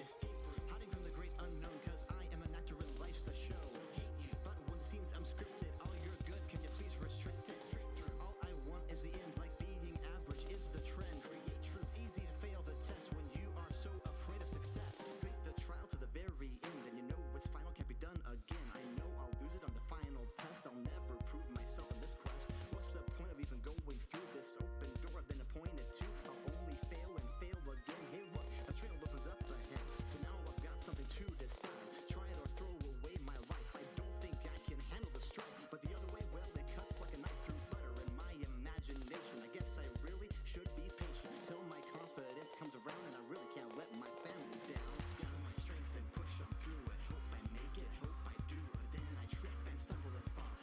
Escape, hiding from the great unknown, cause I am an actor and life's a show. Hate you, but when the scene's unscripted, all you're good, can you please restrict it? Straight through, all I want is the end, like being average is the trend. Create truth, it's easy to fail the test when you are so afraid of success. Complete the trial to the very end, and you know it's final, can't be done again. I know I'll lose it on the final test, I'll never prove myself in this quest. What's the point of even going through this open door I've been appointed to? I'll only fail and fail again. Hey look, the trail opens up ahead, so now I've got something to decide. Try it or throw away my life. I don't think I can handle the strife, but the other way, well, it cuts like a knife through butter in my imagination. I guess I really should be patient till my confidence comes around, and I really can't let my family down. Gather my strength and push on through it. Hope I make it, hope I do. But then I trip and stumble and fall.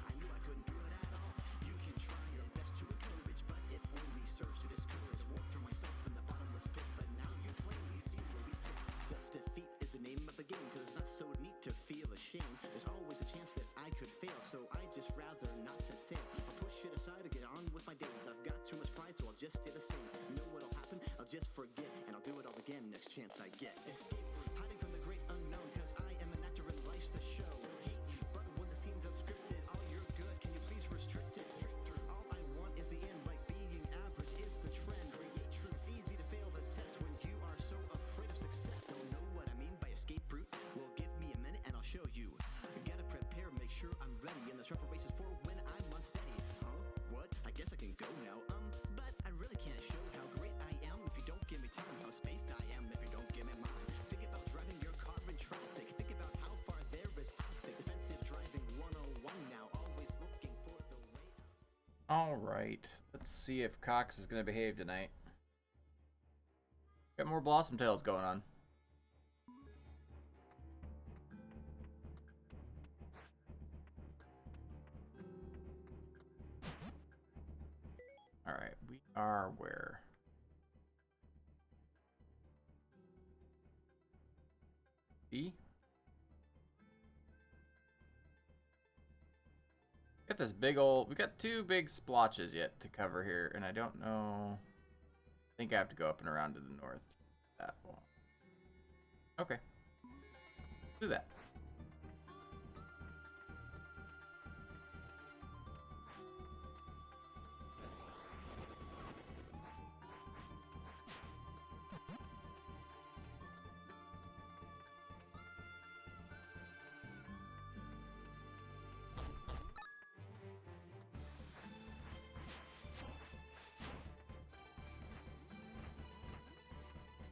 I knew I couldn't do it at all. You can try your best to encourage, but it only serves to discourage. Won't throw myself in the bottomless pit, but now you plainly see where we sit. Self-defeat is the name of the game, cause it's not so neat to feel ashamed. There's always a chance that I could fail, so I just rather not set sail. I'll push it aside to get on with my days. I've got too much pride, so I'll just stay the same. You know what'll happen? I'll just forget, and I'll do it all again next chance I get. Escape, hiding from the great unknown, cause I am an actor and life's the show. Hate you, but when the scene's unscripted, all you're good, can you please restrict it? Straight through, all I want is the end, like being average is the trend. Create truth, it's easy to fail the test when you are so afraid of success. Don't know what I mean by escape route? Well, give me a minute and I'll show you. Gotta prepare, make sure I'm ready, and this rubber race is for when I'm unsteady. Huh? What? I guess I can go now. But I really can't show how great I am if you don't give me time. How spaced I am if you don't give me mine. Think about driving your car in traffic. Think about how far there is traffic. Defensive driving 101 now. Always looking for the way out. Alright, let's see if Cox is going to behave tonight. Got more Blossom Tales going on. Alright, we are where? B? Got this big old, we got two big splotches yet to cover here, and I don't know. I think I have to go up and around to the north. That one. Okay. Do that.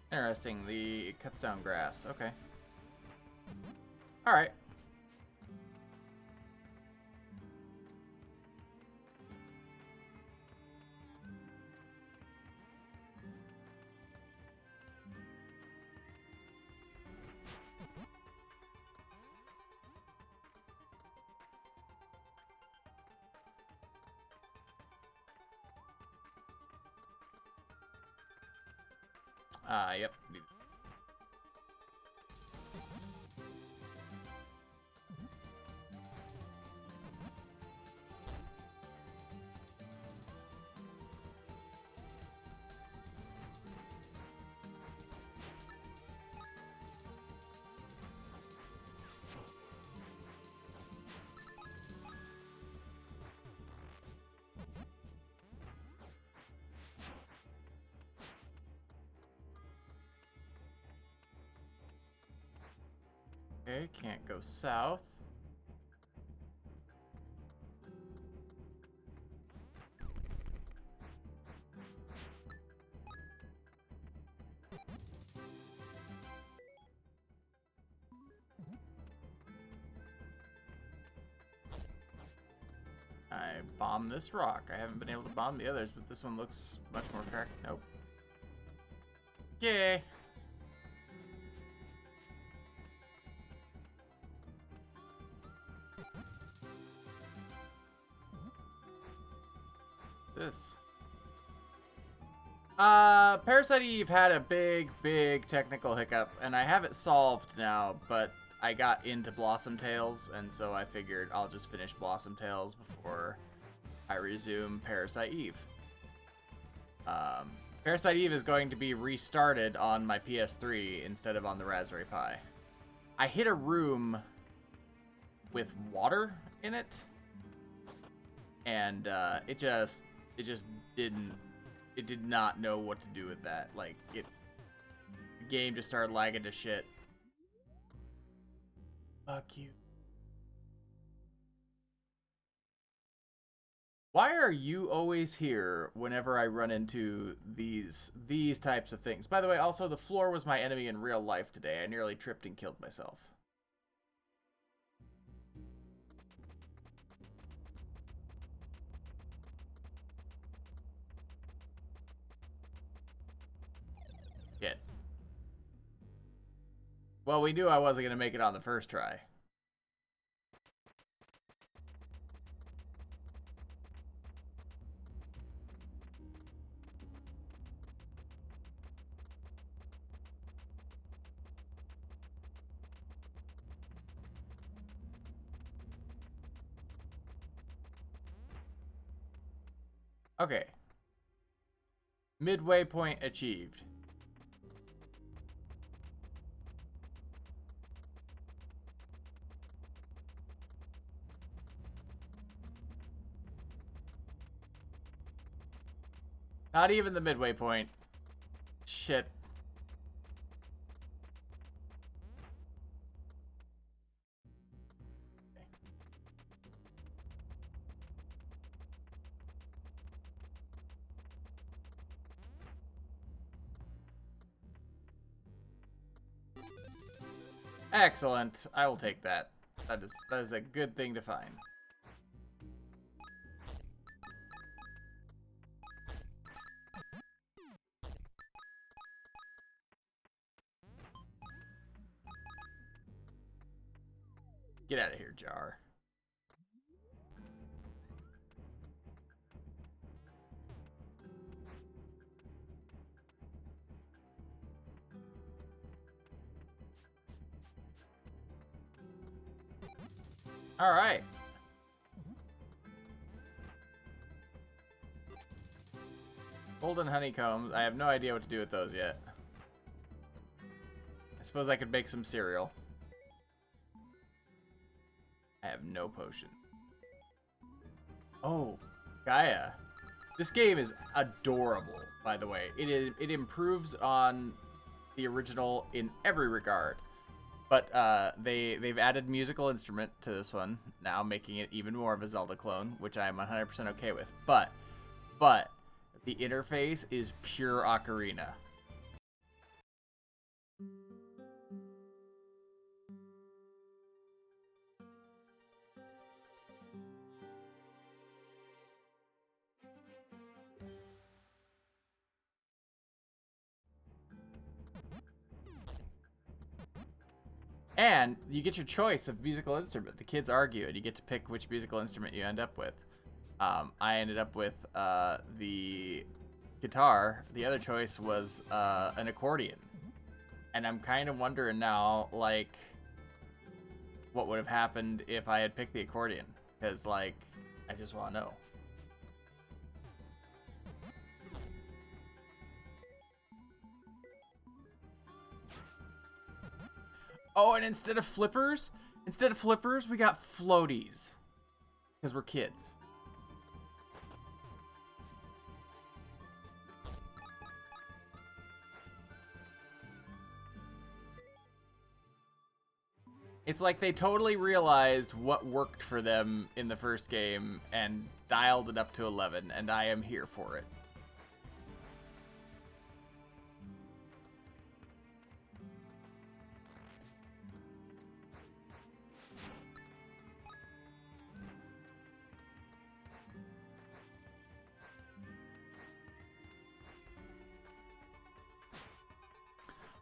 Interesting, it cuts down grass. Okay. Alright. Yep. Okay, can't go south. I bombed this rock. I haven't been able to bomb the others, but this one looks much more cracked. Nope. Yay! This. Parasite Eve had a big technical hiccup, and I have it solved now, but I got into Blossom Tales, and so I figured I'll just finish Blossom Tales before I resume Parasite Eve. Parasite Eve is going to be restarted on my PS3 instead of on the Raspberry Pi. I hit a room with water in it, and it did not know what to do with that. Like, the game just started lagging to shit. Fuck you. Why are you always here whenever I run into these types of things? By the way, also, the floor was my enemy in real life today. I nearly tripped and killed myself. Shit. Well, we knew I wasn't going to make it on the first try. Okay. Midway point achieved. Not even the midway point. Shit. Excellent. I will take that. That is a good thing to find. Get out of here, Jar. All right. Golden honeycombs. I have no idea what to do with those yet. I suppose I could make some cereal. I have no potion. Oh, Gaia. This game is adorable, by the way. It improves on the original in every regard. But they've added musical instrument to this one, now making it even more of a Zelda clone, which I am 100% okay with. But the interface is pure ocarina. And you get your choice of musical instrument. The kids argue, and you get to pick which musical instrument you end up with. I ended up with the guitar. The other choice was an accordion. And I'm kind of wondering now, like, what would have happened if I had picked the accordion. Because, like, I just want to know. Oh, and instead of flippers, we got floaties. Because we're kids. It's like they totally realized what worked for them in the first game and dialed it up to 11, and I am here for it.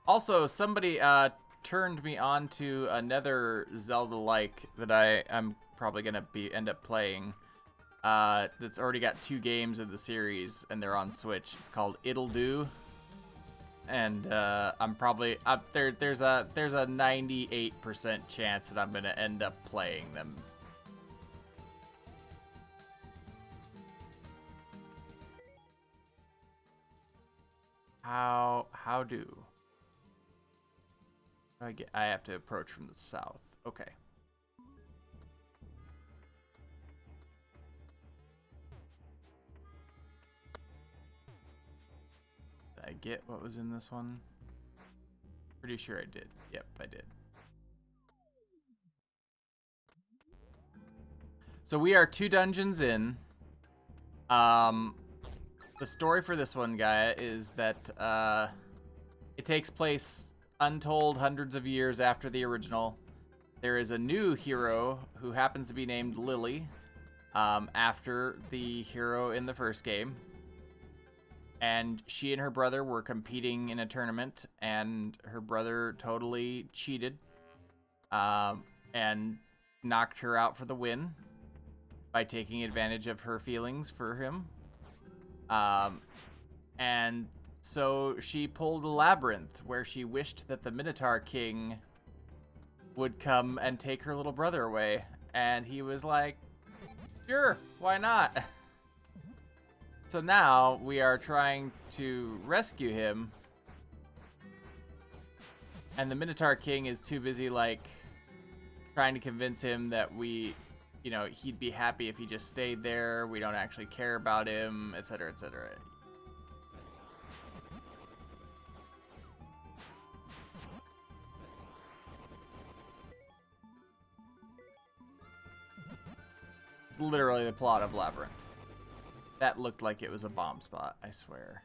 Also, somebody turned me on to another Zelda-like that I'm probably gonna end up playing. That's already got 2 games of the series, and they're on Switch. It's called It'll Do. and I'm probably up there. There's a 98% chance that I'm gonna end up playing them. How do I get? I have to approach from the south. Okay. Did I get what was in this one? Pretty sure I did. Yep, I did. So we are 2 dungeons in. The story for this one, guy, is that it takes place untold hundreds of years after the original. There is a new hero who happens to be named Lily, after the hero in the first game. And she and her brother were competing in a tournament, and her brother totally cheated, and knocked her out for the win by taking advantage of her feelings for him. And so she pulled a labyrinth where she wished that the Minotaur King would come and take her little brother away. And he was like, sure, why not? So now we are trying to rescue him. And the Minotaur King is too busy, like, trying to convince him that he'd be happy if he just stayed there. We don't actually care about him, etc., etc. It's literally the plot of Labyrinth. That looked like it was a bomb spot, I swear.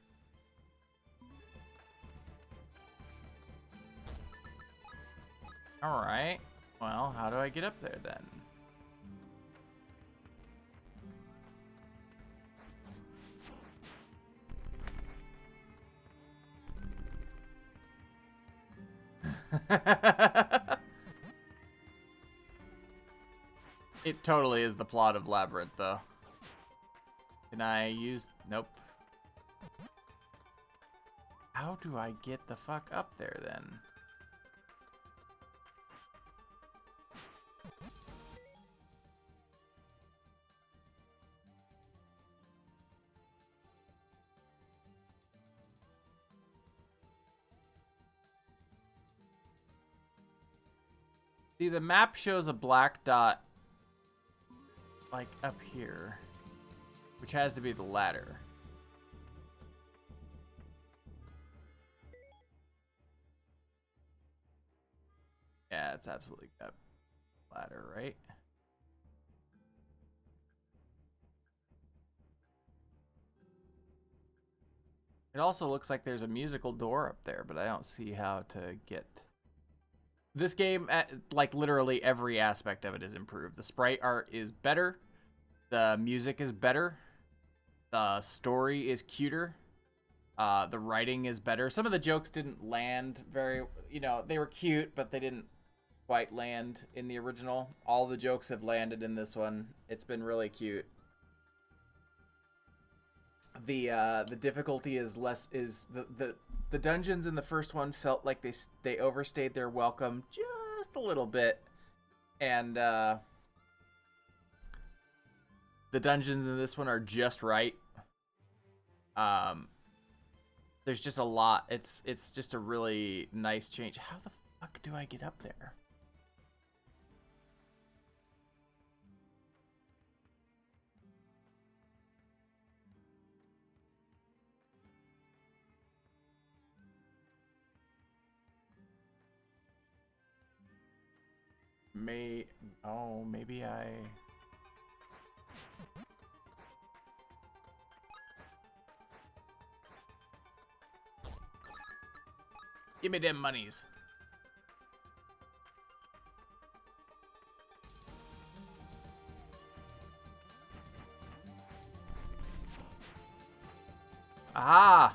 Alright. Well, how do I get up there then? It totally is the plot of Labyrinth, though. Can I use... Nope. How do I get the fuck up there, then? See, the map shows a black dot, like, up here, which has to be the ladder. Yeah, it's absolutely got ladder, right? It also looks like there's a musical door up there, but I don't see how to get... This game, like, literally every aspect of it is improved. The sprite art is better. The music is better. The story is cuter. The writing is better. Some of the jokes didn't land very... they were cute, but they didn't quite land in the original. All the jokes have landed in this one. It's been really cute. The difficulty is less... The dungeons in the first one felt like they overstayed their welcome just a little bit. And the dungeons in this one are just right. There's just a lot. It's just a really nice change. How the fuck do I get up there? Maybe I... Give me them monies. Aha!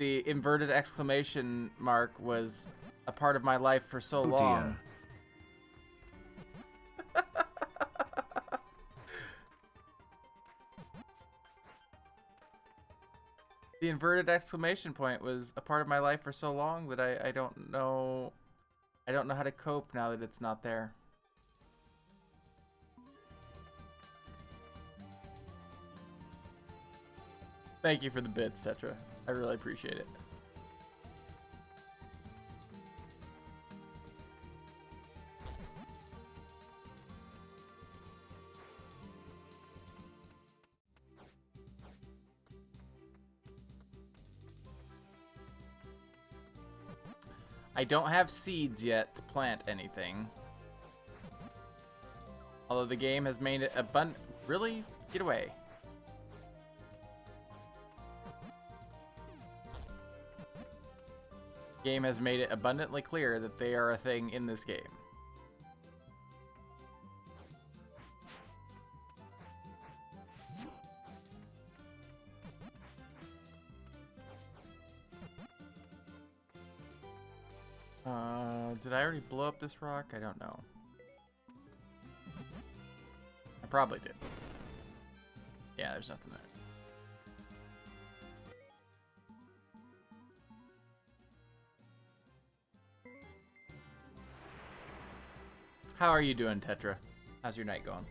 the inverted exclamation mark was a part of my life for so long. Dear. The inverted exclamation point was a part of my life for so long that I don't know how to cope now that it's not there. Thank you for the bits, Tetra. I really appreciate it. I don't have seeds yet to plant anything. Although the game has made it abundant. Really? Get away. The game has made it abundantly clear that they are a thing in this game. Did I already blow up this rock? I don't know. I probably did. Yeah, there's nothing there. How are you doing, Tetra? How's your night going?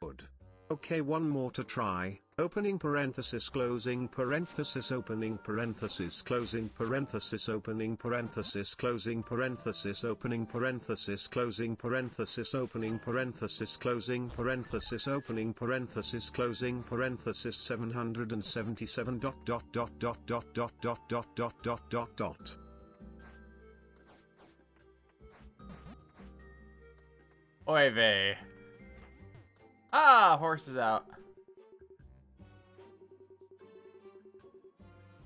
Good. Okay, one more to try. Opening parenthesis, closing parenthesis, opening parenthesis, closing parenthesis, opening parenthesis, closing parenthesis, opening parenthesis, closing parenthesis, opening parenthesis, closing parenthesis, opening parenthesis, closing parenthesis, 777 dot dot dot dot dot dot dot dot dot dot dot dot. Oy vey. Ah, horse is out.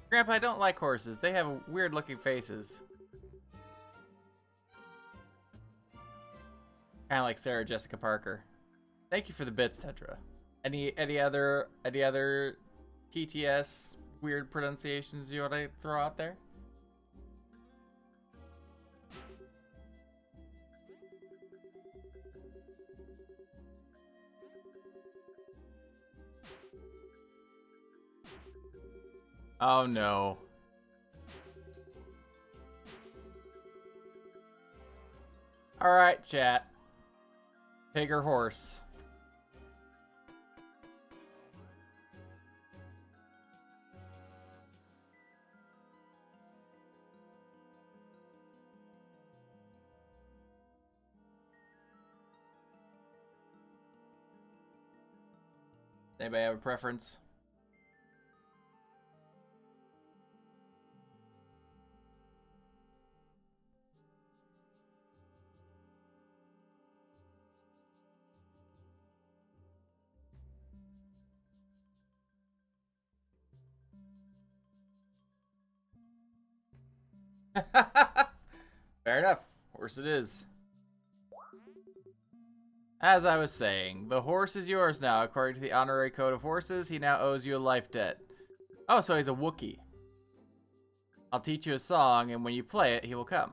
Grandpa, I don't like horses. They have weird looking faces. Kind of like Sarah Jessica Parker. Thank you for the bits, Tetra. Any other TTS weird pronunciations you want to throw out there? Oh no. Alright, chat. Pig or horse? Anybody have a preference? Fair enough. Horse it is. As I was saying, the horse is yours now. According to the honorary code of horses, he now owes you a life debt. Oh, so he's a Wookiee. I'll teach you a song, and when you play it, he will come.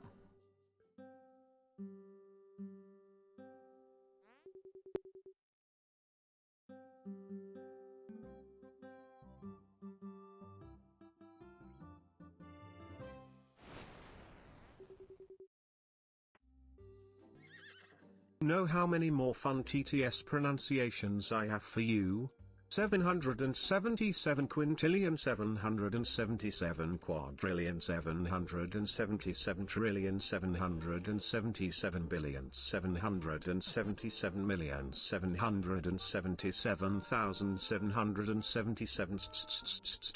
Know how many more fun TTS pronunciations I have for you? 777 quintillion 777 quadrillion 777 trillion 777 billion 777 million 777,777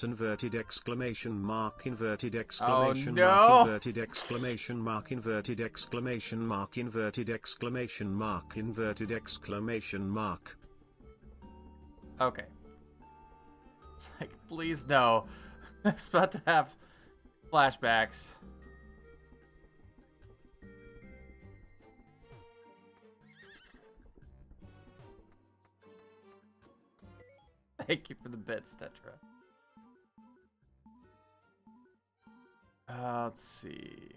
inverted exclamation mark inverted exclamation mark inverted exclamation mark inverted exclamation mark inverted exclamation mark inverted exclamation mark. Okay. It's like, please no. I'm about to have flashbacks. Thank you for the bits, Tetra. Let's see.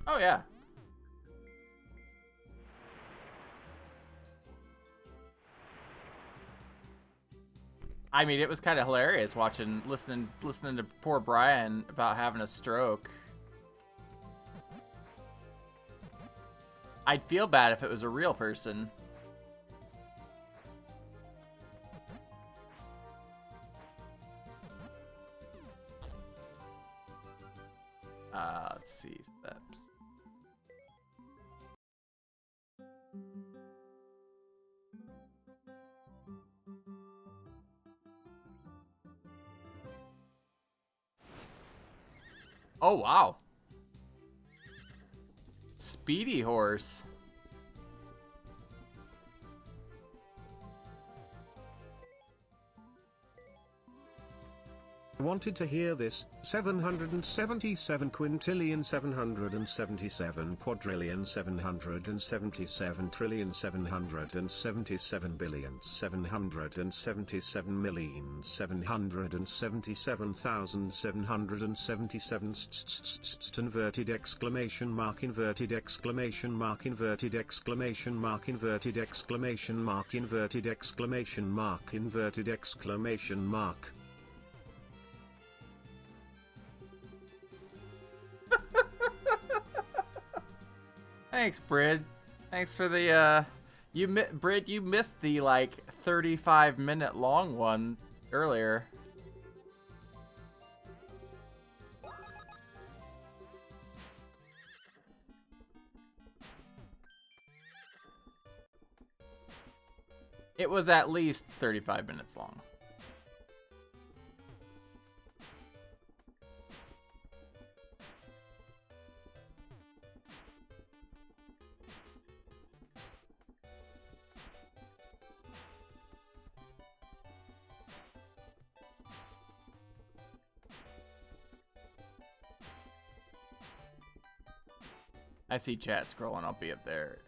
Oh yeah. I mean, it was kind of hilarious listening to poor Brian about having a stroke. I'd feel bad if it was a real person. Let's see, steps. Oh, wow. Speedy horse. Wanted to hear this, 777 quintillion 777 quadrillion 777 trillion 777 billion 777 million 777,777 inverted exclamation mark inverted exclamation mark inverted exclamation mark inverted exclamation mark inverted exclamation mark inverted exclamation mark. Thanks, Brid. Thanks for the, Brid, you missed the, like, 35-minute long one earlier. It was at least 35 minutes long. I see chat scrolling, I'll be up there.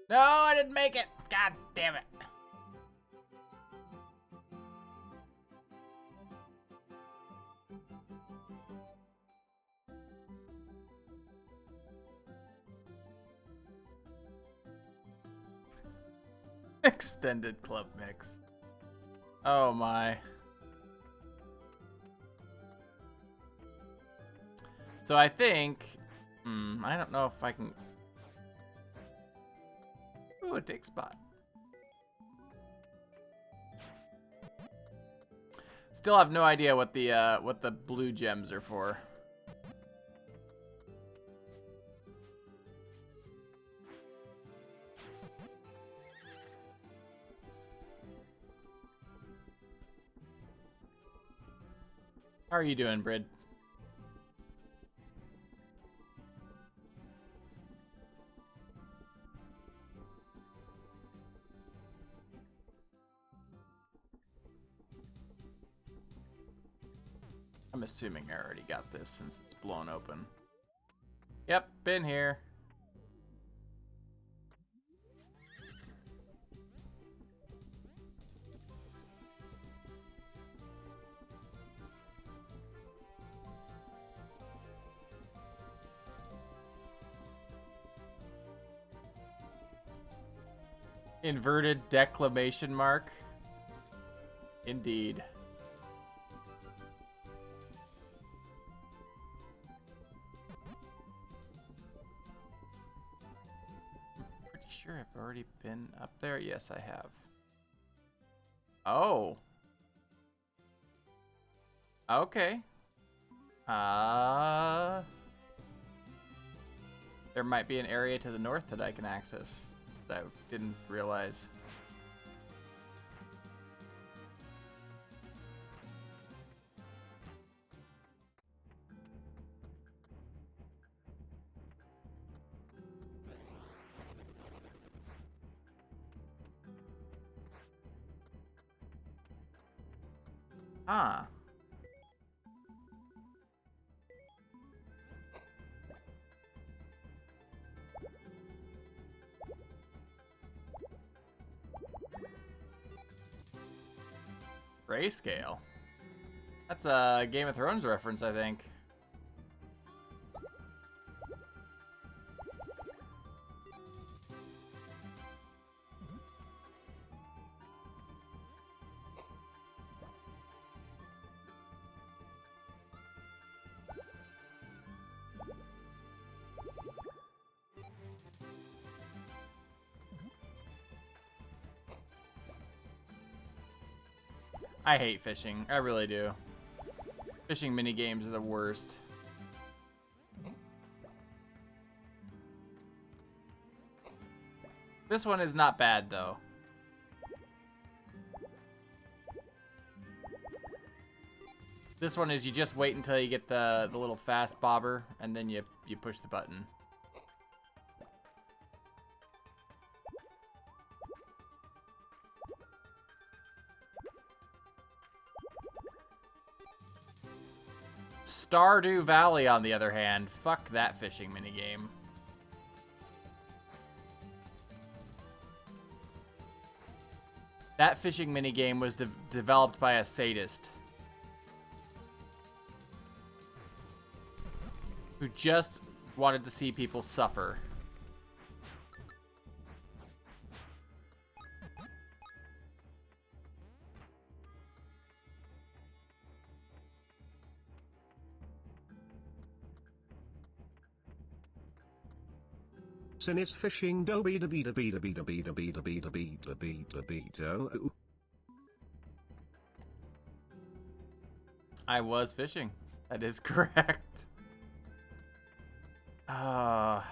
No, I didn't make it! God damn it. Extended club mix. Oh my. So I think, I don't know if I can. Ooh, a dig spot. Still have no idea what the blue gems are for. How are you doing, Brid? I'm assuming I already got this since it's blown open. Yep, been here. Inverted declamation mark. Indeed. I'm pretty sure I've already been up there. Yes, I have. Oh. Okay. There might be an area to the north that I can access that I didn't realize. Ah. Grayscale. That's a Game of Thrones reference, I think. I hate fishing. I really do. Fishing minigames are the worst. This one is not bad, though. This one is you just wait until you get the little fast bobber, and then you push the button. Stardew Valley, on the other hand, fuck that fishing minigame. That fishing minigame was developed by a sadist who just wanted to see people suffer. Sin is fishing do be da be da be da be da be da be da be da be da be da be do. I was fishing. That is correct. You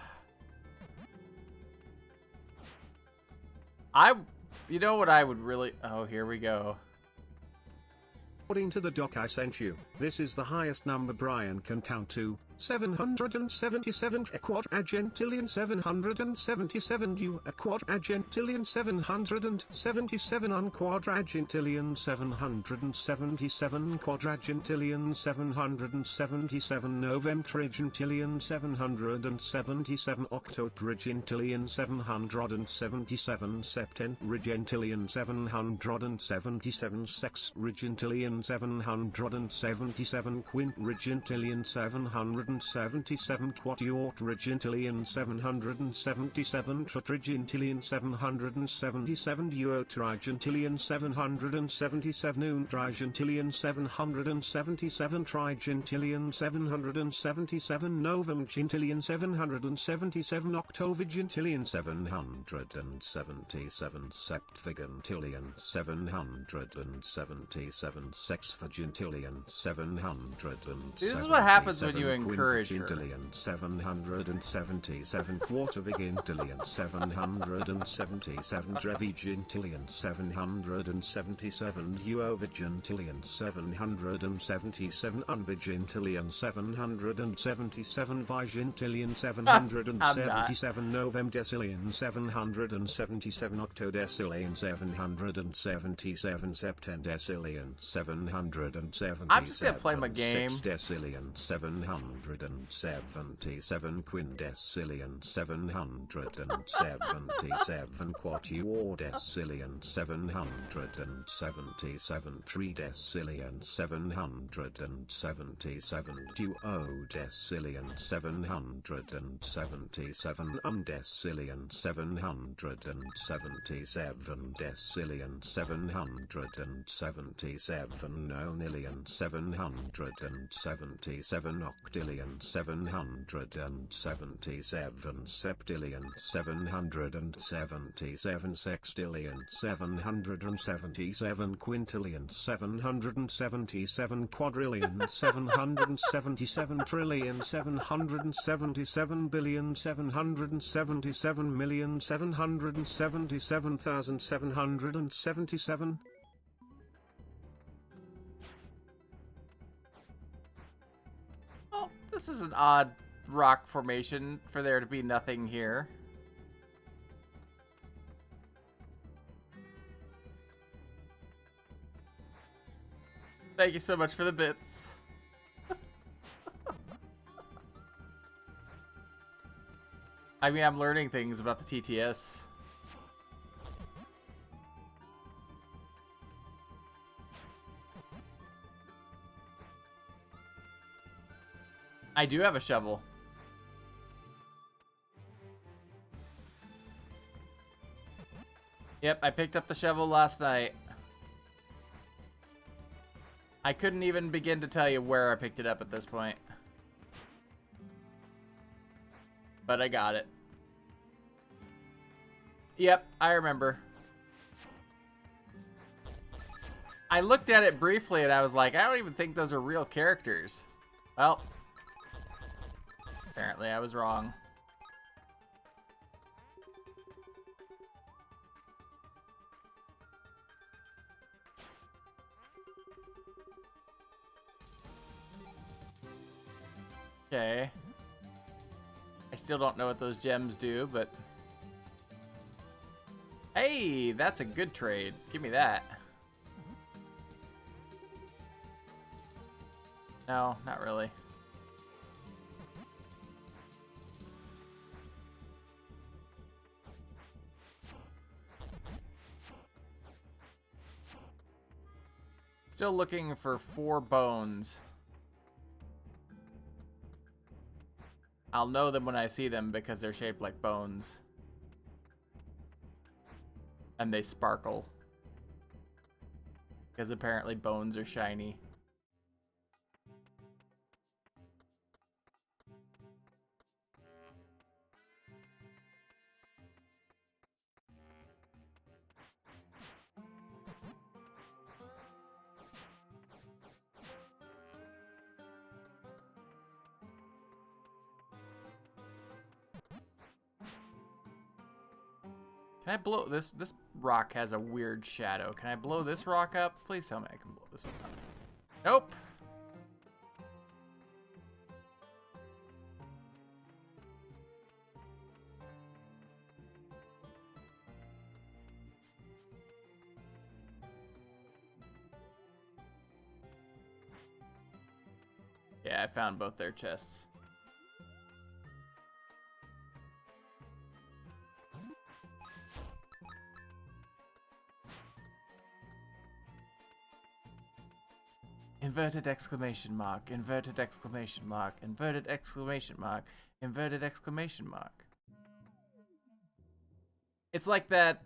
know what I would really... Oh, here we go. According to the doc I sent you, this is the highest number Brian can count to. 777 a quadragentillion 777 you a quadragentillion 777 on quadragentillion 777 quadragentillion 777 novemtrigentillion 777 octotrigentillion 777 septentrigentillion 777 sextrigentillion 777 quintrigentillion 777 quatuortrigentillion 777 tetragentillion 777 duotrigentillion 777 untrigentillion 777 trigentillion 777 novemgentillion 777 octovigentillion 777 septvigentillion 777 sexvigentillion 777. This is what happens when you encourage her. 777 quartervigintillion 777 trevigintillion 777 duovigintillion 777 unvigintillion 777 vigintillion 777 novemdecillion 777 octodecillion 777 septendecillion 777 I'm just gonna play my game. sexdecillion 777 quindecillion 777 quatuordecillion 777 tridecillion 777 duodecillion 777 undecillion 777 decillion 777 nonillion 777 octillion 777 septillion 777 sextillion 777 quintillion 777 quadrillion 777 trillion 777 billion 777 million 777,777. Well, this is an odd rock formation for there to be nothing here. Thank you so much for the bits. I mean, I'm learning things about the TTS. I do have a shovel. Yep, I picked up the shovel last night. I couldn't even begin to tell you where I picked it up at this point. But I got it. Yep, I remember. I looked at it briefly and I was like, I don't even think those are real characters. Well, apparently I was wrong. Okay. I still don't know what those gems do, but... Hey, that's a good trade. Give me that. No, not really. Still looking for 4 bones. I'll know them when I see them because they're shaped like bones. And they sparkle. Because apparently bones are shiny. Can I blow this? This rock has a weird shadow. Can I blow this rock up? Please tell me I can blow this one up. Nope. Yeah, I found both their chests. Inverted exclamation mark, inverted exclamation mark, inverted exclamation mark, inverted exclamation mark. It's like that,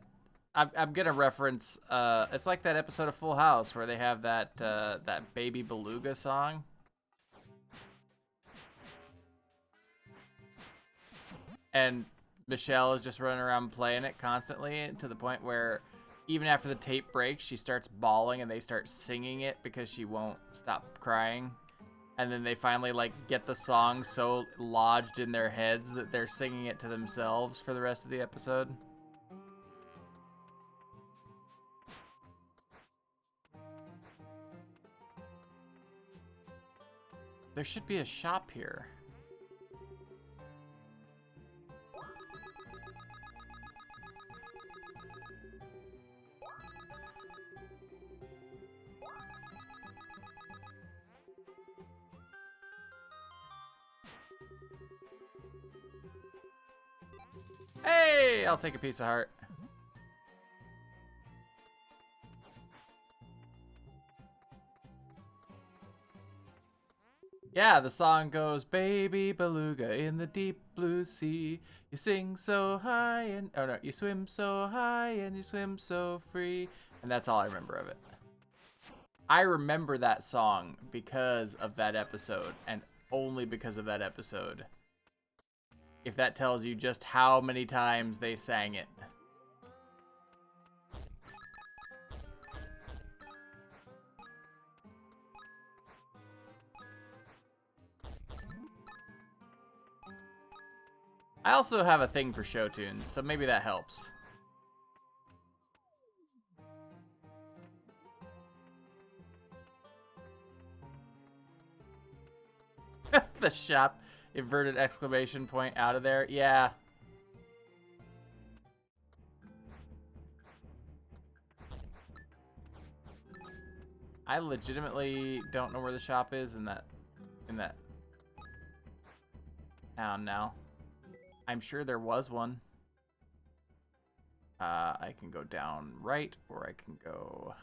I'm gonna reference, it's like that episode of Full House where they have that, that Baby Beluga song. And Michelle is just running around playing it constantly to the point where even after the tape breaks, she starts bawling and they start singing it because she won't stop crying. And then they finally like get the song so lodged in their heads that they're singing it to themselves for the rest of the episode. There should be a shop here. Hey, I'll take a piece of heart. Yeah, the song goes, Baby beluga in the deep blue sea. You sing so high and, oh no, you swim so high and you swim so free. And that's all I remember of it. I remember that song because of that episode. And only because of that episode. If that tells you just how many times they sang it. I also have a thing for show tunes, so maybe that helps. The shop, inverted exclamation point out of there. Yeah. I legitimately don't know where the shop is in that town now. I'm sure there was one. I can go down right, or I can go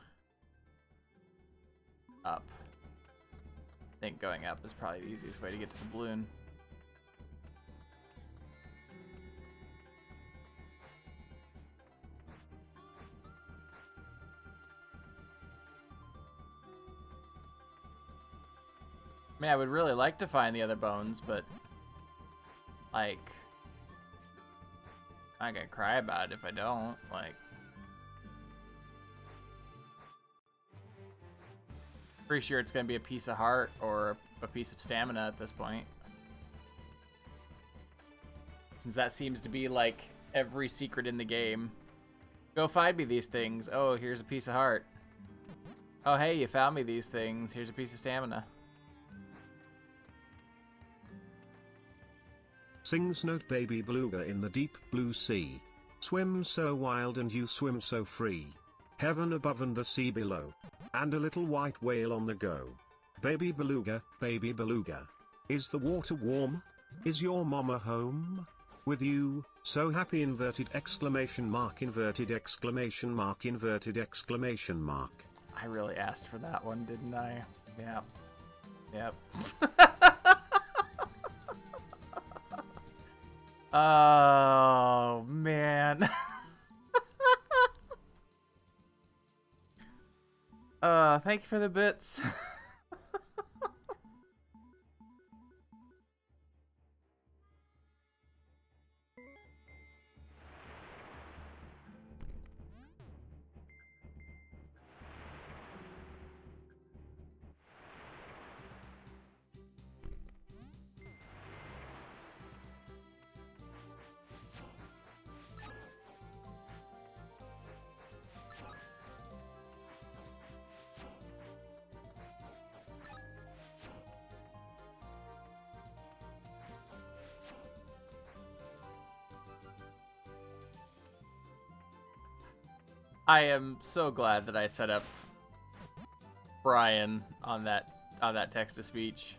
up. I think going up is probably the easiest way to get to the balloon. I mean, I would really like to find the other bones, but like, I'm gonna cry about it if I don't. Like, pretty sure it's gonna be a piece of heart or a piece of stamina at this point, since that seems to be like every secret in the game. Go find me these things. Oh, here's a piece of heart. Oh, hey, you found me these things. Here's a piece of stamina. Sings note baby beluga in the deep blue sea. Swim so wild and you swim so free. Heaven above and the sea below. And a little white whale on the go. Baby beluga, is the water warm? Is your mama home? With you, so happy inverted exclamation mark inverted exclamation mark inverted exclamation mark. I really asked for that one, didn't I? Yeah. Yep. Oh, man. Thank you for the bits. I am so glad that I set up Brian on that text-to-speech.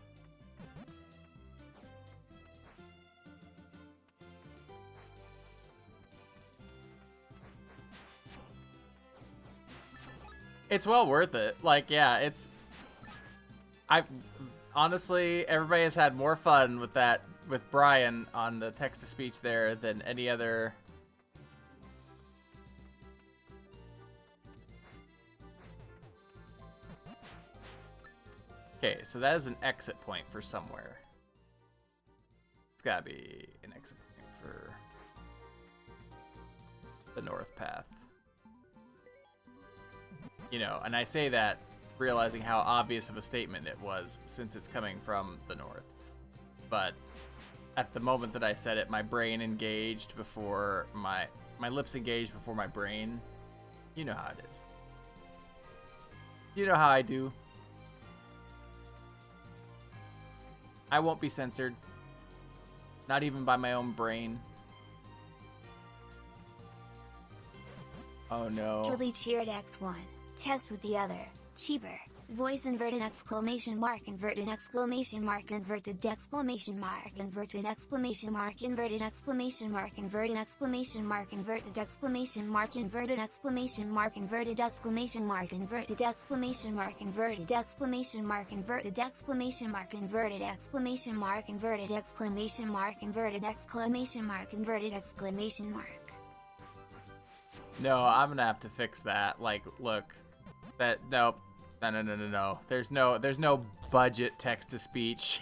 It's well worth it. Like, yeah, honestly, everybody has had more fun with Brian on the text-to-speech there than any other. Okay, so that is an exit point for somewhere. It's gotta be an exit point for the north path. You know, and I say that realizing how obvious of a statement it was since it's coming from the north. But at the moment that I said it, my brain engaged before my lips engaged before my brain. You know how it is. You know how I do. I won't be censored. Not even by my own brain. Oh no. Truly cheered X1. Test with the other. Cheaper. Voice inverted exclamation mark inverted exclamation mark inverted exclamation mark inverted exclamation mark inverted exclamation mark inverted exclamation mark inverted exclamation mark inverted exclamation mark inverted exclamation mark inverted exclamation mark inverted exclamation mark inverted exclamation mark inverted exclamation mark inverted exclamation mark inverted exclamation mark inverted exclamation mark. No, I'm gonna have to fix that. Like, look, nope. No. There's no budget text to speech.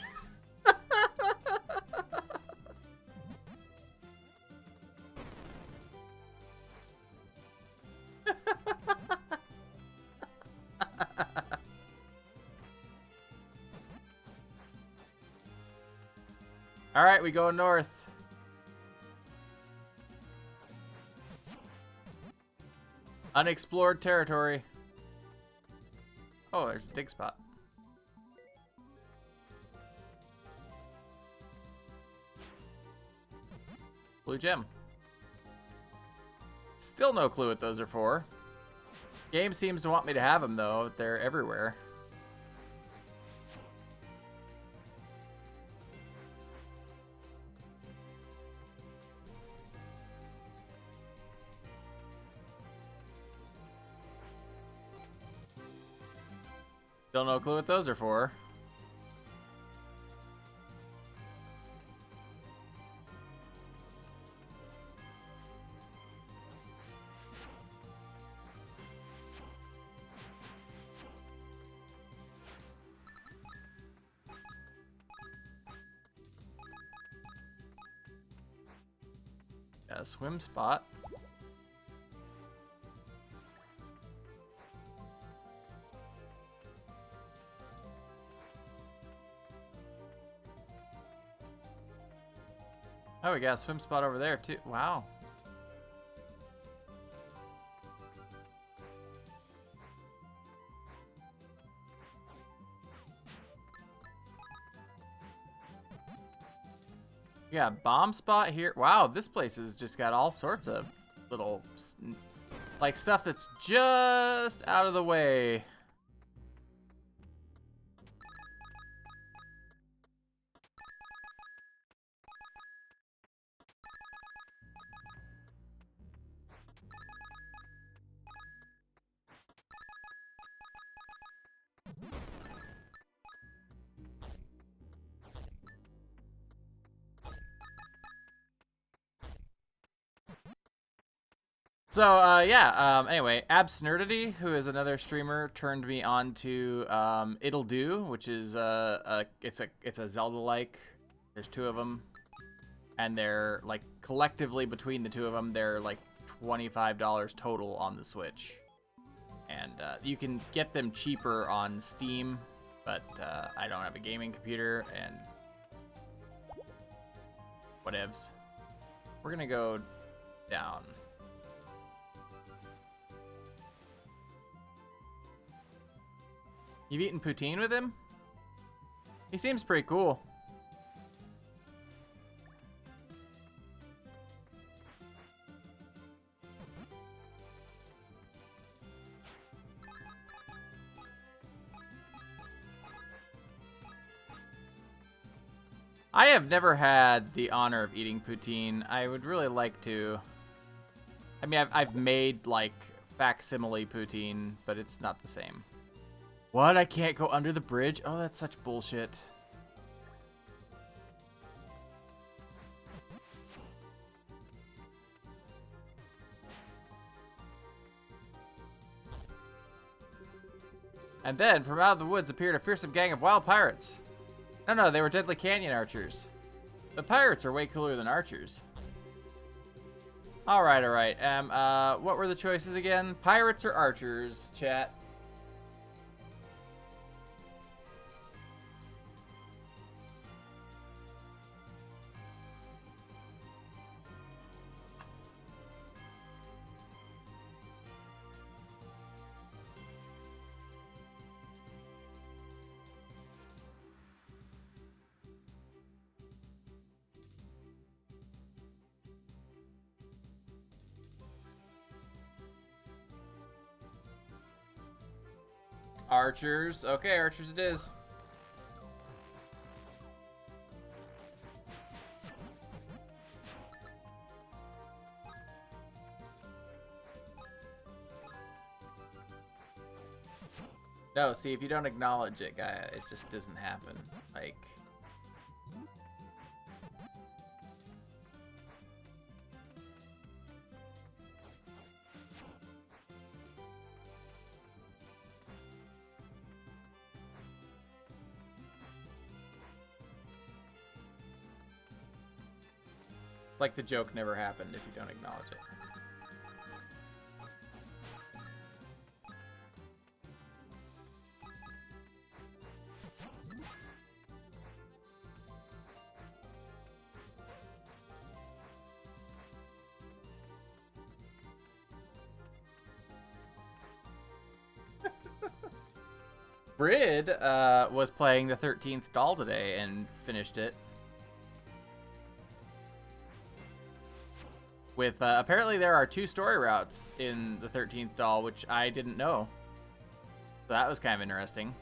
All right, we go north. Unexplored territory. Oh, there's a dig spot. Blue gem. Still no clue what those are for. Game seems to want me to have them, though. They're everywhere. Still no clue what those are for. Got a swim spot. Oh, we got a swim spot over there, too. Wow. Yeah, bomb spot here. Wow, this place has just got all sorts of little, like, stuff that's just out of the way. So, yeah, anyway, Absnerdity, who is another streamer, turned me on to It'll Do, which is it's a Zelda-like. There's two of them, and they're like collectively between the two of them, they're like $25 total on the Switch, and you can get them cheaper on Steam, but I don't have a gaming computer and whatevs. We're gonna go down. You've eaten poutine with him? He seems pretty cool. I have never had the honor of eating poutine. I would really like to. I mean, I've made like facsimile poutine, but it's not the same. What? I can't go under the bridge? Oh, that's such bullshit. And then, from out of the woods appeared a fearsome gang of wild pirates. No, they were Deadly Canyon archers. The pirates are way cooler than archers. Alright. What were the choices again? Pirates or archers, chat? Archers. Okay, archers it is. No, see, if you don't acknowledge it, guy, it just doesn't happen. Like... It's like the joke never happened if you don't acknowledge it. Brid was playing the 13th doll today and finished it. With apparently there are 2 story routes in the 13th doll, which I didn't know. So that was kind of interesting.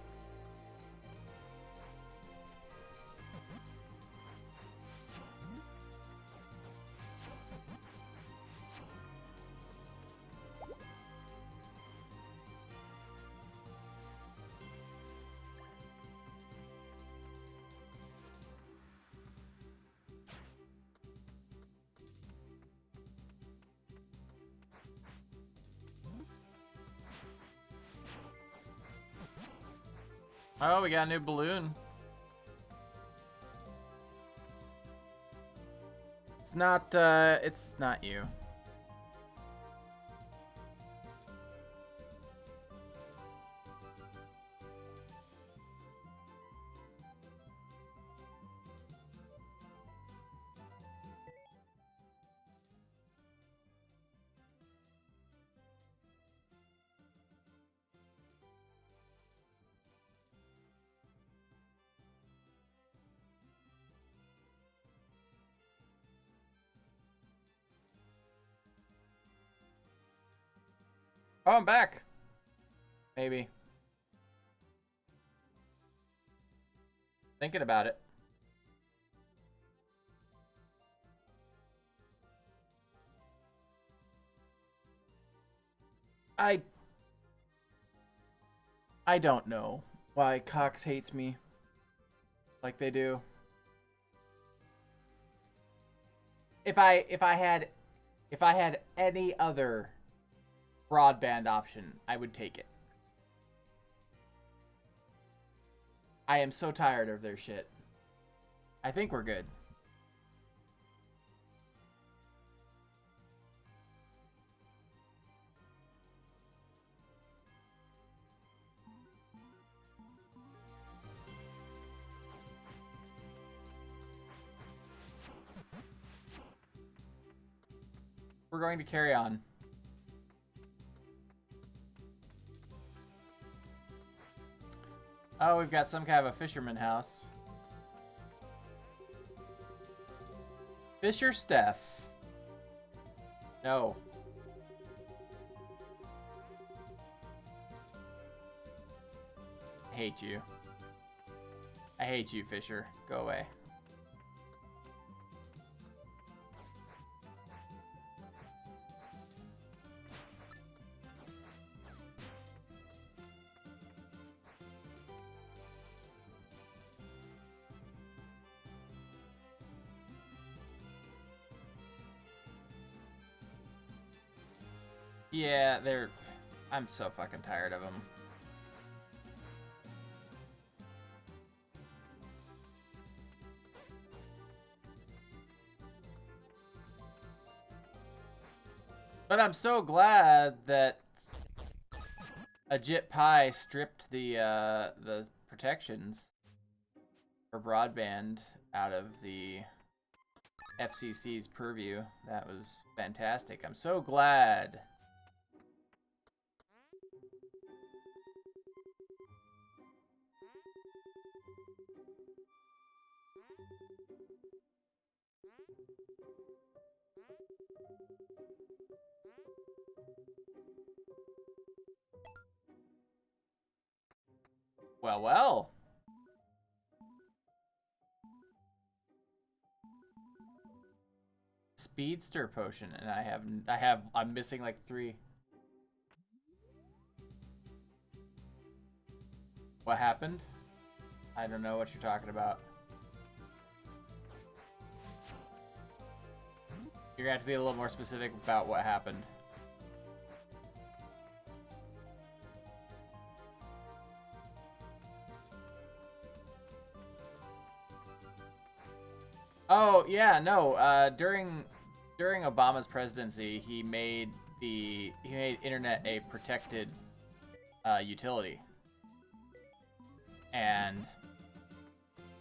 Oh, we got a new balloon. It's not you. Oh, I'm back. Maybe. Thinking about it. I don't know why Cox hates me like they do. If I had any other broadband option, I would take it. I am so tired of their shit. I think we're good. We're going to carry on. Oh, we've got some kind of a fisherman house. Fisher Steph. No. I hate you. I hate you, Fisher. Go away. Yeah, I'm so fucking tired of them. But I'm so glad that Ajit Pai stripped the protections for broadband out of the FCC's purview. That was fantastic. I'm so glad. Well, well. Speedster potion, and I'm missing like 3. What happened? I don't know what you're talking about. You're gonna have to be a little more specific about what happened. Oh yeah, no. During Obama's presidency, he made internet a protected utility, and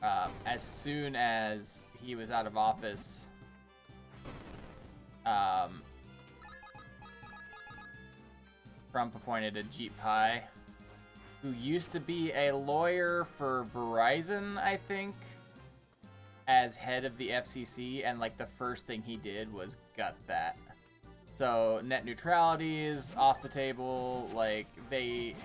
as soon as he was out of office, Trump appointed Ajit Pai who used to be a lawyer for Verizon, I think, as head of the FCC, and like the first thing he did was gut that. So net neutrality is off the table. Like they.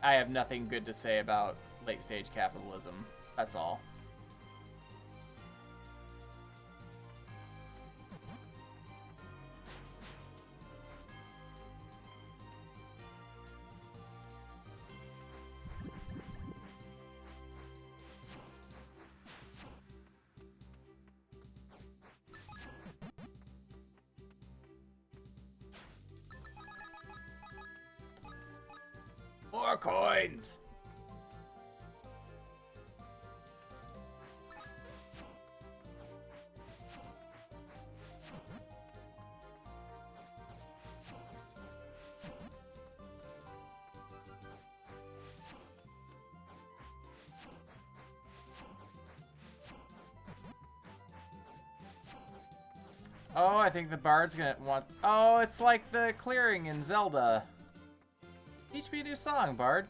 I have nothing good to say about late stage capitalism. That's all. More coins! Oh, I think the bard's gonna want... Oh, it's like the clearing in Zelda. Teach me a new song, bard.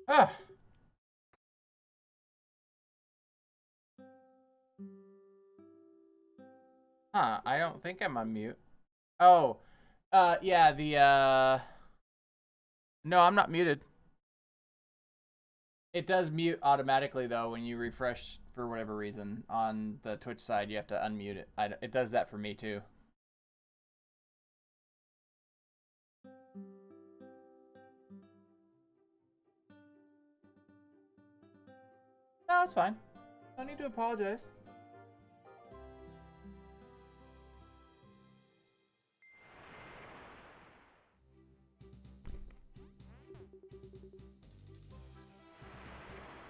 Ah. Huh, I don't think I'm on mute. Oh, yeah, no, I'm not muted. It does mute automatically, though, when you refresh for whatever reason. On the Twitch side, you have to unmute it. It does that for me, too. No, it's fine. No need to apologize.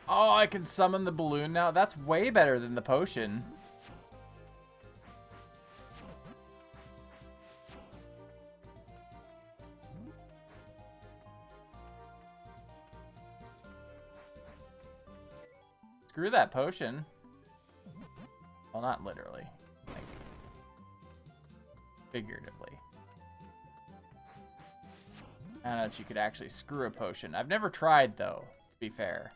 Oh, I can summon the balloon now? That's way better than the potion. Screw that potion. Well, not literally. Like, figuratively. I don't know if you could actually screw a potion. I've never tried, though, to be fair.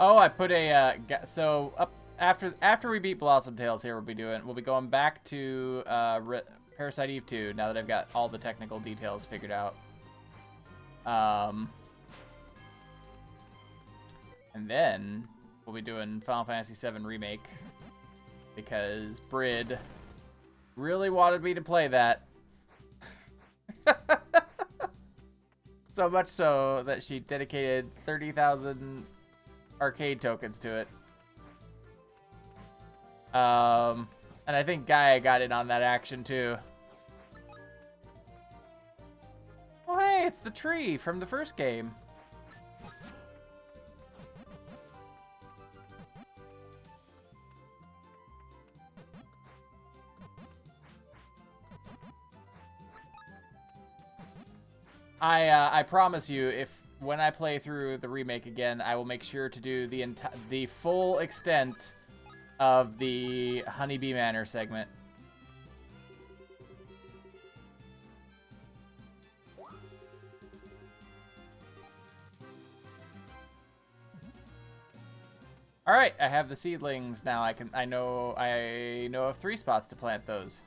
Oh, I put a so up after we beat Blossom Tales here, we'll be going back to Parasite Eve 2 now that I've got all the technical details figured out. And then we'll be doing Final Fantasy VII Remake because Brid really wanted me to play that. So much so that she dedicated 30,000 arcade tokens to it. And I think Gaia got in on that action too. Oh hey, it's the tree from the first game. I promise you, when I play through the remake again, I will make sure to do the full extent of the Honeybee Manor segment. All right, I have the seedlings now. I know of 3 spots to plant those.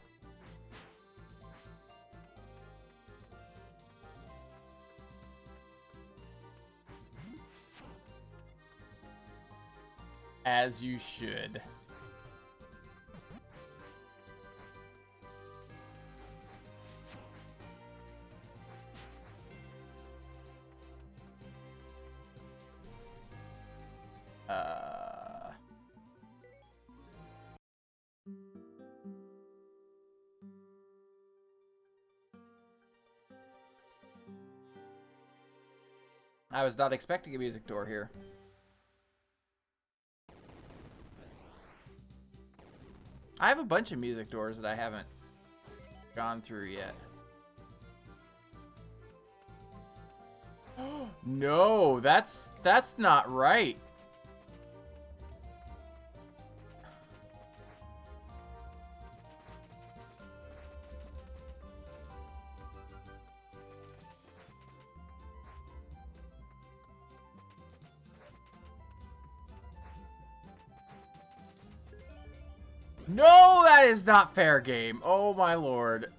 As you should. I was not expecting a music door here. I have a bunch of music doors that I haven't gone through yet. No, that's not right. No, that is not fair game. Oh my lord.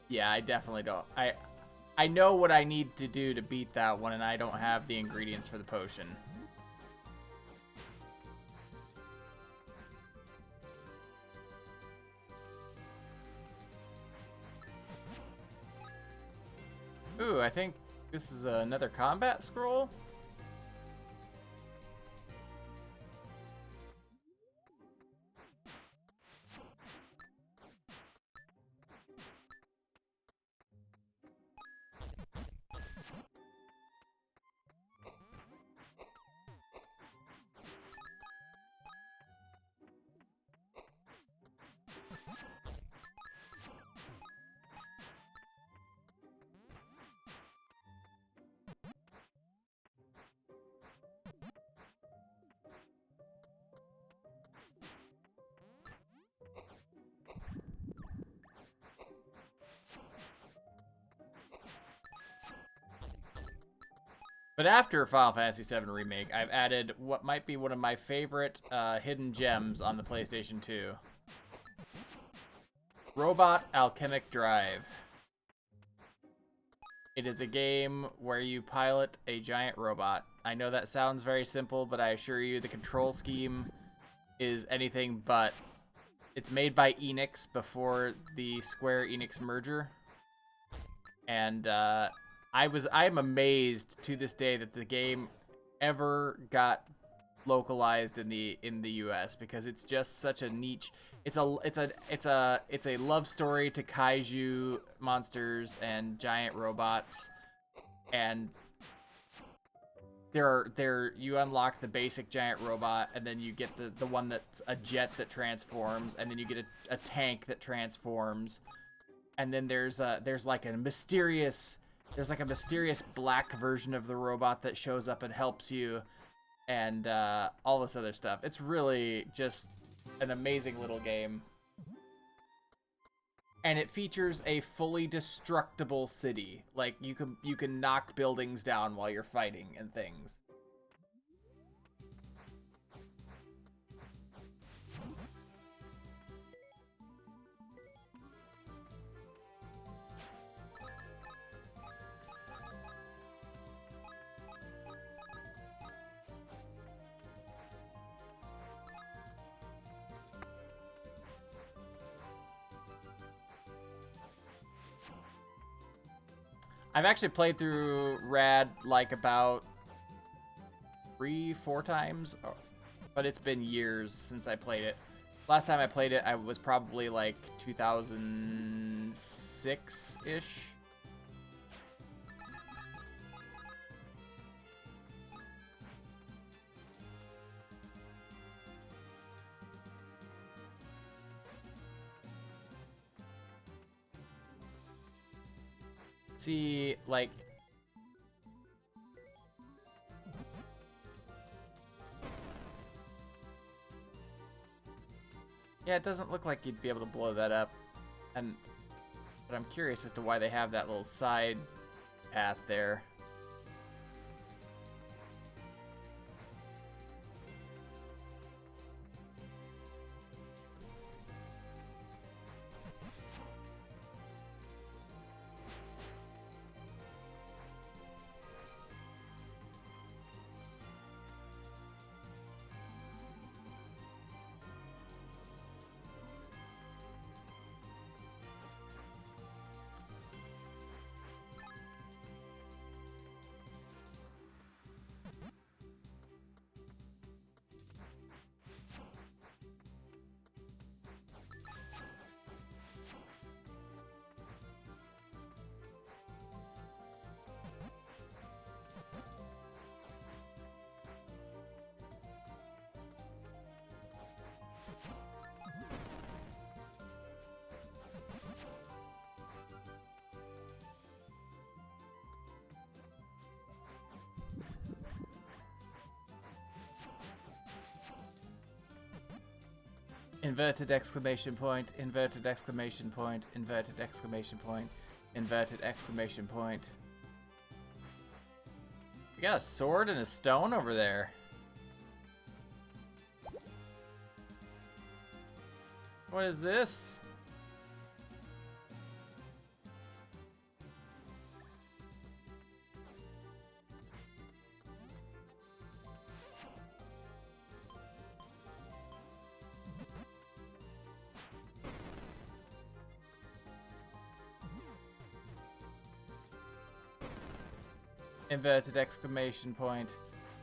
Yeah, I definitely don't. I know what I need to do to beat that one, and I don't have the ingredients for the potion. Ooh, I think this is another combat scroll. But after Final Fantasy VII Remake, I've added what might be one of my favorite hidden gems on the PlayStation 2. Robot Alchemic Drive. It is a game where you pilot a giant robot. I know that sounds very simple, but I assure you the control scheme is anything but. It's made by Enix before the Square Enix merger. And I'm amazed to this day that the game ever got localized in the US, because it's just such a niche. It's a love story to kaiju monsters and giant robots, and you unlock the basic giant robot, and then you get the one that's a jet that transforms, and then you get a tank that transforms, and then there's like a mysterious black version of the robot that shows up and helps you, and all this other stuff. It's really just an amazing little game. And it features a fully destructible city. Like, you can knock buildings down while you're fighting and things. I've actually played through Rad like about 3-4 times, but it's been years since I played it. Last time I played it, I was probably like 2006-ish. See, like, yeah, it doesn't look like you'd be able to blow that up, but I'm curious as to why they have that little side path there. Inverted exclamation point, inverted exclamation point, inverted exclamation point, inverted exclamation point. We got a sword and a stone over there. What is this? Inverted exclamation point,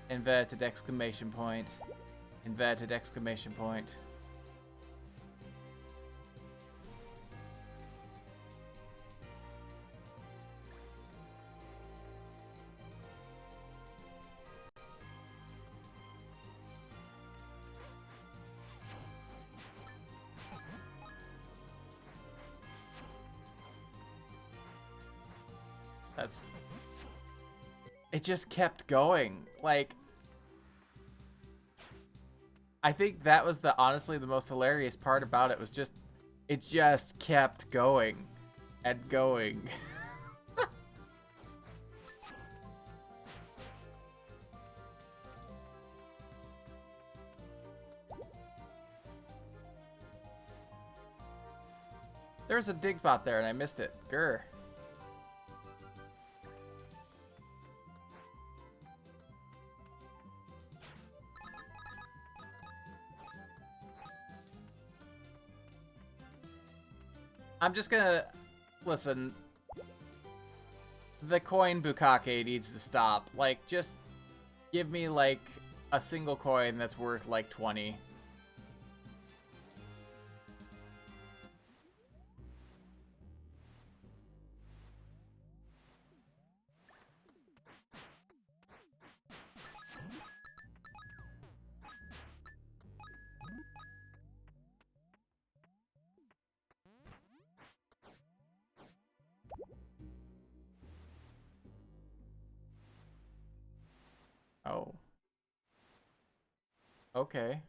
inverted exclamation point, inverted exclamation point. That's... It just kept going. Like, I think that was honestly the most hilarious part about it, was just, it just kept going and going. There was a dig bot there and I missed it. Grr. I'm just gonna... Listen. The coin bukkake needs to stop. Like, just give me, like, a single coin that's worth, like, 20. Oh. Okay.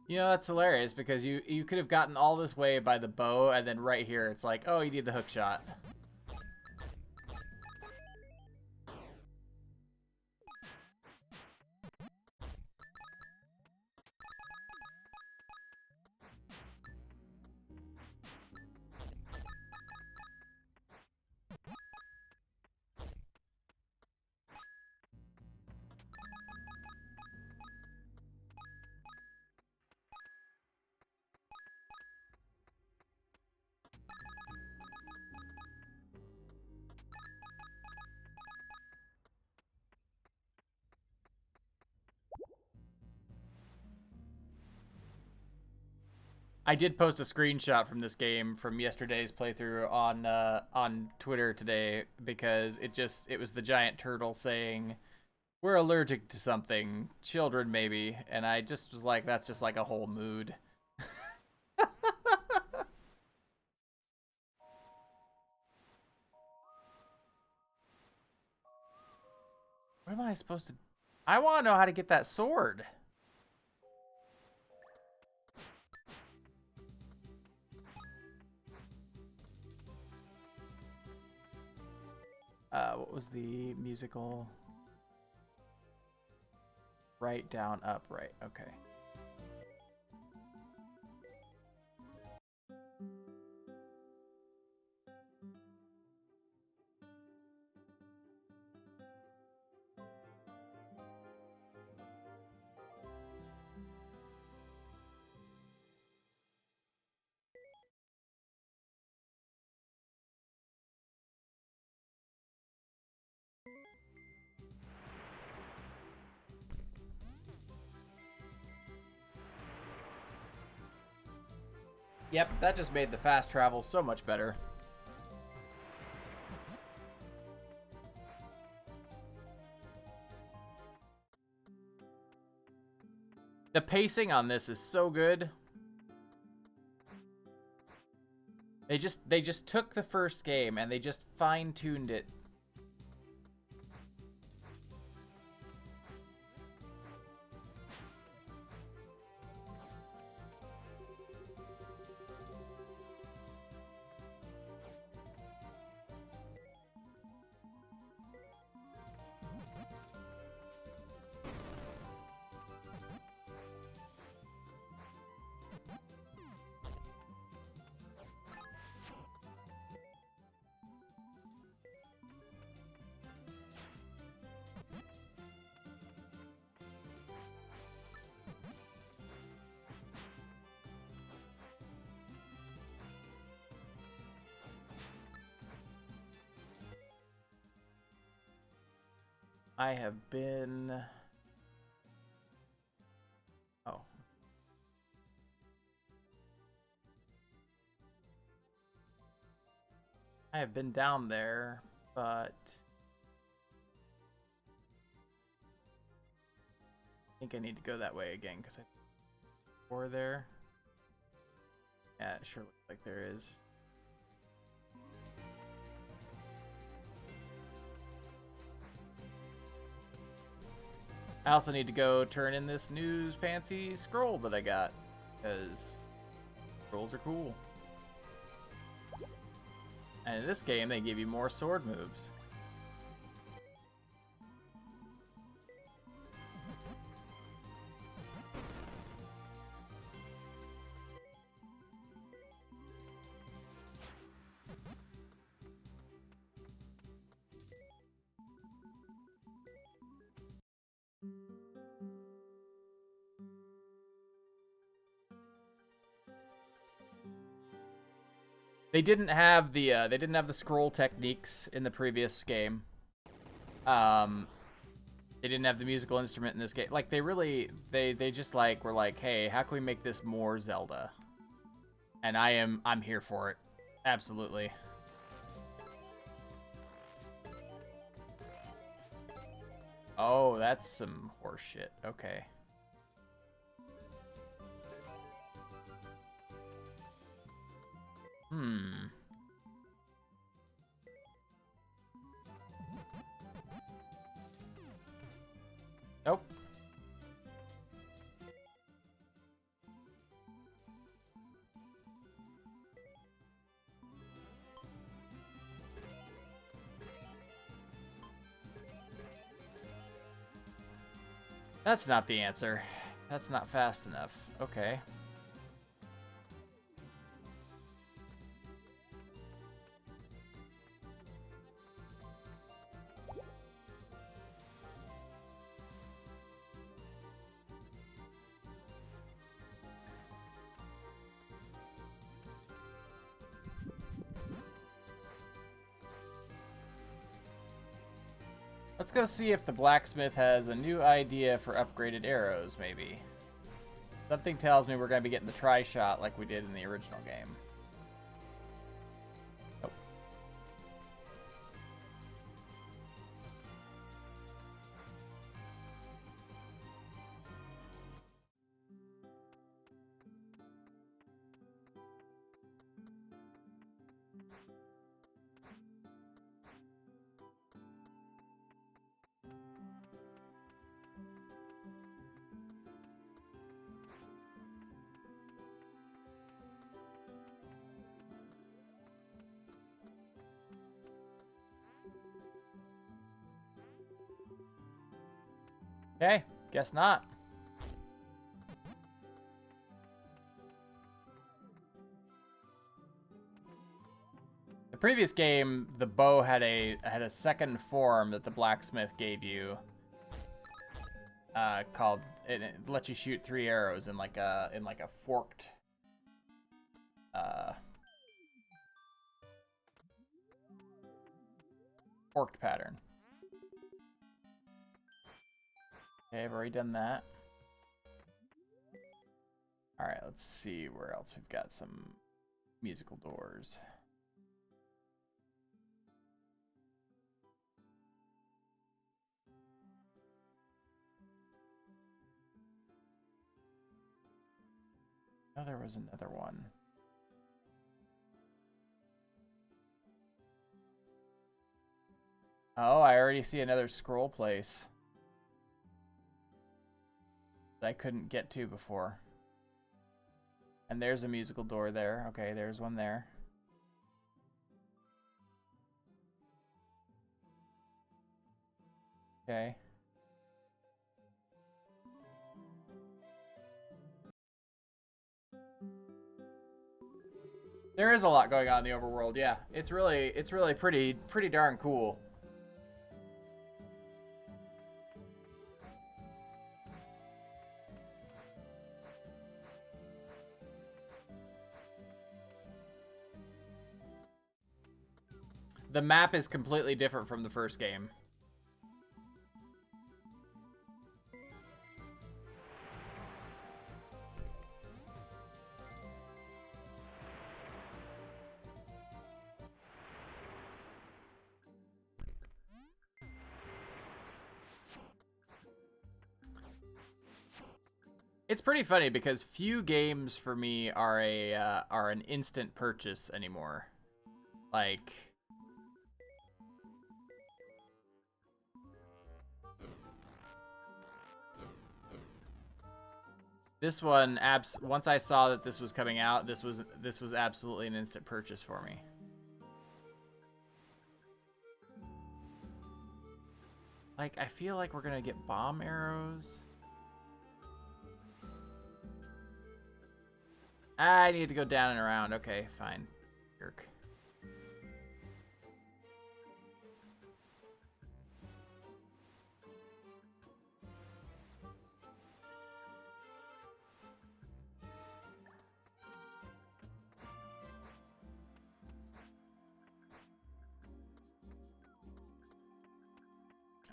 You know, that's hilarious because you could have gotten all this way by the bow, and then right here it's like, oh, you need the hook shot. I did post a screenshot from this game from yesterday's playthrough on Twitter today because it was the giant turtle saying, "We're allergic to something, children maybe," and I just was like, that's just like a whole mood. What am I supposed to? I want to know how to get that sword. What was the musical? Right, down, up, right. Okay. Yep, that just made the fast travel so much better. The pacing on this is so good. They just took the first game and they just fine-tuned it. I have been... Oh. I have been down there, but... I think I need to go that way again, because I... Or there? Yeah, it sure looks like there is. I also need to go turn in this new fancy scroll that I got, because scrolls are cool. And in this game, they give you more sword moves. They didn't have the scroll techniques in the previous game. They didn't have the musical instrument in this game. Like they just like were like, hey, how can we make this more Zelda? And I'm here for it. Absolutely. Oh, that's some horse shit. Okay. Nope. That's not the answer. That's not fast enough. Okay. Let's go see if the blacksmith has a new idea for upgraded arrows, maybe. Something tells me we're going to be getting the tri-shot like we did in the original game. Oh. Okay, guess not. The previous game, the bow had a second form that the blacksmith gave you, called it lets you shoot 3 arrows in like a forked pattern. Okay, I've already done that. All right, let's see where else we've got some musical doors. Oh, there was another one. Oh, I already see another scroll place that I couldn't get to before. And there's a musical door there. Okay, there's one there. Okay. There is a lot going on in the overworld, yeah. It's really pretty darn cool. The map is completely different from the first game. It's pretty funny because few games for me are an instant purchase anymore. Like, This one, once I saw that this was coming out, this was absolutely an instant purchase for me. Like, I feel like we're gonna get bomb arrows. I need to go down and around. Okay, fine. Jerk.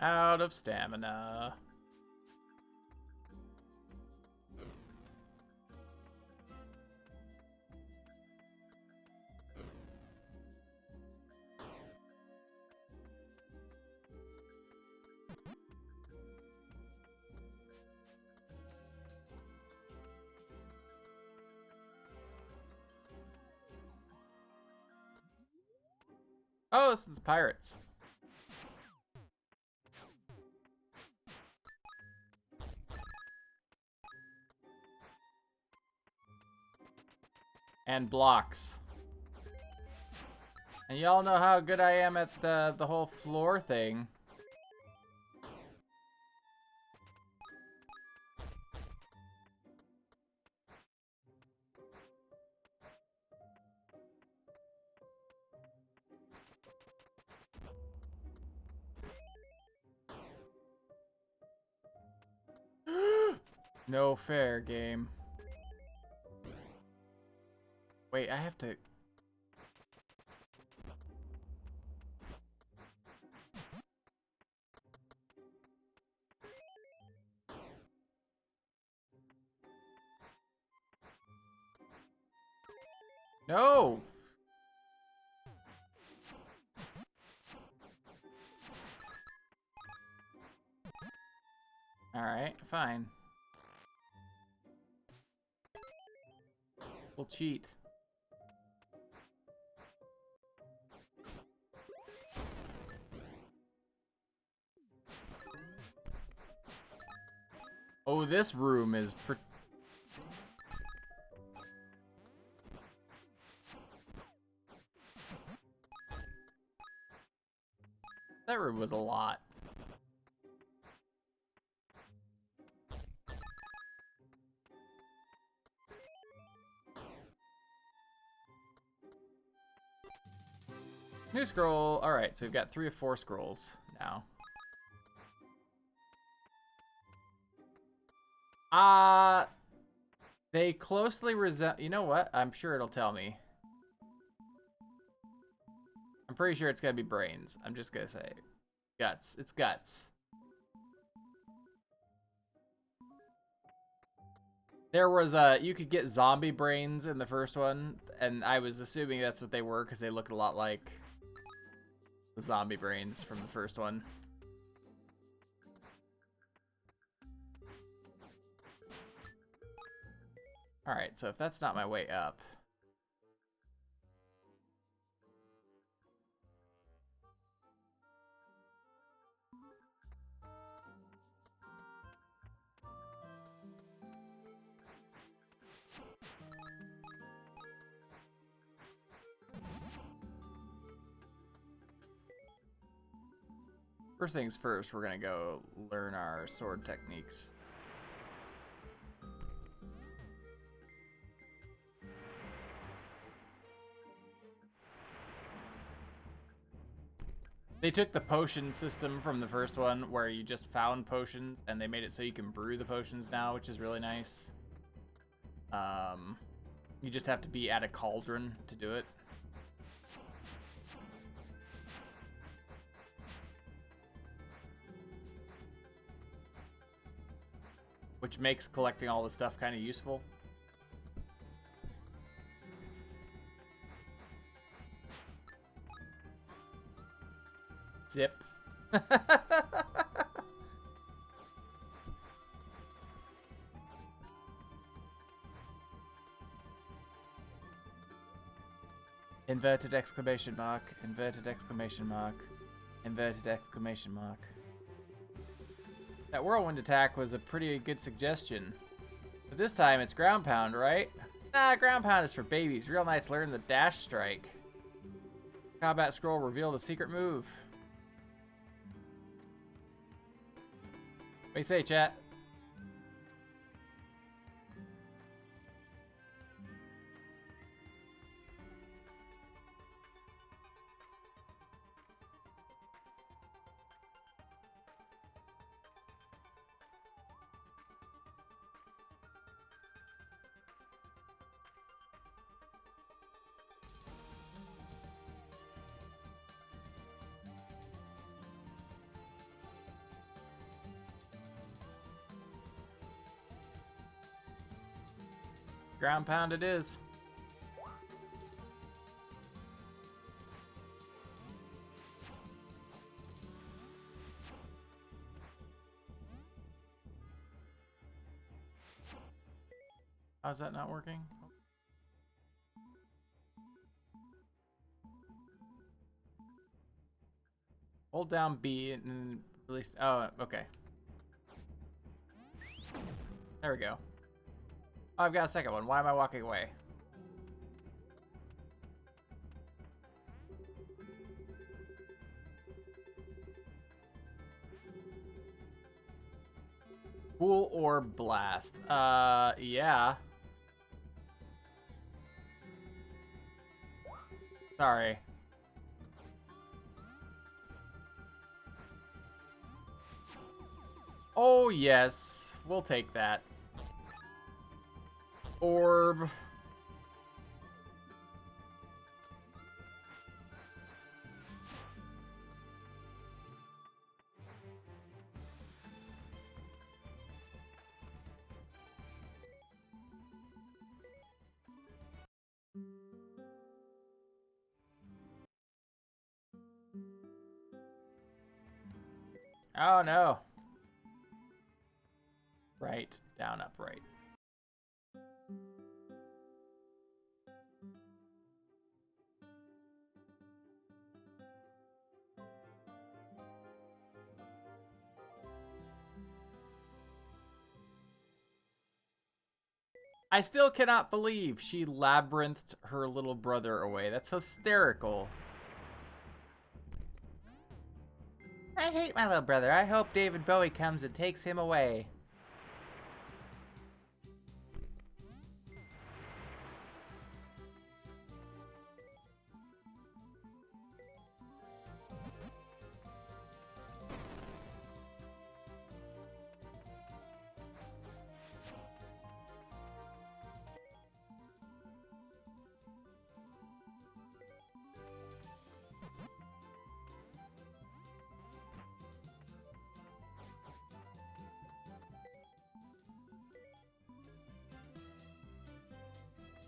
Out of stamina. Oh, this is pirates. And blocks. And y'all know how good I am at the whole floor thing. No fair game. Wait, I have to... No! Alright, fine. We'll cheat. Oh, this room is that room was a lot. New scroll. All right, so we've got 3 of 4 scrolls now. They closely resemble. You know what? I'm sure it'll tell me. I'm pretty sure it's gonna be brains. I'm just gonna say guts. It's guts. There was you could get zombie brains in the first one, and I was assuming that's what they were because they looked a lot like the zombie brains from the first one. All right, so if that's not my way up. First things first, we're gonna go learn our sword techniques. They took the potion system from the first one where you just found potions and they made it so you can brew the potions now, which is really nice. You just have to be at a cauldron to do it. Which makes collecting all the stuff kind of useful. Zip. Inverted exclamation mark, inverted exclamation mark, inverted exclamation mark. That whirlwind attack was a pretty good suggestion. But this time it's ground pound, right? Nah, ground pound is for babies. Real knights learn the dash strike. Combat scroll revealed a secret move. What do you say, chat? Ground pound it is. How's that not working? Hold down B and then release. Oh, okay. There we go. Oh, I've got a second one. Why am I walking away? Cool or blast? Yeah. Sorry. Oh, yes. We'll take that. Orb. Oh, no. Right, down, up, right. I still cannot believe she labyrinthed her little brother away. That's hysterical. I hate my little brother. I hope David Bowie comes and takes him away.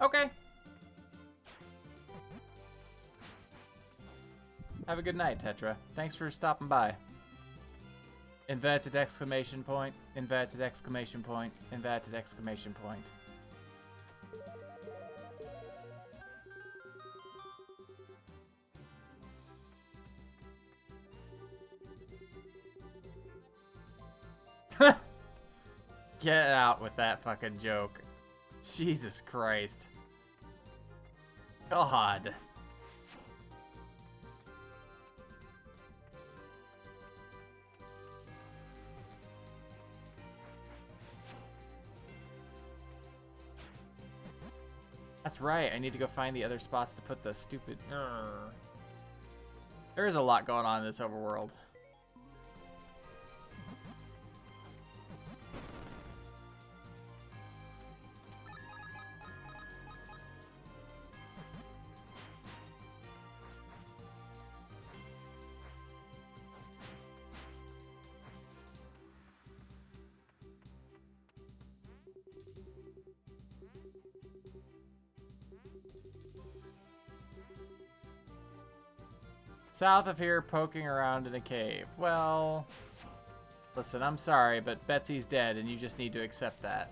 Okay. Have a good night, Tetra. Thanks for stopping by. Inverted exclamation point, inverted exclamation point, inverted exclamation point. Get out with that fucking joke. Jesus Christ. God. That's right, I need to go find the other spots to put the stupid... There is a lot going on in this overworld. South of here, poking around in a cave. Well, listen, I'm sorry, but Betsy's dead, and you just need to accept that.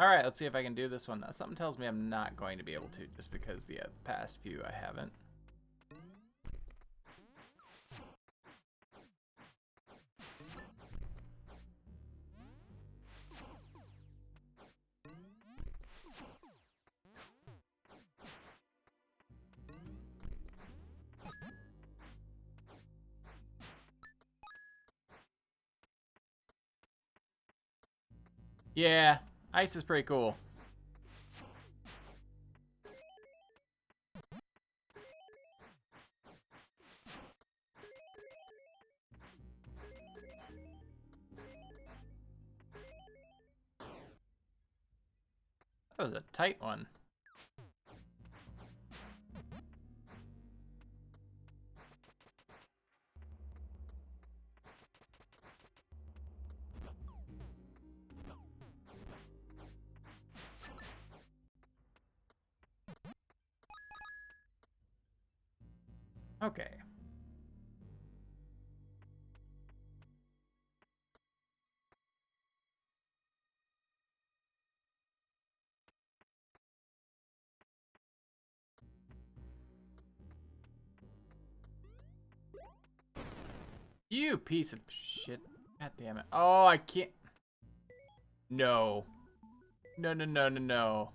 Alright, let's see if I can do this one. Something tells me I'm not going to be able to, just because the past few I haven't. Yeah, ice is pretty cool. That was a tight one. Okay. You piece of shit. God damn it. Oh, I can't. No. No, no, no, no, no.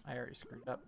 I already screwed up.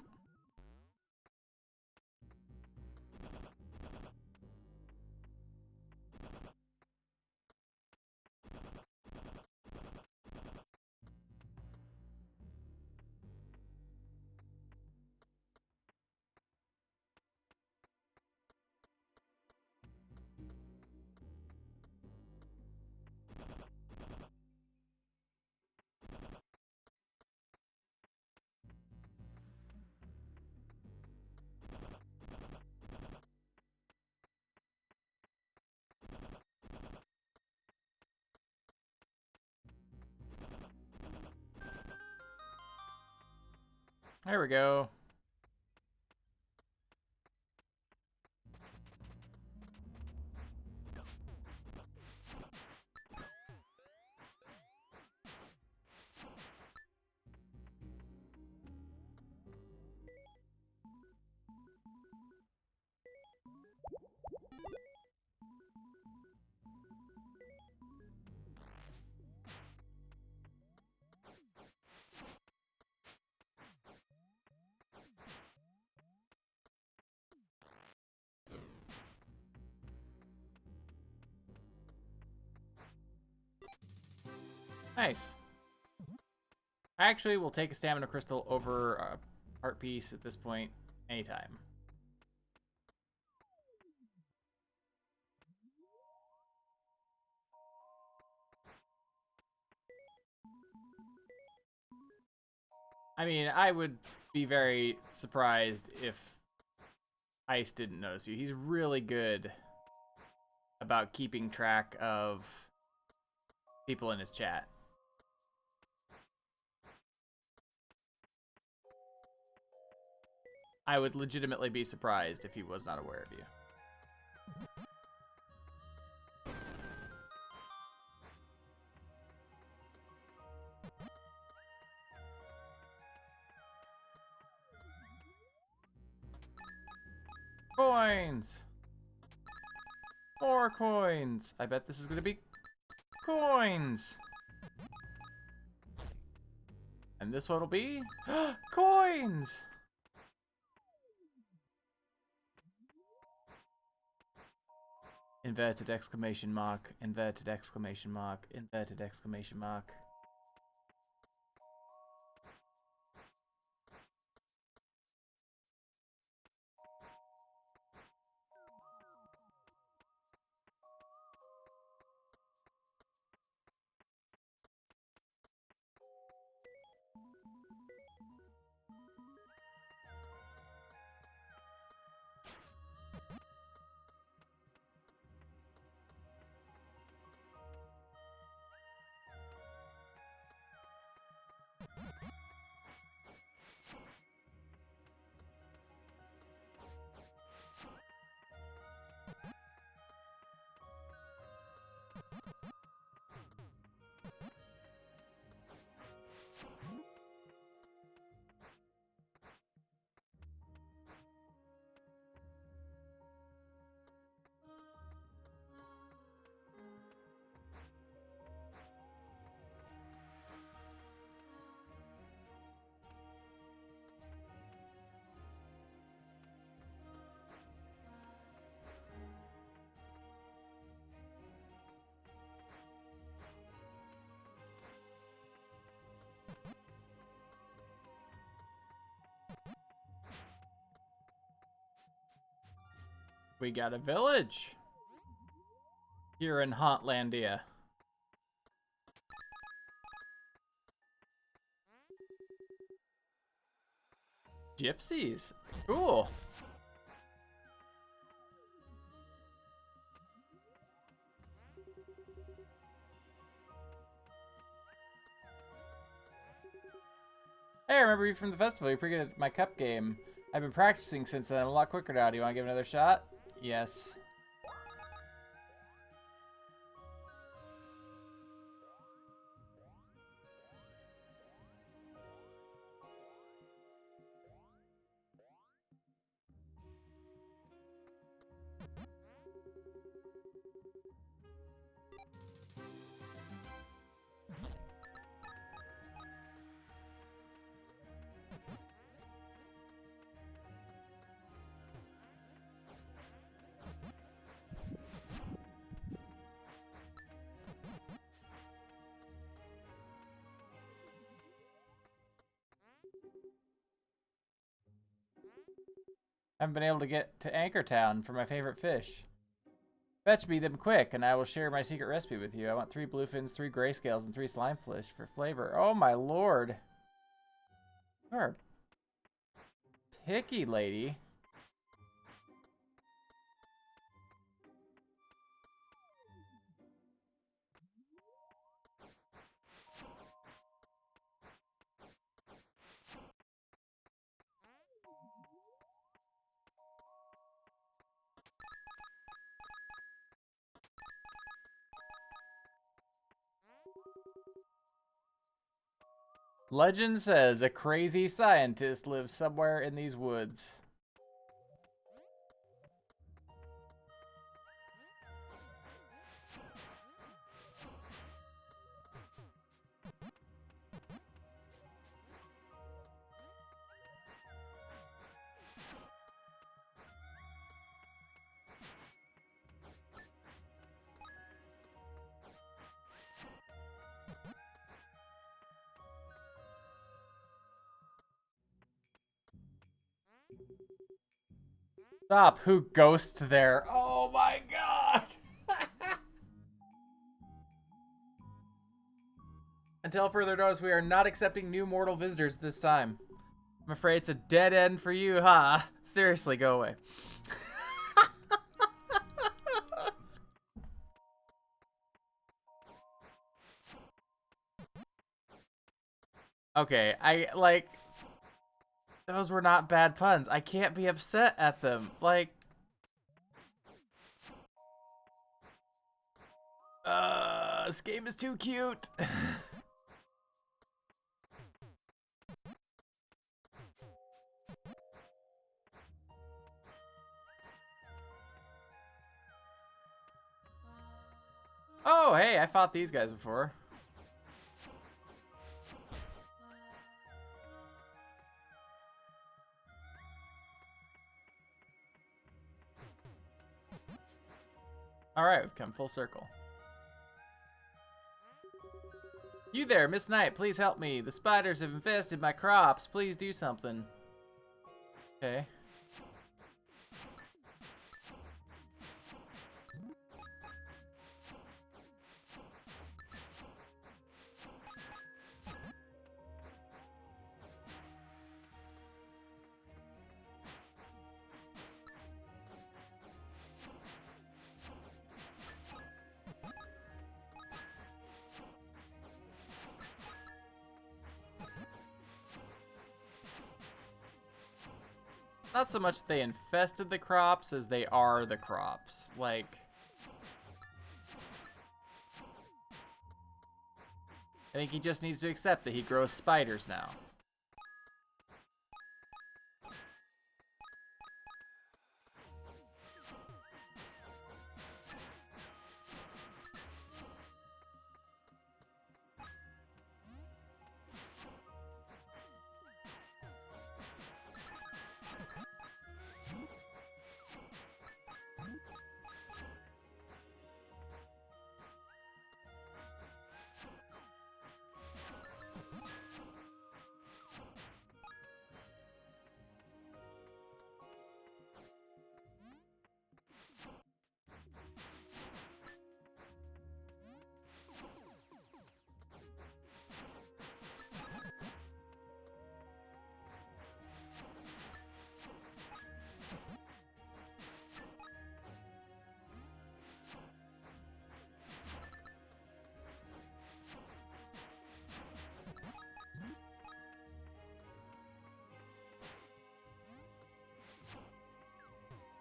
There we go. Nice. Actually, we'll take a stamina crystal over a heart piece at this point anytime. I mean, I would be very surprised if Ice didn't notice you. He's really good about keeping track of people in his chat. I would legitimately be surprised if he was not aware of you. Coins! More coins! I bet this is gonna be coins! And this one will be coins. Inverted exclamation mark, inverted exclamation mark, inverted exclamation mark. We got a village here in Hauntlandia. Gypsies. Cool. Hey, I remember you from the festival. You're pretty good at my cup game. I've been practicing since then. I'm a lot quicker now. Do you want to give another shot? Yes. I haven't been able to get to Anchor Town for my favorite fish. Fetch me them quick, and I will share my secret recipe with you. I want 3 bluefins, 3 grayscales, and 3 slimefish for flavor. Oh my lord. You are picky, lady. Legend says a crazy scientist lives somewhere in these woods. Stop, who ghost there? Oh my god! Until further notice, we are not accepting new mortal visitors this time. I'm afraid it's a dead end for you, huh? Seriously, go away. Okay, those were not bad puns. I can't be upset at them. Like, this game is too cute. Oh, hey, I fought these guys before. Alright, we've come full circle. You there, Miss Knight, please help me. The spiders have infested my crops. Please do something. Okay. Not so much they infested the crops as they are the crops. Like, I think he just needs to accept that he grows spiders now.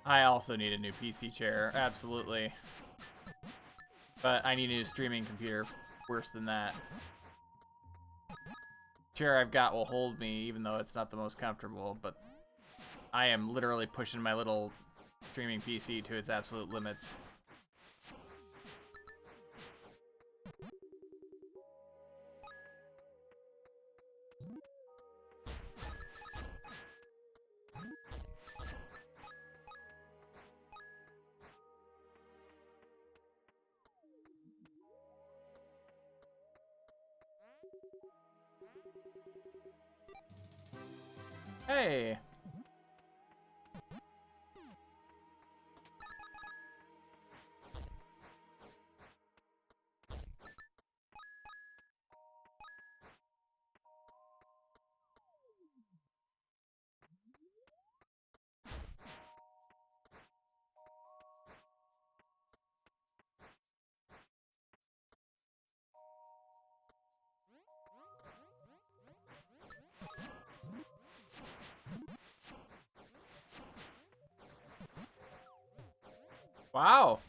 I also need a new PC chair, absolutely. But I need a new streaming computer worse than that. Chair I've got will hold me, even though it's not the most comfortable, but I am literally pushing my little streaming PC to its absolute limits. Hey! Wow!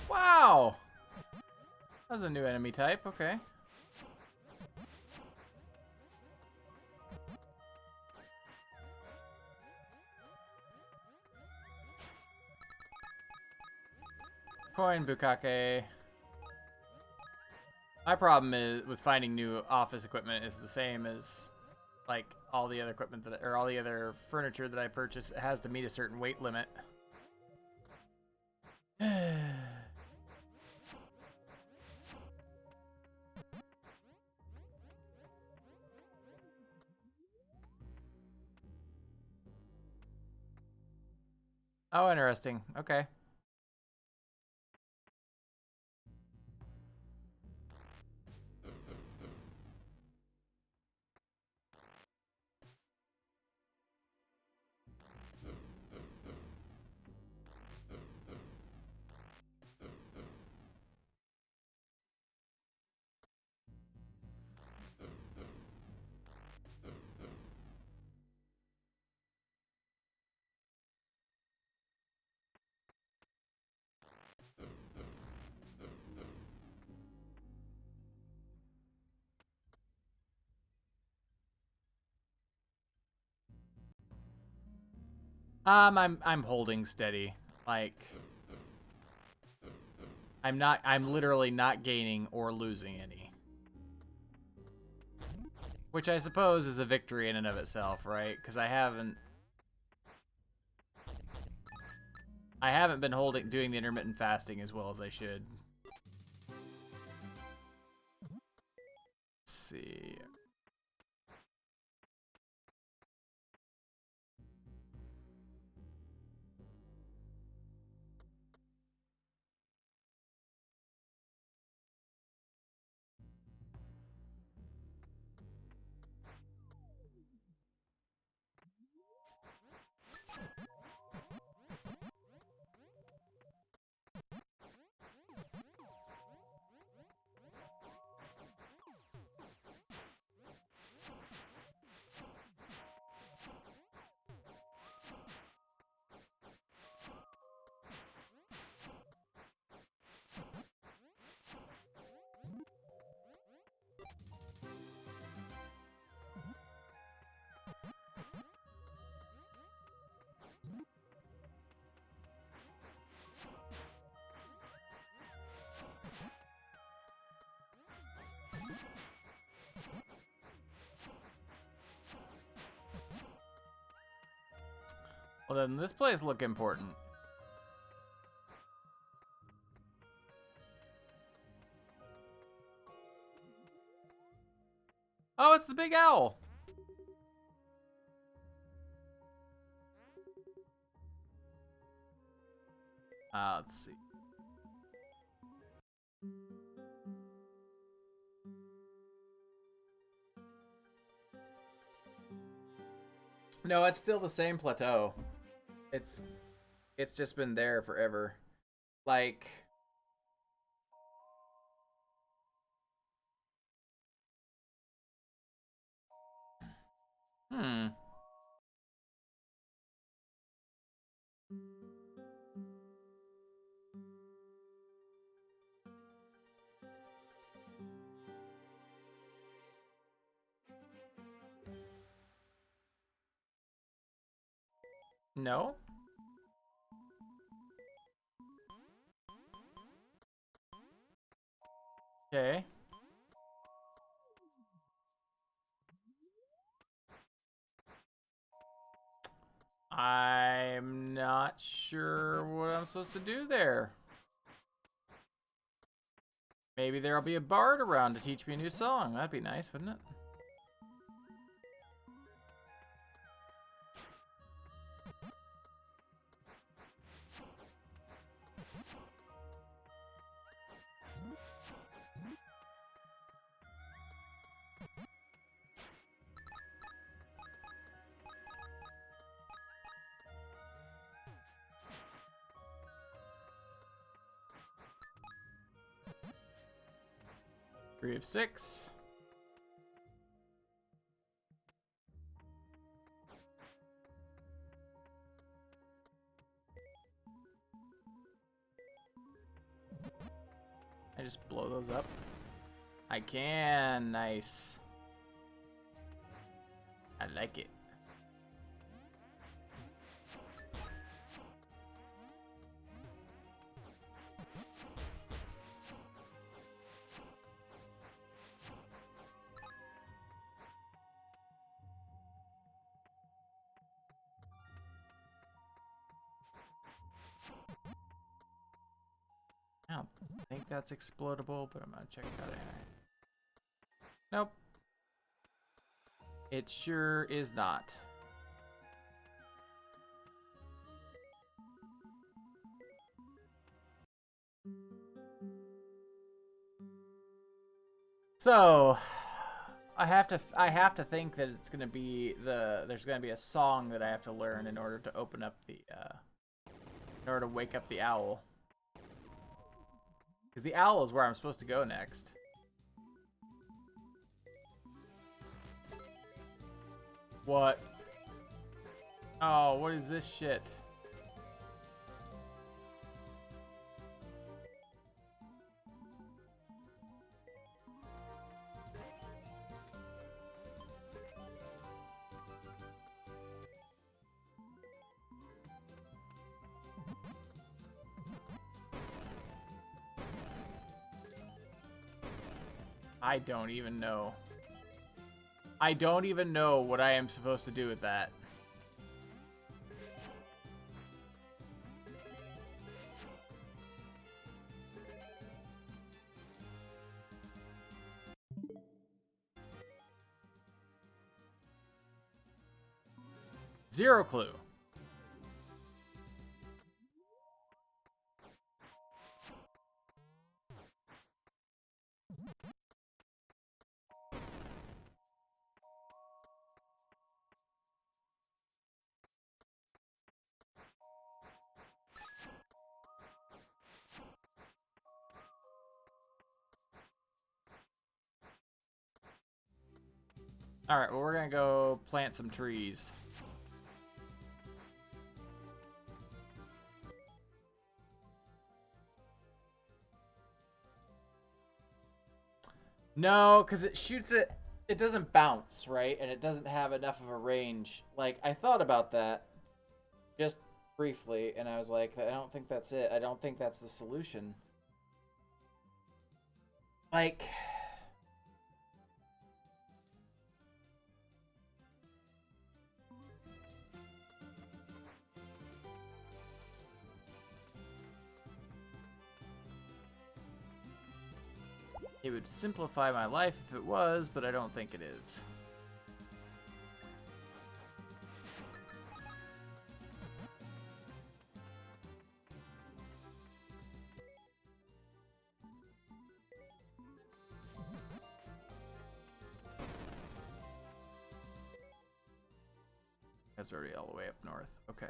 Wow! That's a new enemy type, okay. Coin Bukake. My problem is with finding new office equipment is the same as like all the other equipment that, or all the other furniture that I purchase. It has to meet a certain weight limit. Oh, interesting. Okay. I'm holding steady. Like, I'm literally not gaining or losing any. Which I suppose is a victory in and of itself, right? Because I I haven't been doing the intermittent fasting as well as I should. Let's see. Well, then this place look important. Oh, it's the big owl. Let's see. No, it's still the same plateau. It's just been there forever. Like, no? Okay. I'm not sure what I'm supposed to do there. Maybe there'll be a bard around to teach me a new song. That'd be nice, wouldn't it? Three of 6. I just blow those up. I can. Nice. I like it. I don't think that's explodable, but I'm gonna check it out anyway. Nope. It sure is not. So, I have to think that it's gonna be there's gonna be a song that I have to learn in order to open up the in order to wake up the owl. Because the owl is where I'm supposed to go next. What? Oh, what is this shit? I don't even know. I don't even know what I am supposed to do with that. Zero clue. All right, well, we're gonna go plant some trees. No, because it shoots it. It doesn't bounce, right? And it doesn't have enough of a range. Like, I thought about that just briefly, and I was like, I don't think that's it. I don't think that's the solution. Like, it would simplify my life if it was, but I don't think it is. That's already all the way up north. Okay.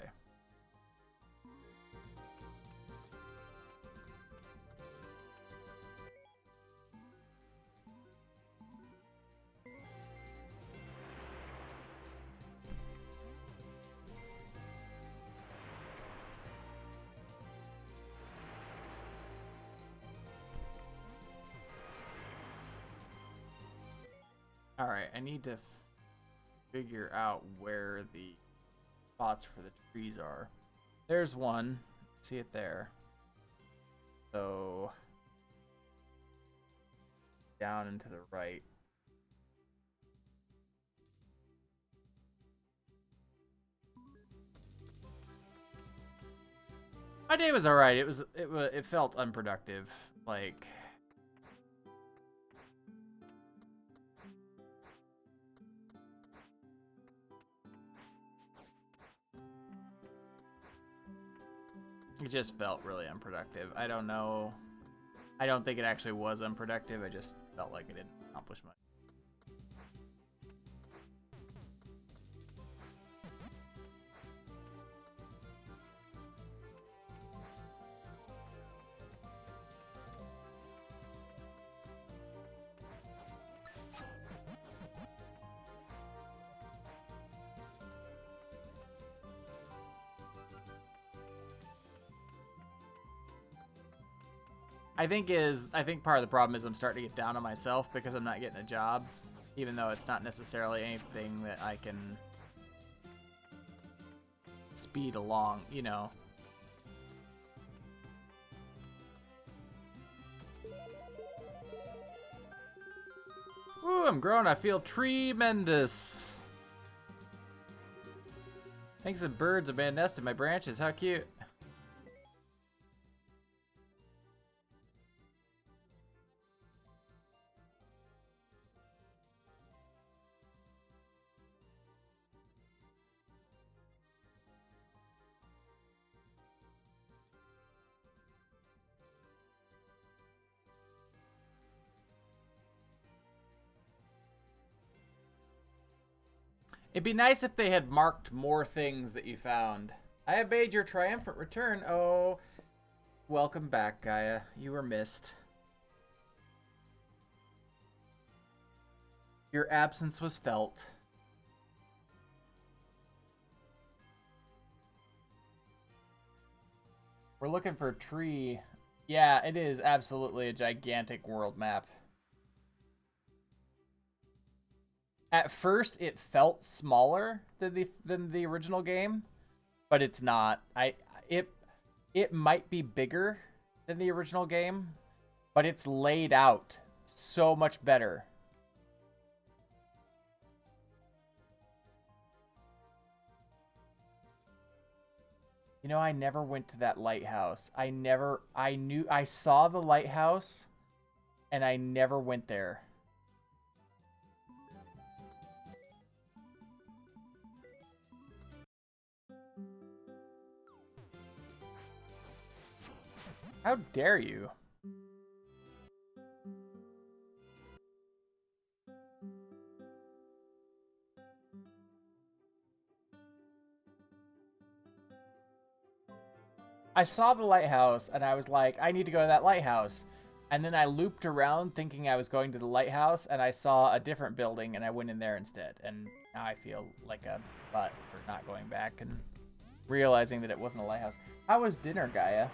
All right, I need to figure out where the spots for the trees are. There's one. See it there. So down and to the right. My day was all right. It felt unproductive. Like, it just felt really unproductive. I don't know. I don't think it actually was unproductive. I just felt like it didn't accomplish much. I think part of the problem is I'm starting to get down on myself because I'm not getting a job, even though it's not necessarily anything that I can speed along, you know. Ooh, I'm growing. I feel tremendous. Thanks to birds have been nested in my branches. How cute. It'd be nice if they had marked more things that you found. I have made your triumphant return. Oh, welcome back, Gaia. You were missed. Your absence was felt. We're looking for a tree. Yeah, it is absolutely a gigantic world map. At first, it felt smaller than the original game, but it's not. It might be bigger than the original game, but it's laid out so much better. You know, I never went to that lighthouse. I saw the lighthouse, and I never went there. How dare you? I saw the lighthouse and I was like, I need to go to that lighthouse. And then I looped around thinking I was going to the lighthouse and I saw a different building and I went in there instead. And now I feel like a butt for not going back and realizing that it wasn't a lighthouse. How was dinner, Gaia?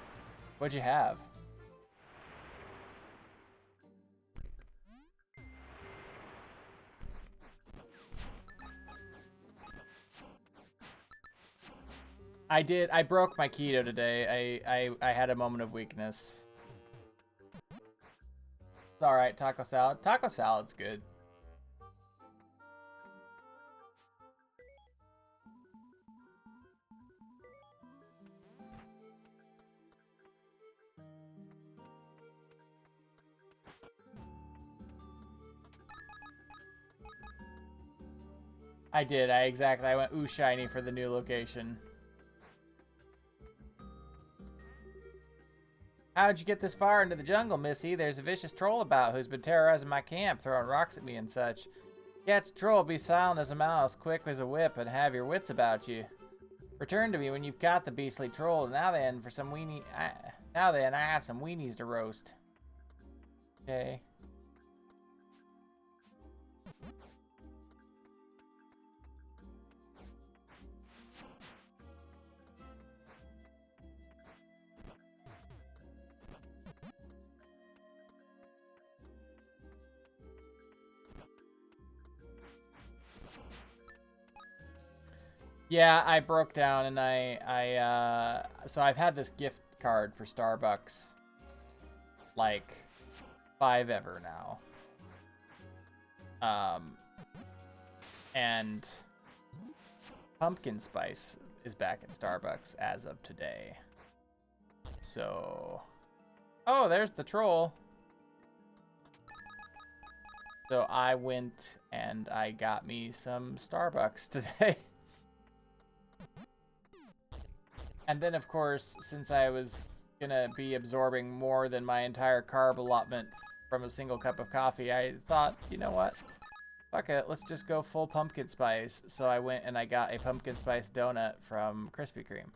What'd you have? I broke my keto today. I had a moment of weakness. It's alright, taco salad. Taco salad's good. I did, I went ooh shiny for the new location. How'd you get this far into the jungle, Missy? There's a vicious troll about who's been terrorizing my camp, throwing rocks at me and such. Catch a troll, be silent as a mouse, quick as a whip, and have your wits about you. Return to me when you've got the beastly troll. Now then, for some weenie... now then, I have some weenies to roast. Okay. Yeah, I broke down and so I've had this gift card for Starbucks like 5 ever now. And pumpkin spice is back at Starbucks as of today. So, oh, there's the troll. So I went and I got me some Starbucks today. And then, of course, since I was gonna be absorbing more than my entire carb allotment from a single cup of coffee, I thought, you know what? Fuck it, let's just go full pumpkin spice. So I went and I got a pumpkin spice donut from Krispy Kreme.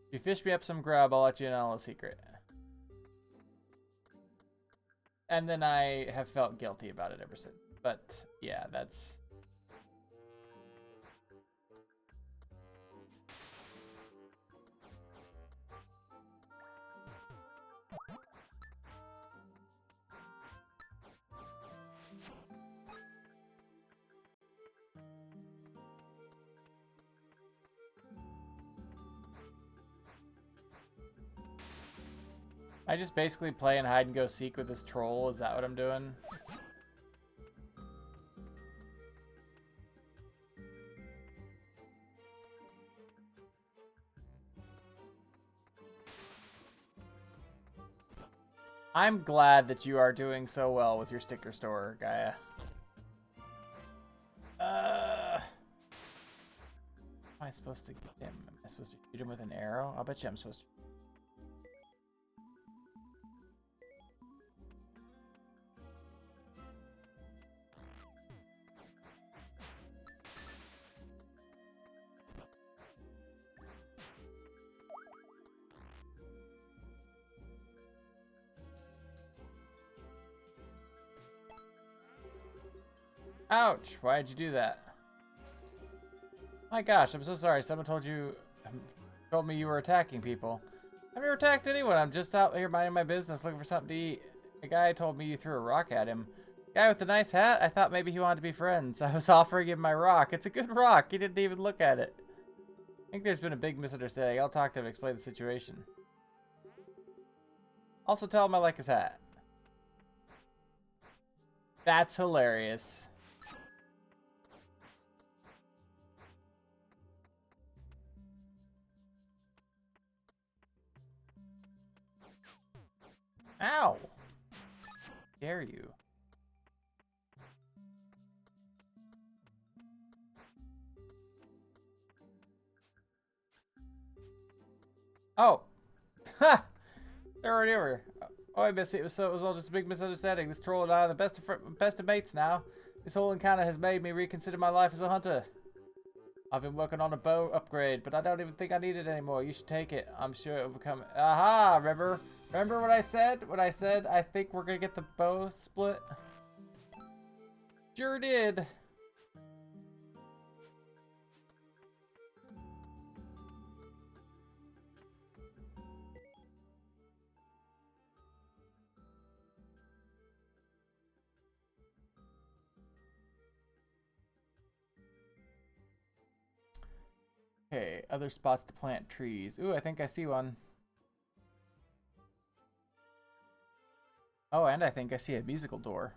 If you fish me up some grub, I'll let you know a secret. And then I have felt guilty about it ever since. But yeah, that's... I just basically play and hide and go seek with this troll. Is that what I'm doing? I'm glad that you are doing so well with your sticker store, Gaia. Am I supposed to get him? Am I supposed to shoot him with an arrow? I'll bet you I'm supposed to. Ouch! Why'd you do that? My gosh, I'm so sorry. Someone told me you were attacking people. I've never attacked anyone. I'm just out here minding my business, looking for something to eat. A guy told me you threw a rock at him. Guy with the nice hat? I thought maybe he wanted to be friends. I was offering him my rock. It's a good rock. He didn't even look at it. I think there's been a big misunderstanding. I'll talk to him and explain the situation. Also tell him I like his hat. That's hilarious. Ow! Dare you? Oh! Ha! They're already over. Oh, I miss it. It was all just a big misunderstanding. This troll and I are the best of mates now. This whole encounter has made me reconsider my life as a hunter. I've been working on a bow upgrade, but I don't even think I need it anymore. You should take it. I'm sure it will become... Aha! Remember what I said? When I said I think we're gonna get the bow split? Sure did. Okay, other spots to plant trees. Ooh, I think I see one. Oh, and I think I see a musical door.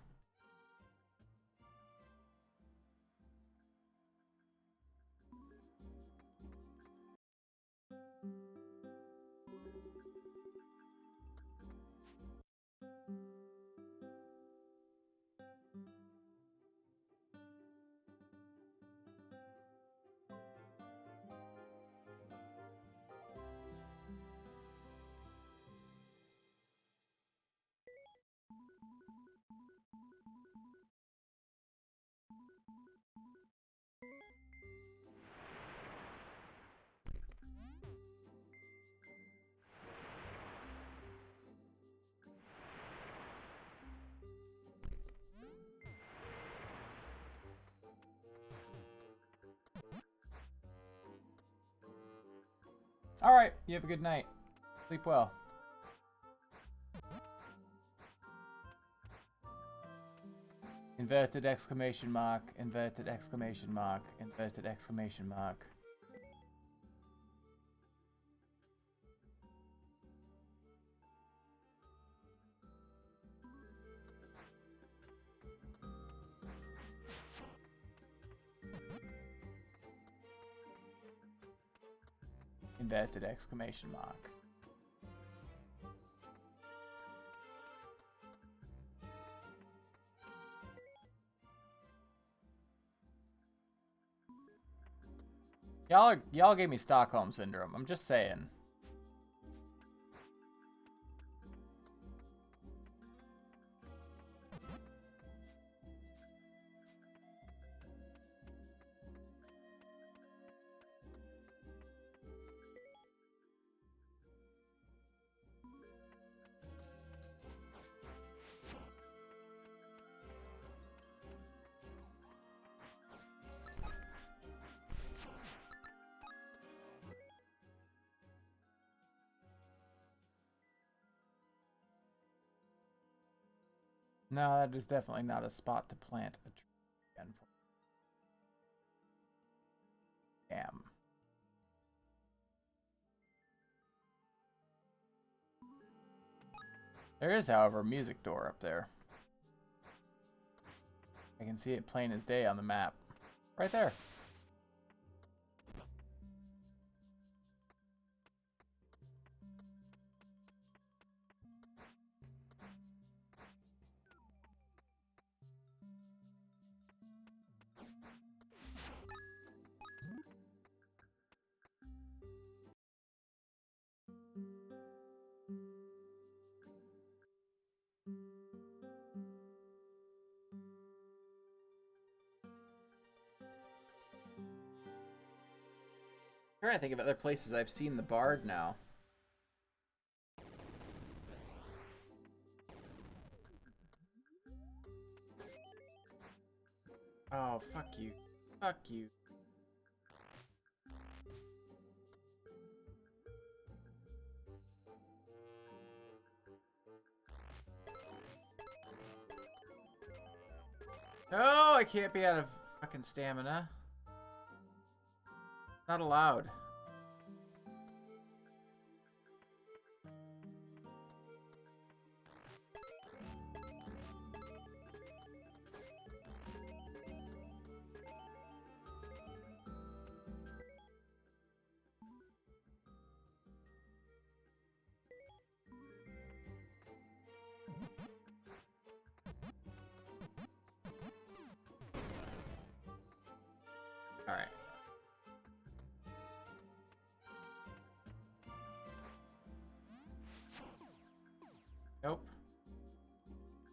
Alright, you have a good night. Sleep well. Inverted exclamation mark, inverted exclamation mark, inverted exclamation mark. Inverted exclamation mark. Y'all gave me Stockholm Syndrome. I'm just saying. No, that is definitely not a spot to plant a tree again. Damn. There is, however, a music door up there. I can see it plain as day on the map. Right there. I'm trying to think of other places I've seen the bard now. Oh, fuck you. Fuck you. No, I can't be out of fucking stamina. Not allowed. Alright.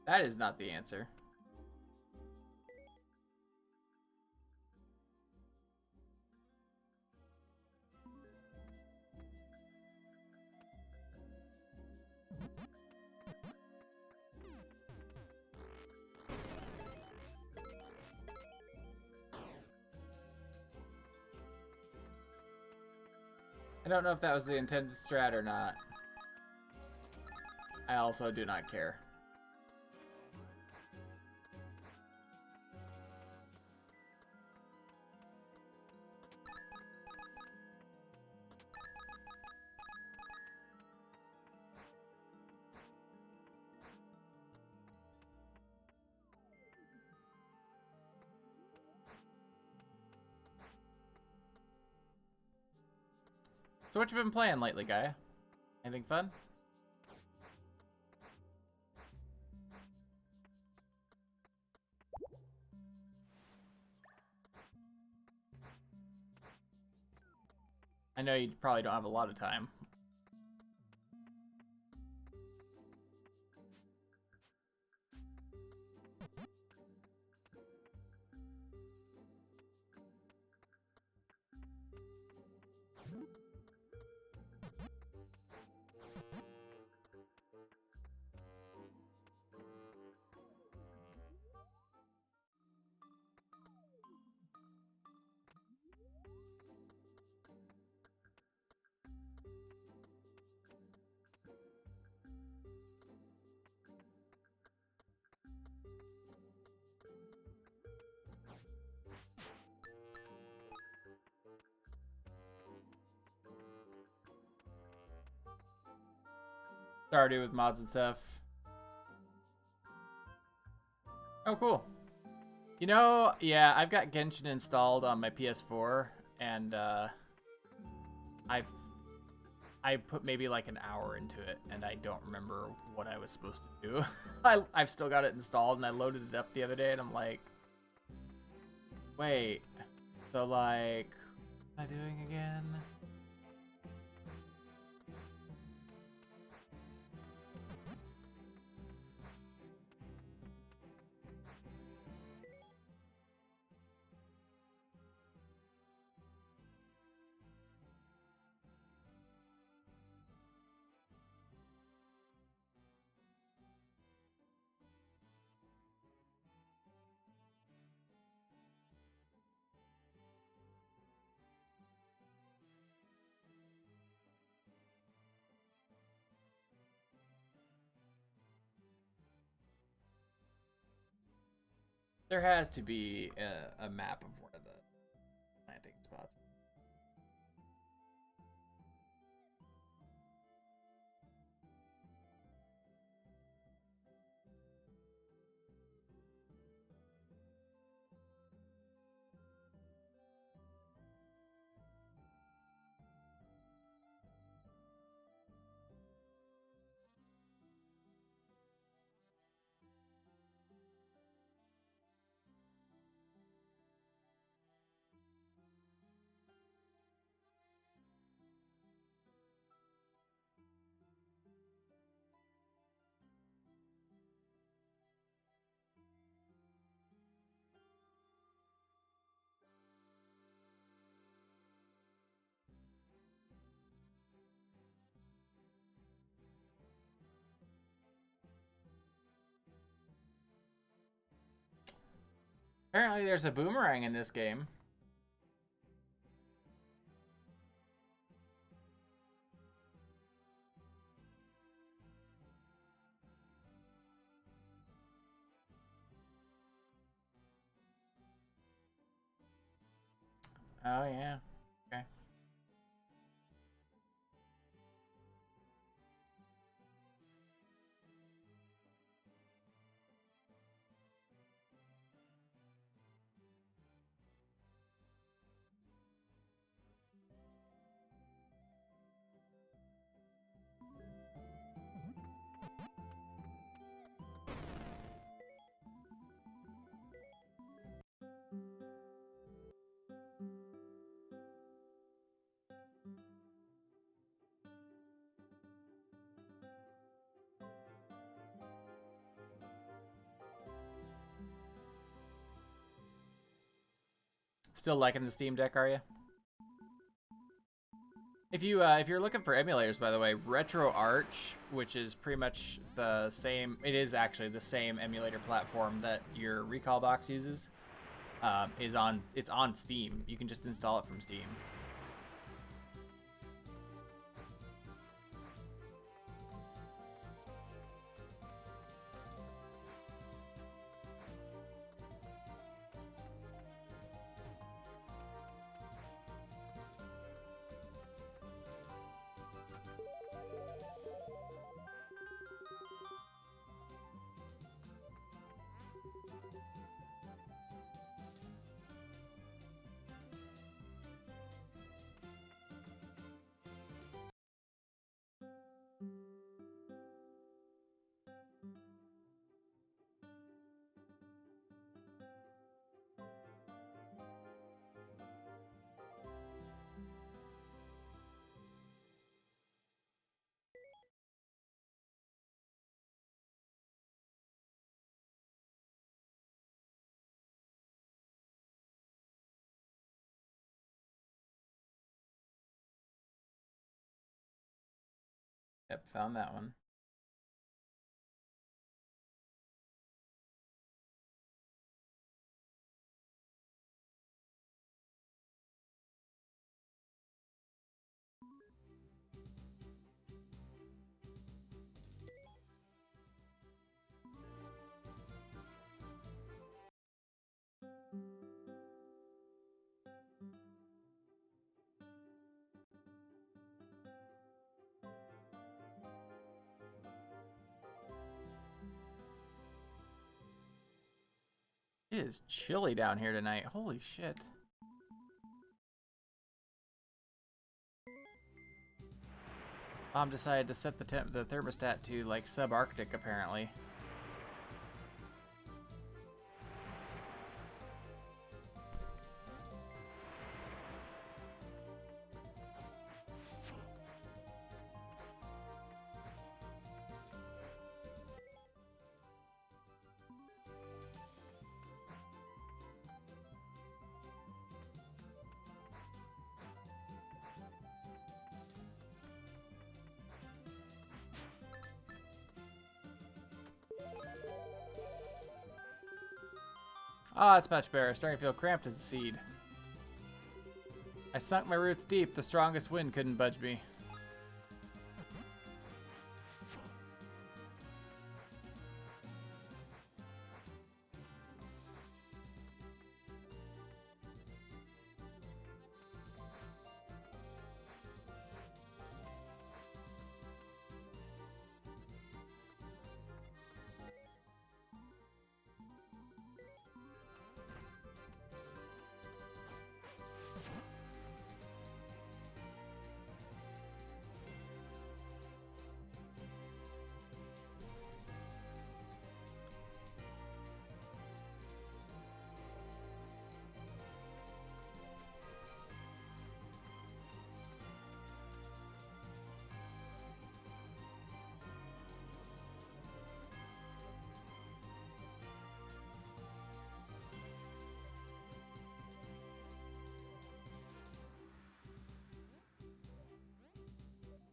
That is not the answer. I don't know if that was the intended strat or not. I also do not care. So what you been playing lately, guy? Anything fun? I know you probably don't have a lot of time. Started with mods and stuff. Oh, cool. You know, yeah, I've got Genshin installed on my PS4, and I put maybe like an hour into it, and I don't remember what I was supposed to do. I've still got it installed, and I loaded it up the other day, and I'm like, wait, so like, what am I doing again? There has to be a map of one of the planting spots. Apparently there's a boomerang in this game. Oh yeah. Okay. Still liking the Steam Deck, are you? If you're looking for emulators, by the way, RetroArch, which is pretty much the same, it is actually the same emulator platform that your Recall box uses, it's on Steam. You can just install it from Steam. Yep, found that one. It is chilly down here tonight. Holy shit. Mom decided to set the thermostat to like subarctic apparently. Ah, it's much better. Starting to feel cramped as a seed. I sunk my roots deep. The strongest wind couldn't budge me.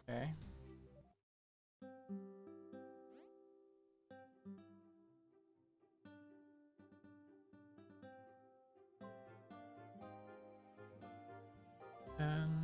Okay. And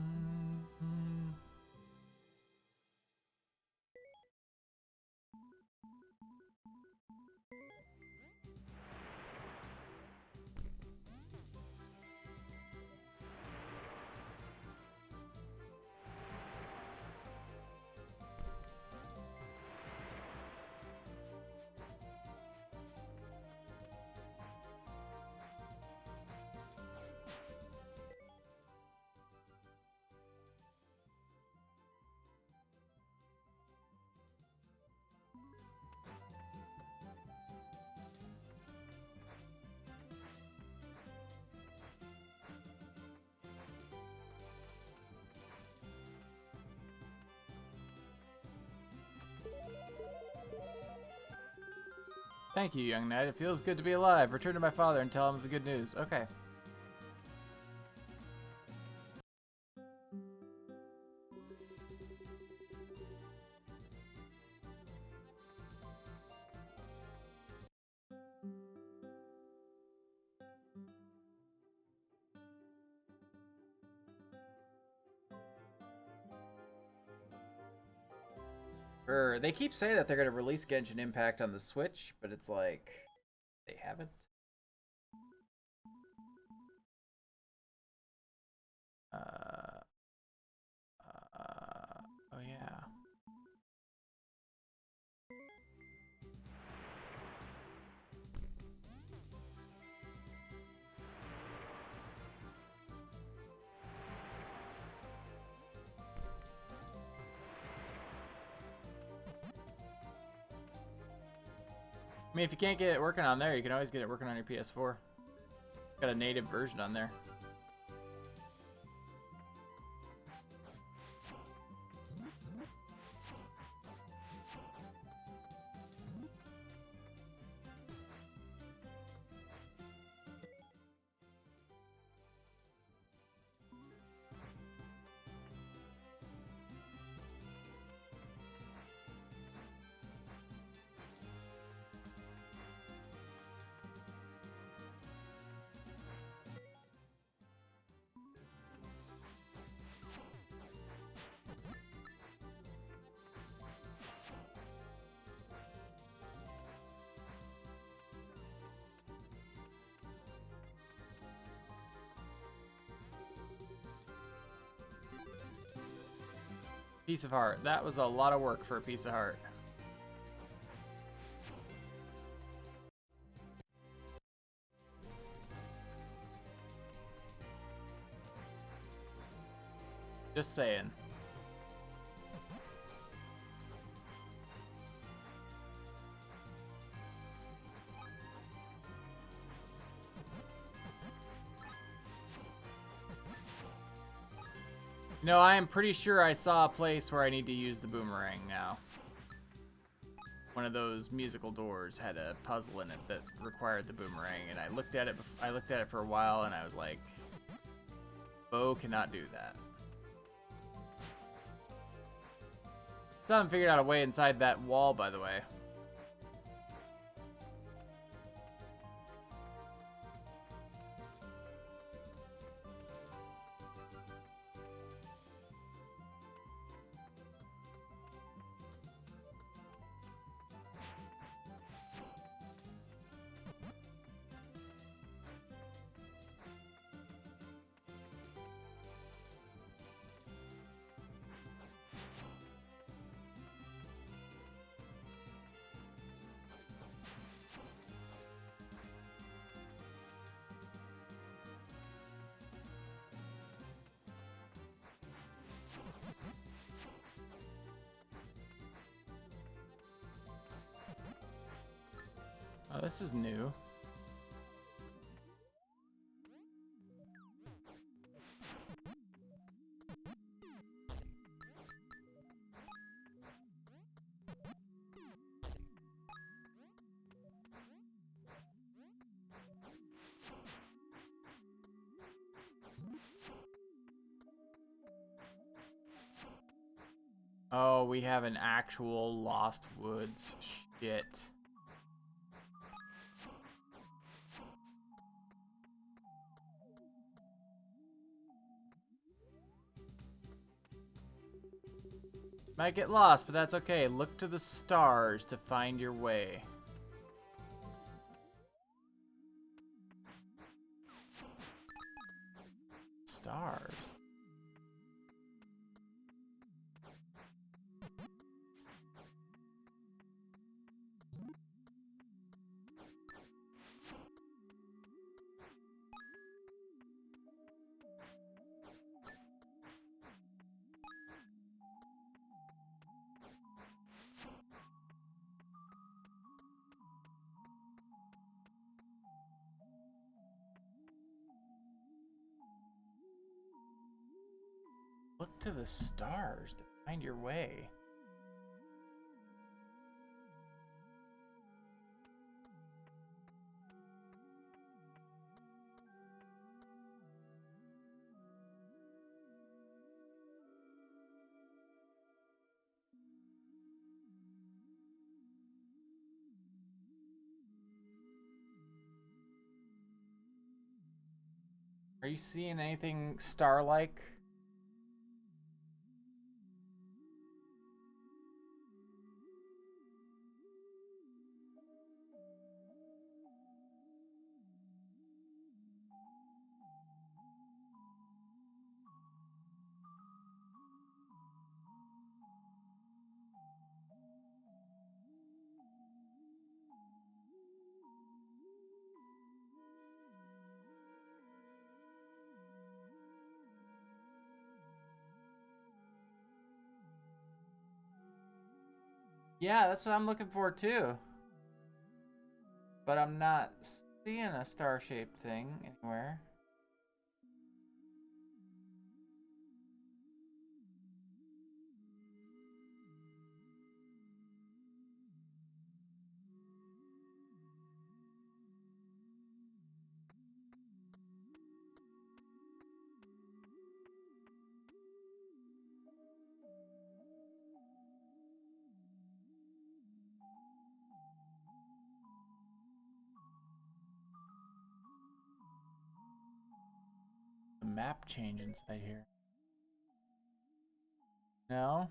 thank you, young knight. It feels good to be alive. Return to my father and tell him the good news. Okay. They keep saying that they're gonna release Genshin Impact on the Switch, but it's like they haven't. Oh yeah. I mean, if you can't get it working on there, you can always get it working on your PS4. Got a native version on there. Piece of heart. That was a lot of work for a piece of heart. Just saying. No, I am pretty sure I saw a place where I need to use the boomerang now. One of those musical doors had a puzzle in it that required the boomerang, and I looked at it for a while, and I was like, Bo cannot do that. Still haven't figured out a way inside that wall, by the way. Oh, this is new. Oh, we have an actual Lost Woods. Shit. Might get lost, but that's okay. Look to the stars to find your way. Stars? Look to the stars to find your way. Are you seeing anything star-like? Yeah, that's what I'm looking for too. But I'm not seeing a star-shaped thing anywhere. The map change inside here. No?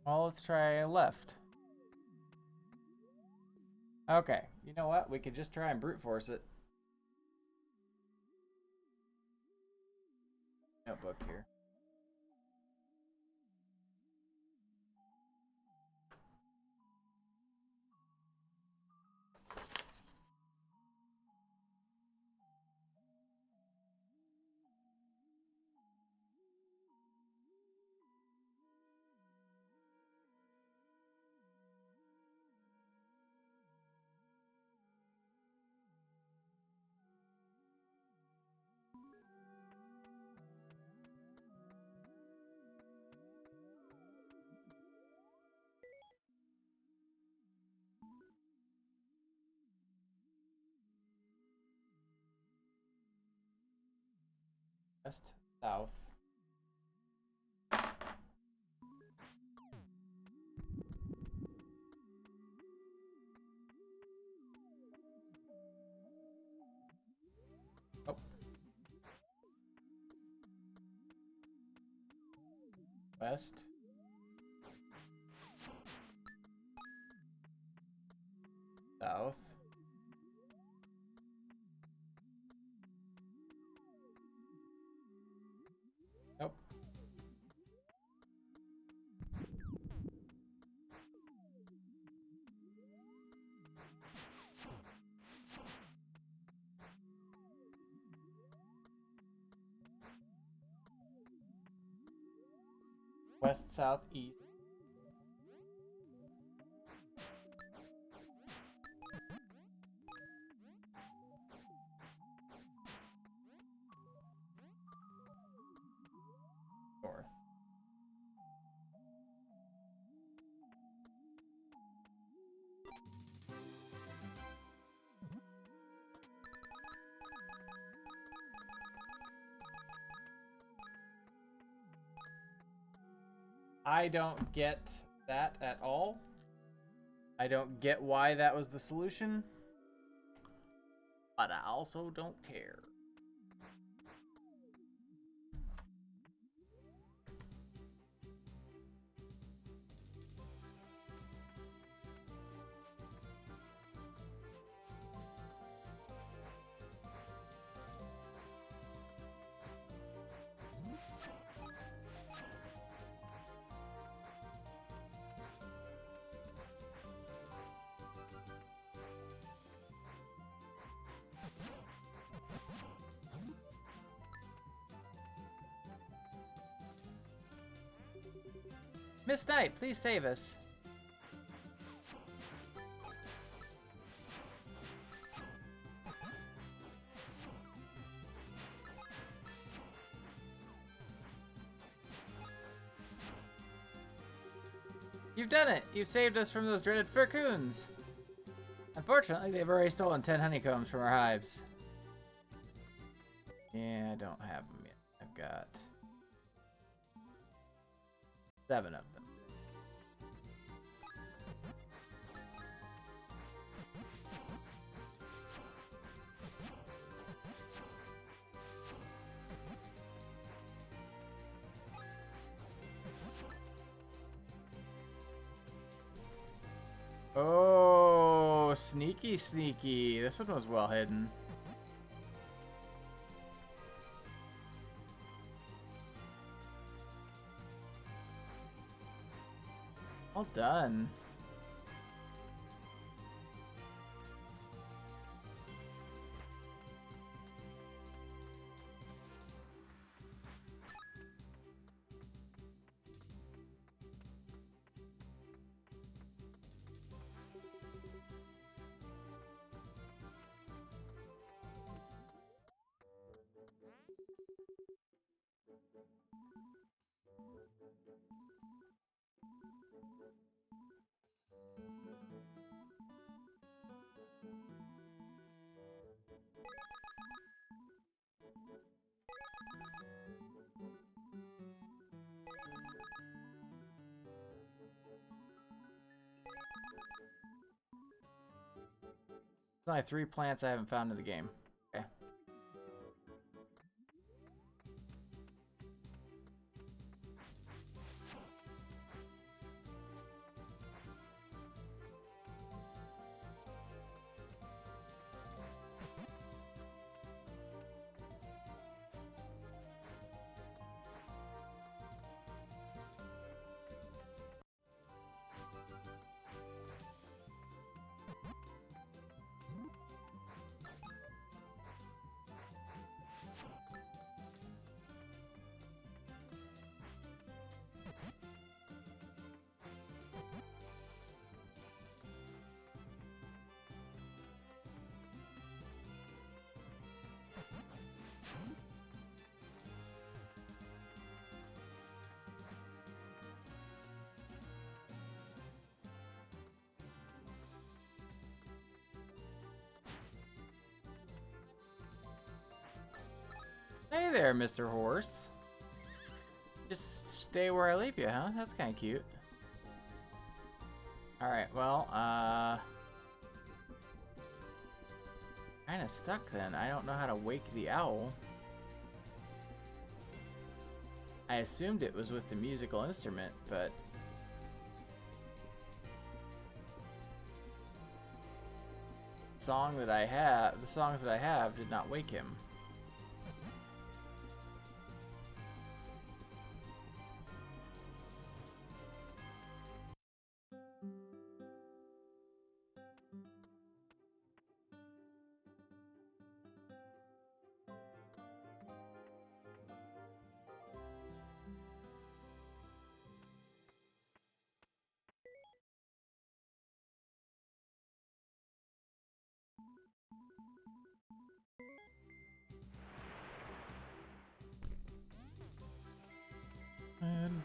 Well, let's try left. Okay, you know what? We could just try and brute force it. Notebook here. West, south. Oh. West. South. Nope. West, south, east. North. I don't get that at all. I don't get why that was the solution. But I also don't care. Miss Knight, please save us. You've done it! You've saved us from those dreaded furcoons! Unfortunately, they've already stolen 10 honeycombs from our hives. Yeah, I don't have them yet. I've got 7 of them. Oh, sneaky, sneaky. This one was well hidden. Well done. There's only 3 plants I haven't found in the game. Okay. Hey there, Mr. Horse. Just stay where I leave you, huh? That's kind of cute. Alright, well, kind of stuck then. I don't know how to wake the owl. I assumed it was with the musical instrument, but the songs that I have did not wake him. And,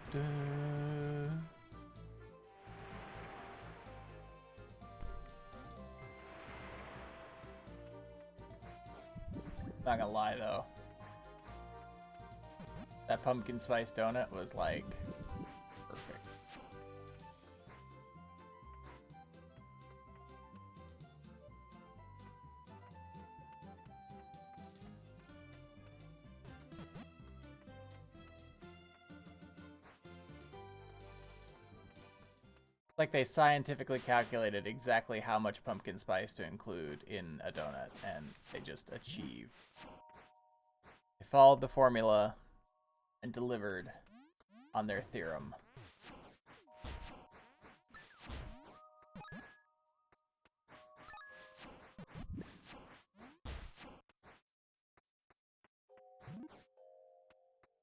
not gonna lie though, that pumpkin spice donut was like perfect. Like they scientifically calculated exactly how much pumpkin spice to include in a donut, and they just achieved. They followed the formula and delivered on their theorem.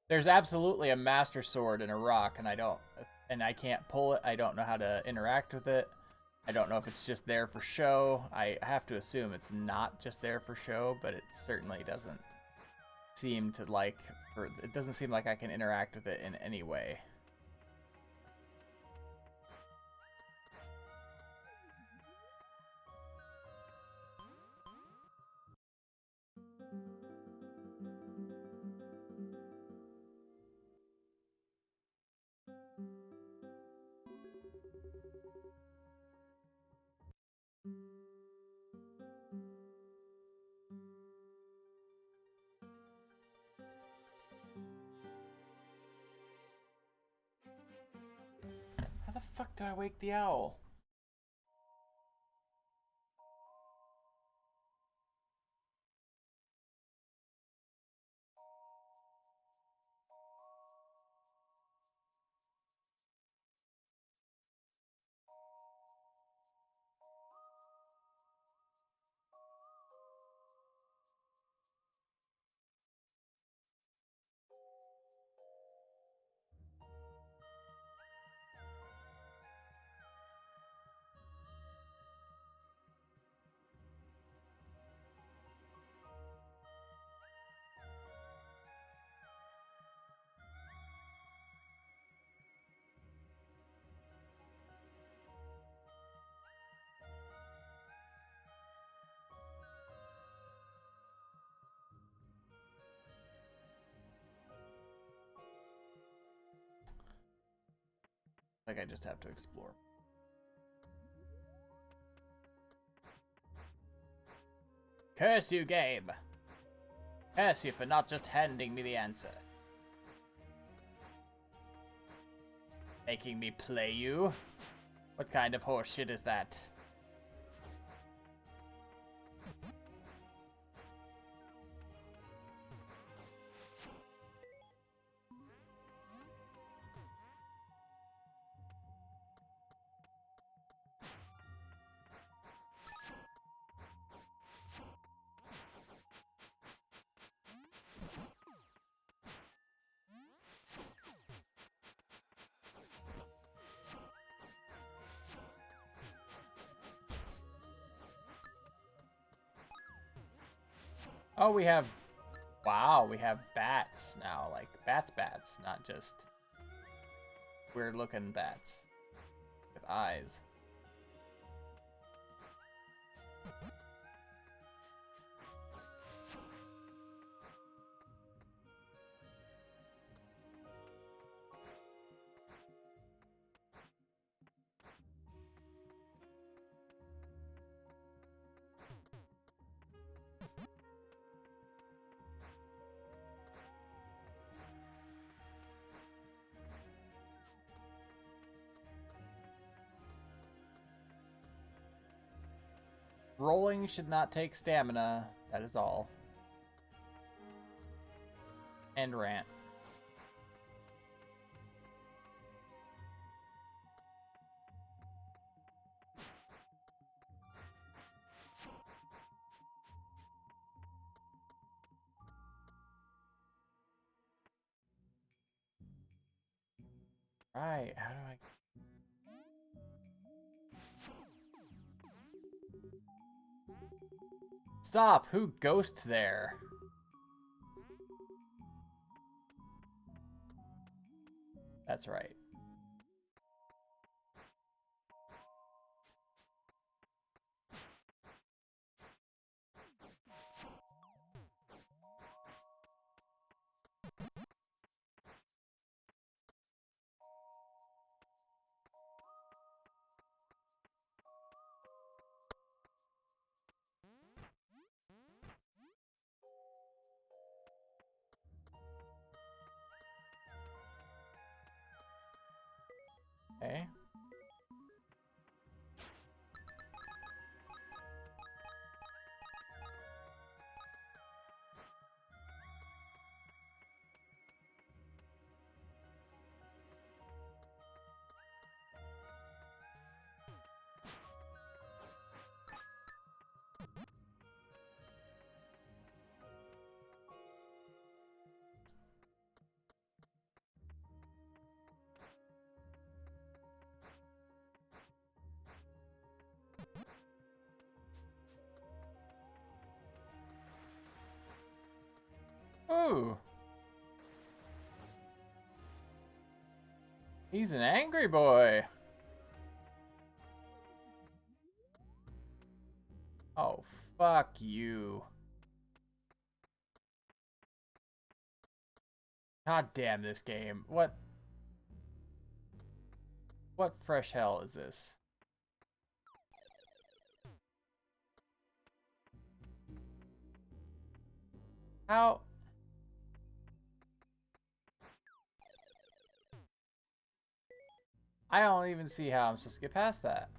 There's absolutely a master sword in a rock, and I can't pull it. I don't know how to interact with it. I don't know if it's just there for show. I have to assume it's not just there for show, but it certainly doesn't seem to it doesn't seem like I can interact with it in any way. How the fuck do I wake the owl? Like I just have to explore. Curse you, game! Curse you for not just handing me the answer. Making me play you? What kind of horseshit is that? Oh, we have... Wow, we have bats now. Like, bats, not just weird-looking bats with eyes. Rolling should not take stamina. That is all. And rant. Right, how do I... Stop! Who ghosts there? That's right. Okay. Ooh. He's an angry boy. Oh, fuck you. God damn this game. What fresh hell is this? How? I don't even see how I'm supposed to get past that.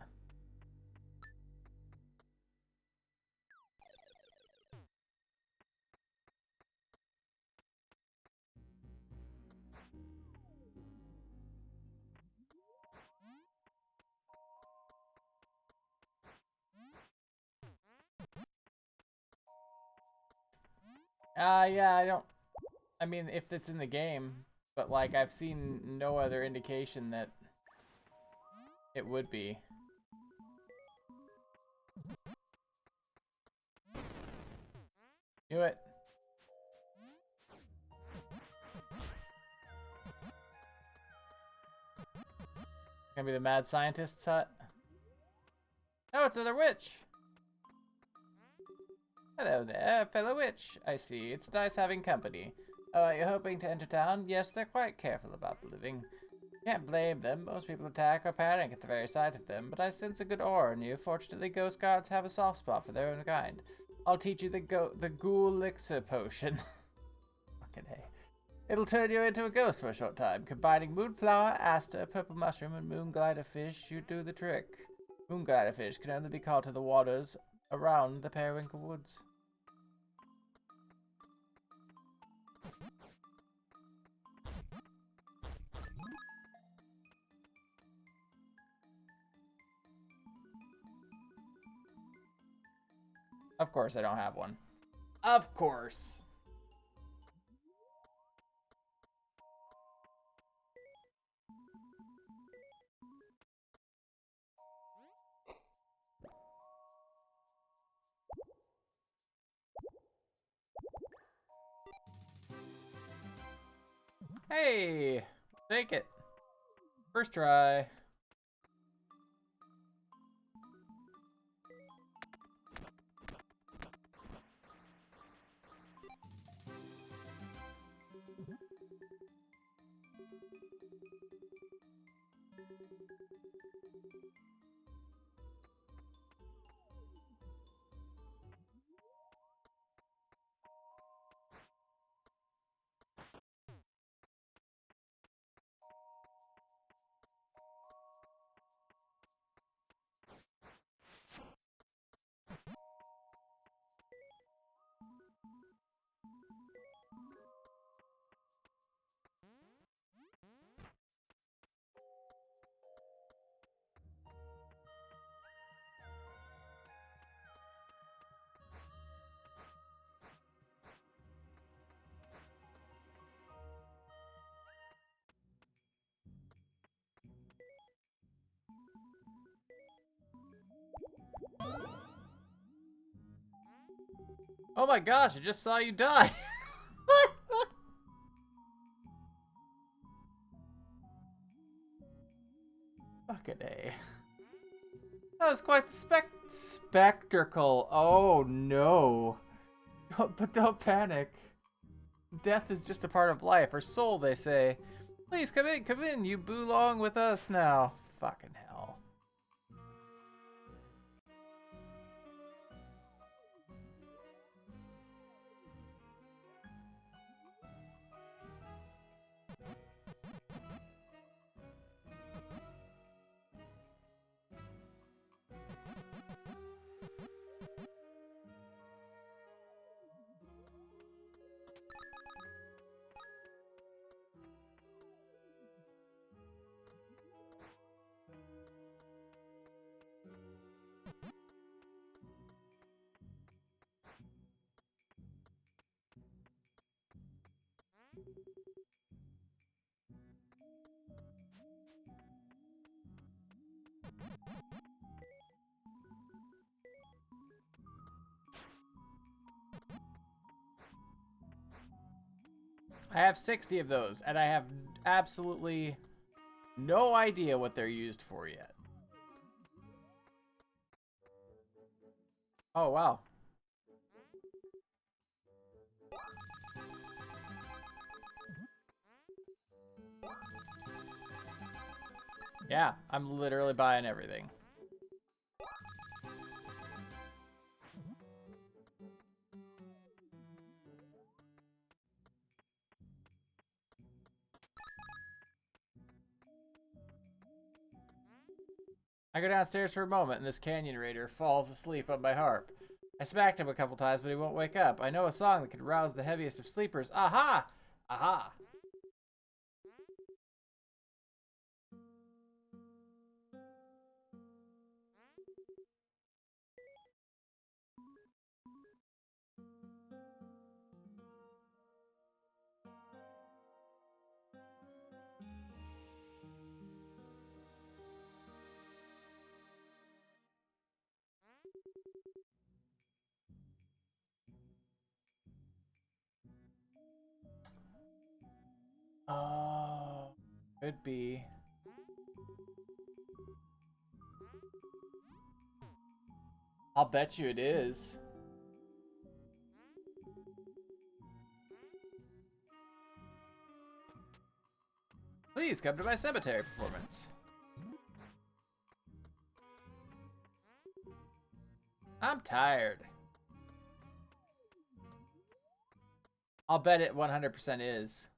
Yeah, I mean, if it's in the game, but like, I've seen no other indication that it would be. Knew it. Gonna be the mad scientist's hut? Oh, it's another witch! Hello there, fellow witch. I see. It's nice having company. Oh, are you hoping to enter town? Yes, they're quite careful about the living. Can't blame them. Most people attack or panic at the very sight of them, but I sense a good aura in you. Fortunately, ghost gods have a soft spot for their own kind. I'll teach you the ghoul elixir potion. Fucking hey. It'll turn you into a ghost for a short time. Combining moonflower, aster, purple mushroom, and moon glider fish, you do the trick. Moon glider fish can only be caught in the waters around the Periwinkle Woods. Of course I don't have one. Of course. Hey, take it. First try. Oh my gosh, I just saw you die. Fucking A. That was quite the spectacle. Oh no. But don't panic. Death is just a part of life, or soul, they say. Please come in. You belong with us now. Fucking hell. I have 60 of those, and I have absolutely no idea what they're used for yet. Oh, wow. Yeah, I'm literally buying everything. I go downstairs for a moment, and this canyon raider falls asleep on my harp. I smacked him a couple times, but he won't wake up. I know a song that could rouse the heaviest of sleepers. Aha! Aha! Oh, could be. I'll bet you it is. Please come to my cemetery performance. I'm tired. I'll bet it 100% is.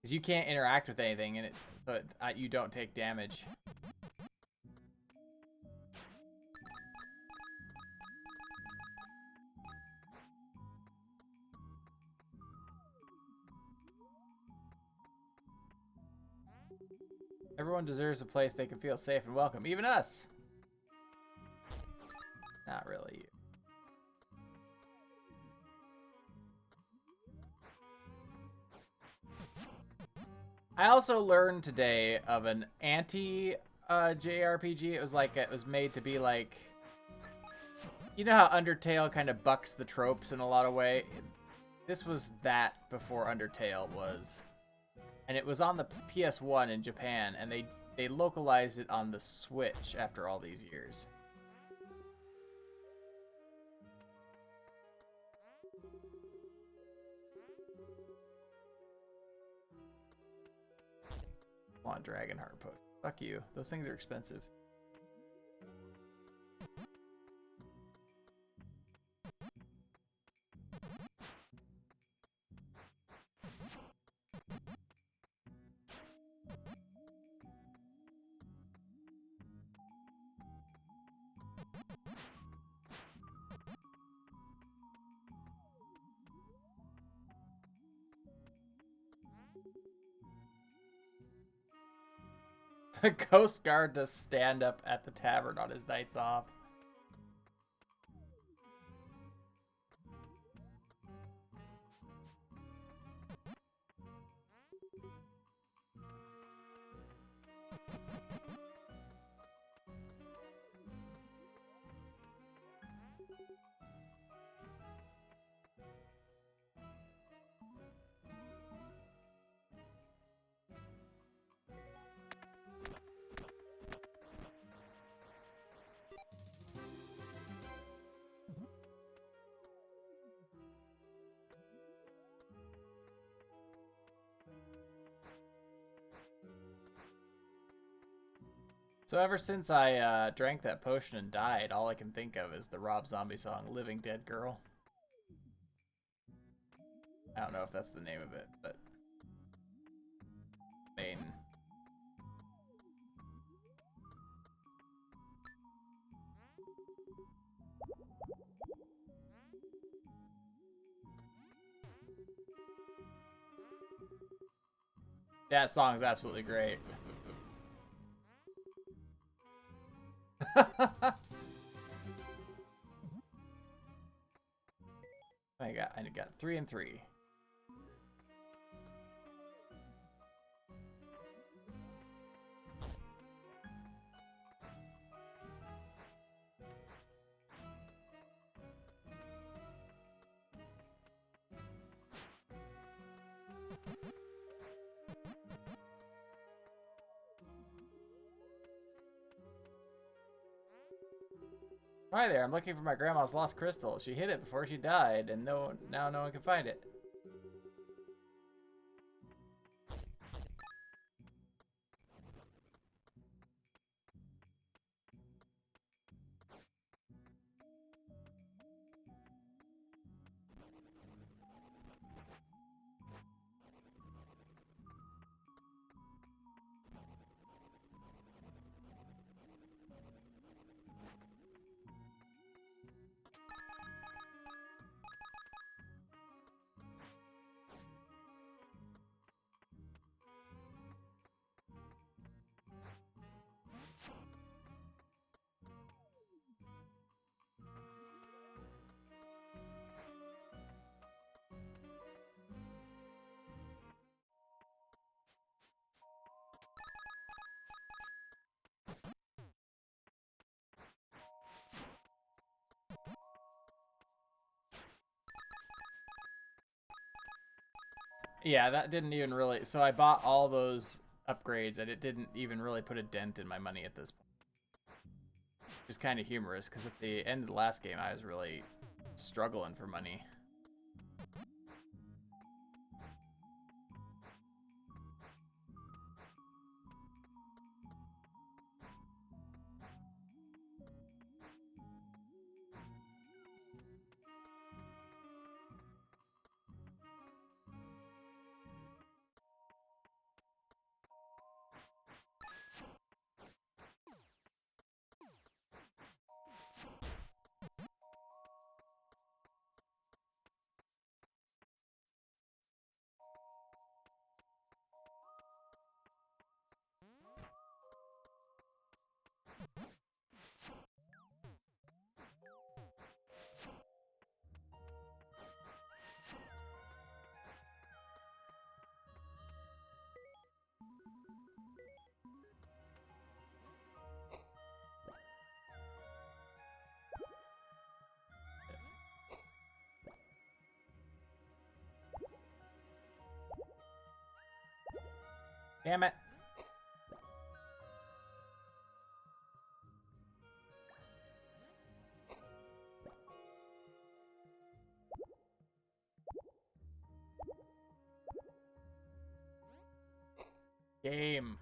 Because you can't interact with anything, and you don't take damage. Everyone deserves a place they can feel safe and welcome, even us. Not really. I also learned today of an anti JRPG. It was made to be like, you know how Undertale kind of bucks the tropes in a lot of way. This was that before Undertale was, and it was on the PS1 in Japan, and they localized it on the Switch after all these years. Want Dragon Heart Potion. Fuck you. Those things are expensive. The Coast Guard does stand up at the tavern on his nights off. So ever since I drank that potion and died, all I can think of is the Rob Zombie song, Living Dead Girl. I don't know if that's the name of it, but... main. That song is absolutely great. I got 3 and 3. Hi there, I'm looking for my grandma's lost crystal. She hid it before she died, and now no one can find it. Yeah, that didn't even really... So I bought all those upgrades, and it didn't even really put a dent in my money at this point. Which is kind of humorous, because at the end of the last game, I was really struggling for money. Damn it. Game.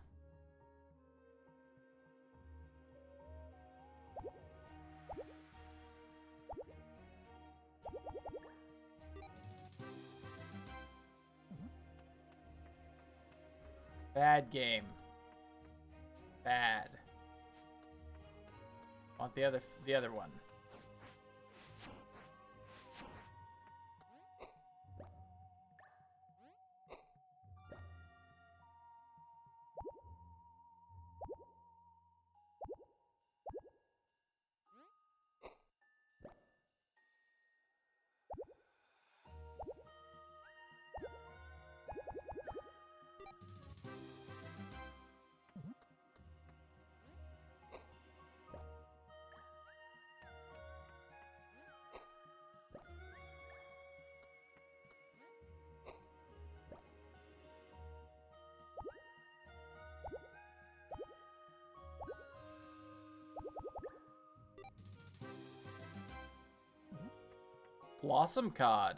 Bad game. Bad. Want the other one. Blossom Cod.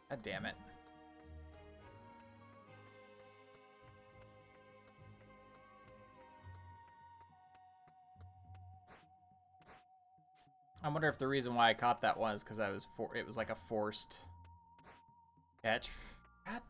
God damn it. I wonder if the reason why I caught that one is because it was like a forced catch. God.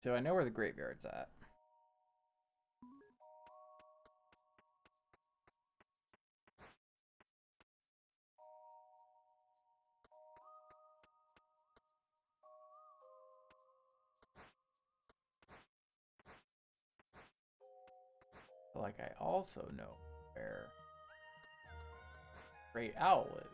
So I know where the graveyard's at. Like I also know where Great Owl is.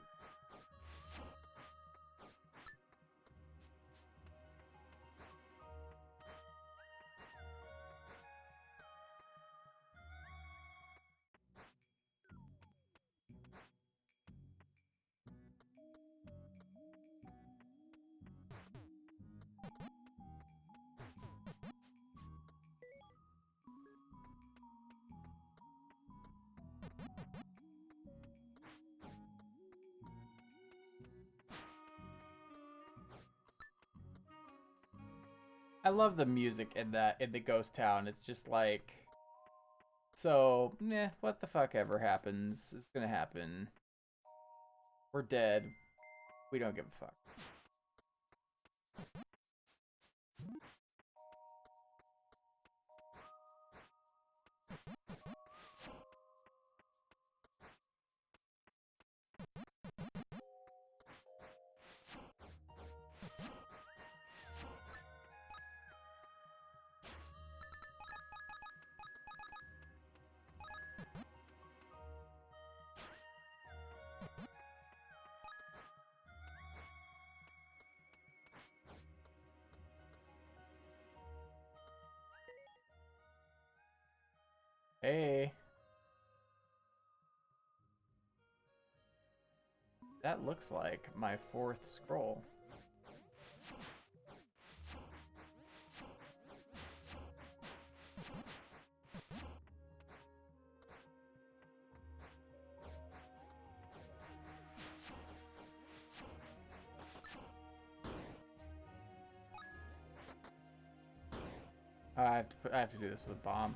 I love the music in the ghost town. It's just like, so, what the fuck ever happens, it's gonna happen. We're dead. We don't give a fuck. Hey. That looks like my 4th scroll. I have to do this with a bomb.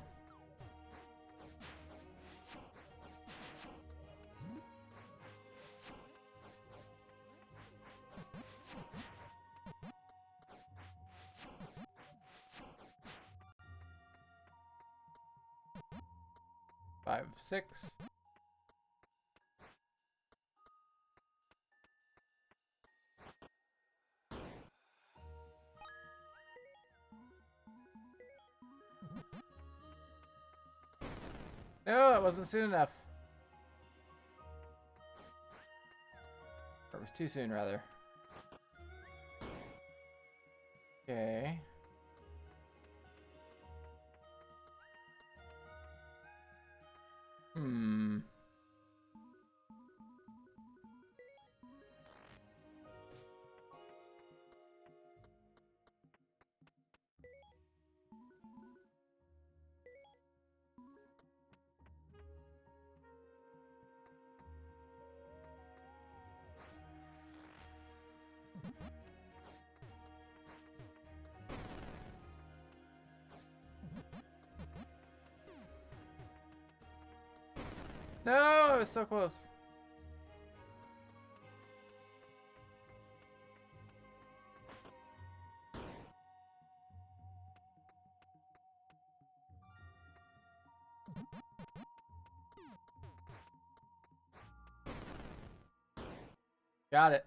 Five, six. No, it wasn't soon enough. Or it was too soon, rather. Okay. Hmm. No, it was so close. Got it.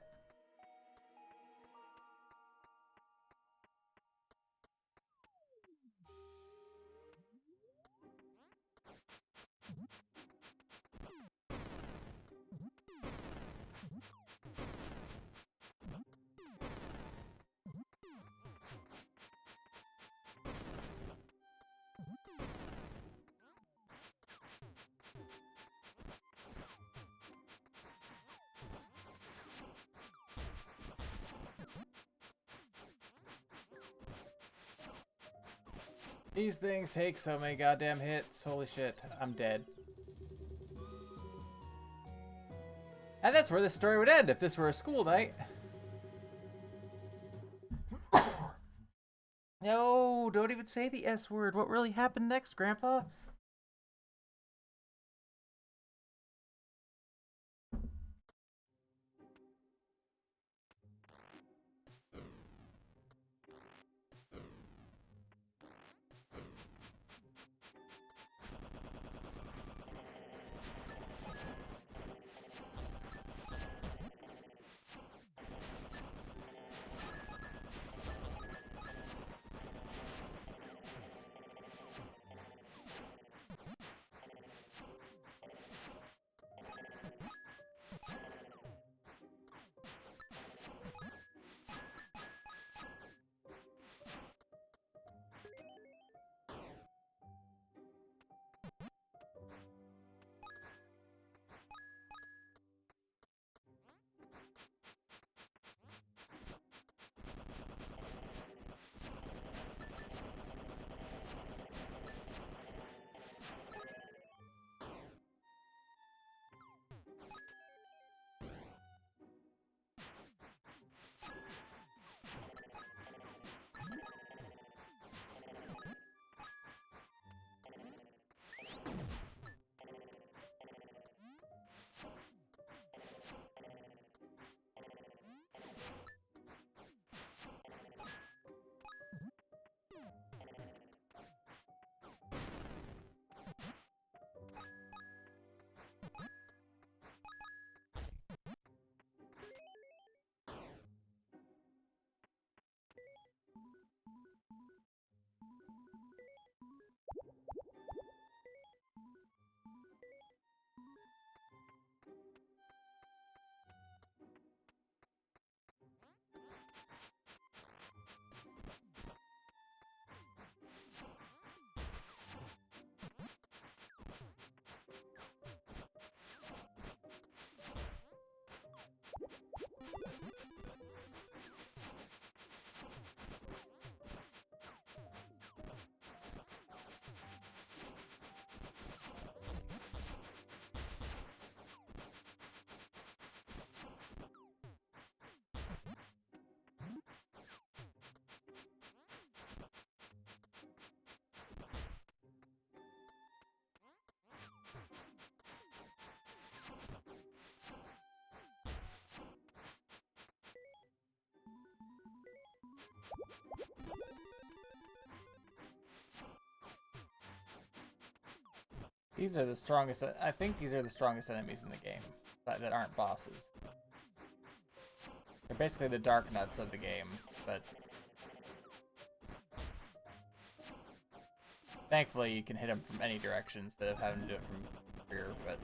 These things take so many goddamn hits. Holy shit, I'm dead. And that's where this story would end if this were a school night. No, don't even say the S word. What really happened next, Grandpa? These are the strongest. I think these are the strongest enemies in the game that aren't bosses. They're basically the dark nuts of the game, but thankfully you can hit them from any direction instead of having to do it from rear. But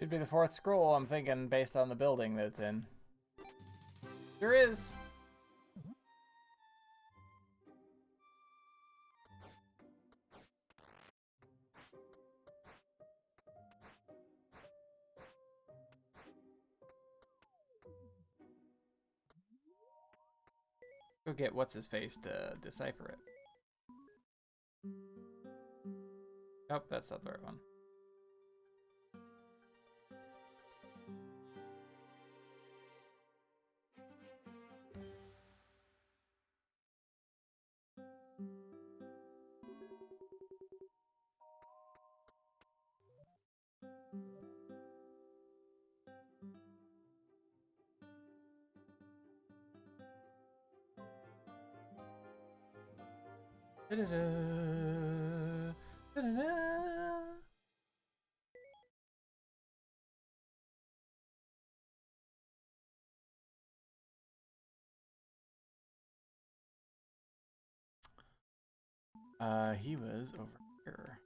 it'd be the fourth scroll, I'm thinking, based on the building that it's in. There is. Go get what's his face to decipher it. Nope, that's not the right one. Da-da-da. Da-da-da. He was over here.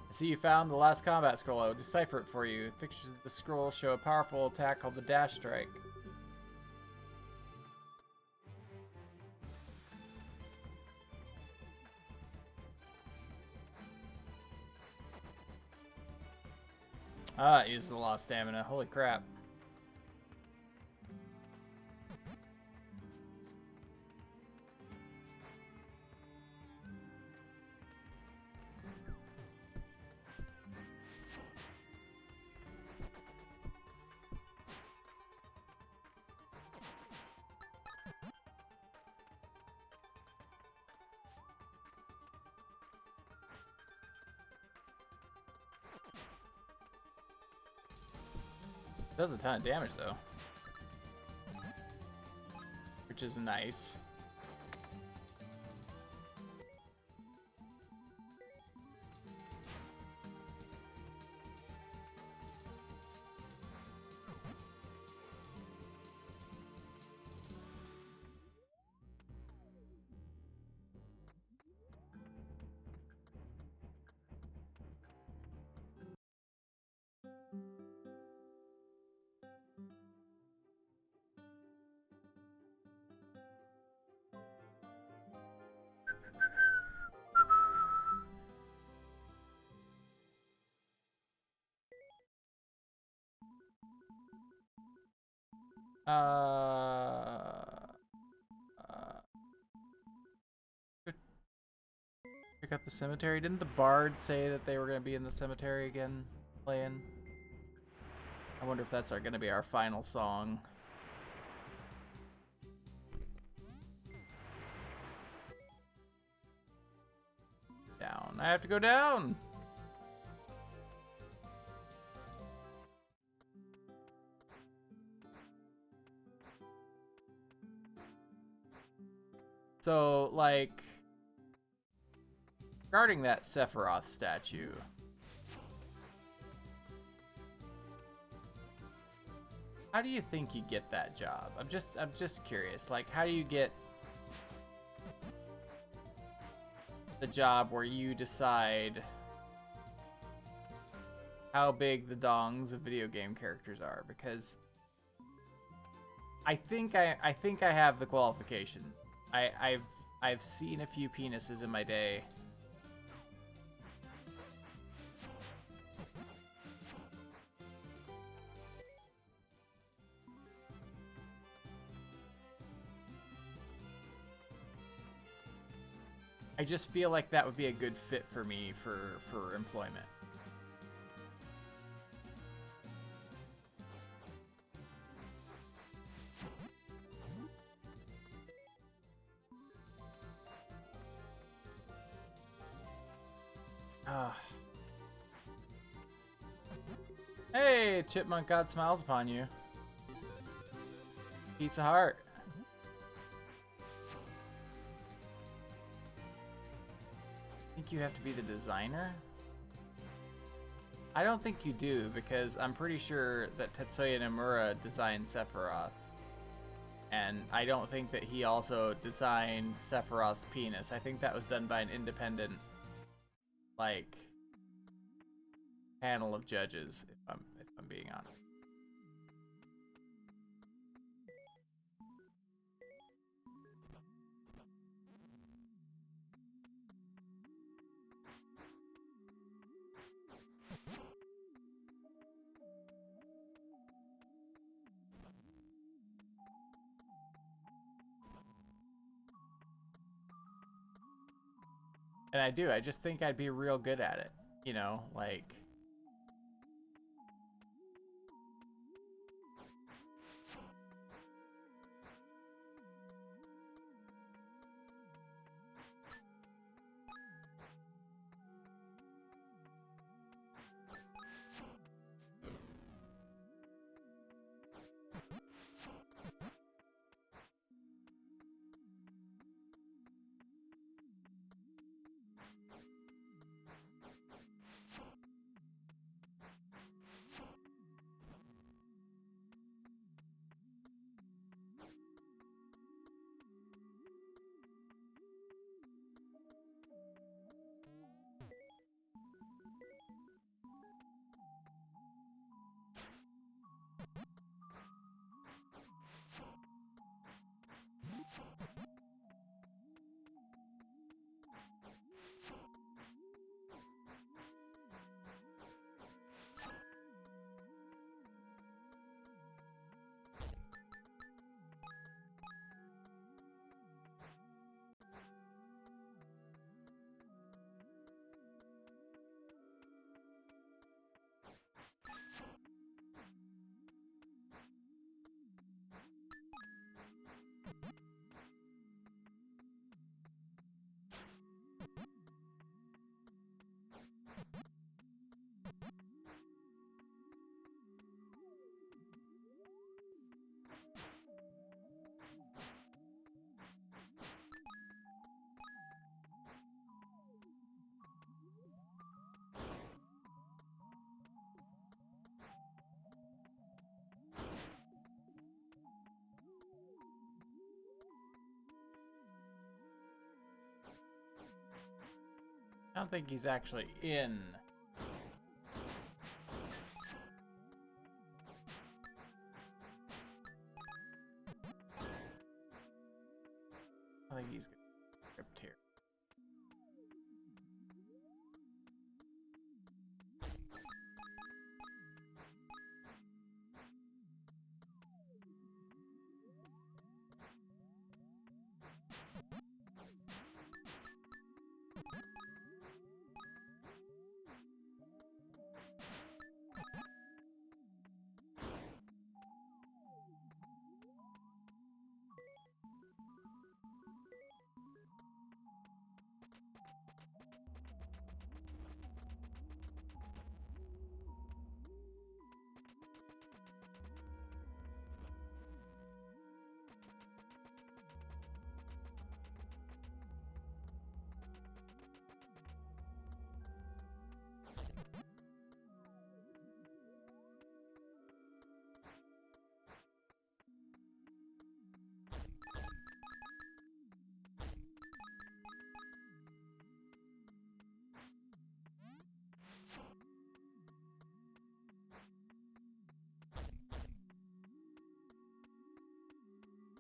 I see you found the last combat scroll. I will decipher it for you. Pictures of the scroll show a powerful attack called the Dash Strike. Ah, it uses a lot of stamina. Holy crap. Does a ton of damage though, which is nice. Uh, check out the cemetery. Didn't the bard say that they were going to be in the cemetery again playing? I wonder if that's going to be our final song. Down. I have to go down. So, like, regarding that Sephiroth statue, how do you think you get that job? I'm just curious. Like, how do you get the job where you decide how big the dongs of video game characters are? Because I think I have the qualifications. I've seen a few penises in my day. I just feel like that would be a good fit for me for employment. Hey, Chipmunk God smiles upon you. Pizza Heart. Think you have to be the designer? I don't think you do, because I'm pretty sure that Tetsuya Nomura designed Sephiroth. And I don't think that he also designed Sephiroth's penis. I think that was done by an independent, like, panel of judges, if I'm being honest. And I do. I just think I'd be real good at it. You know, like... I don't think he's actually in. I think he's up here.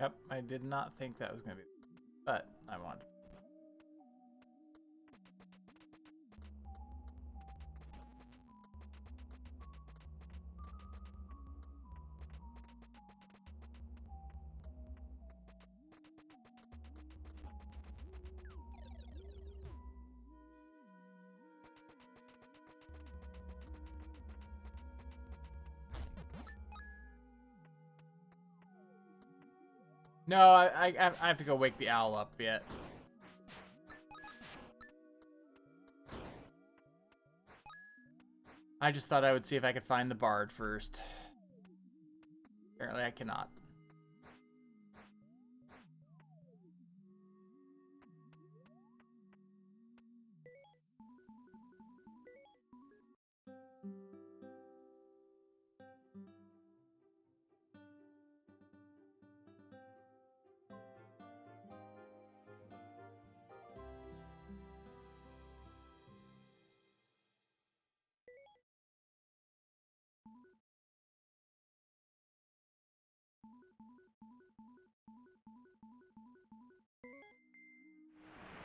Yep, I did not think that was going to be, but I wanted. No, I have to go wake the owl up yet. I just thought I would see if I could find the bard first. Apparently I cannot.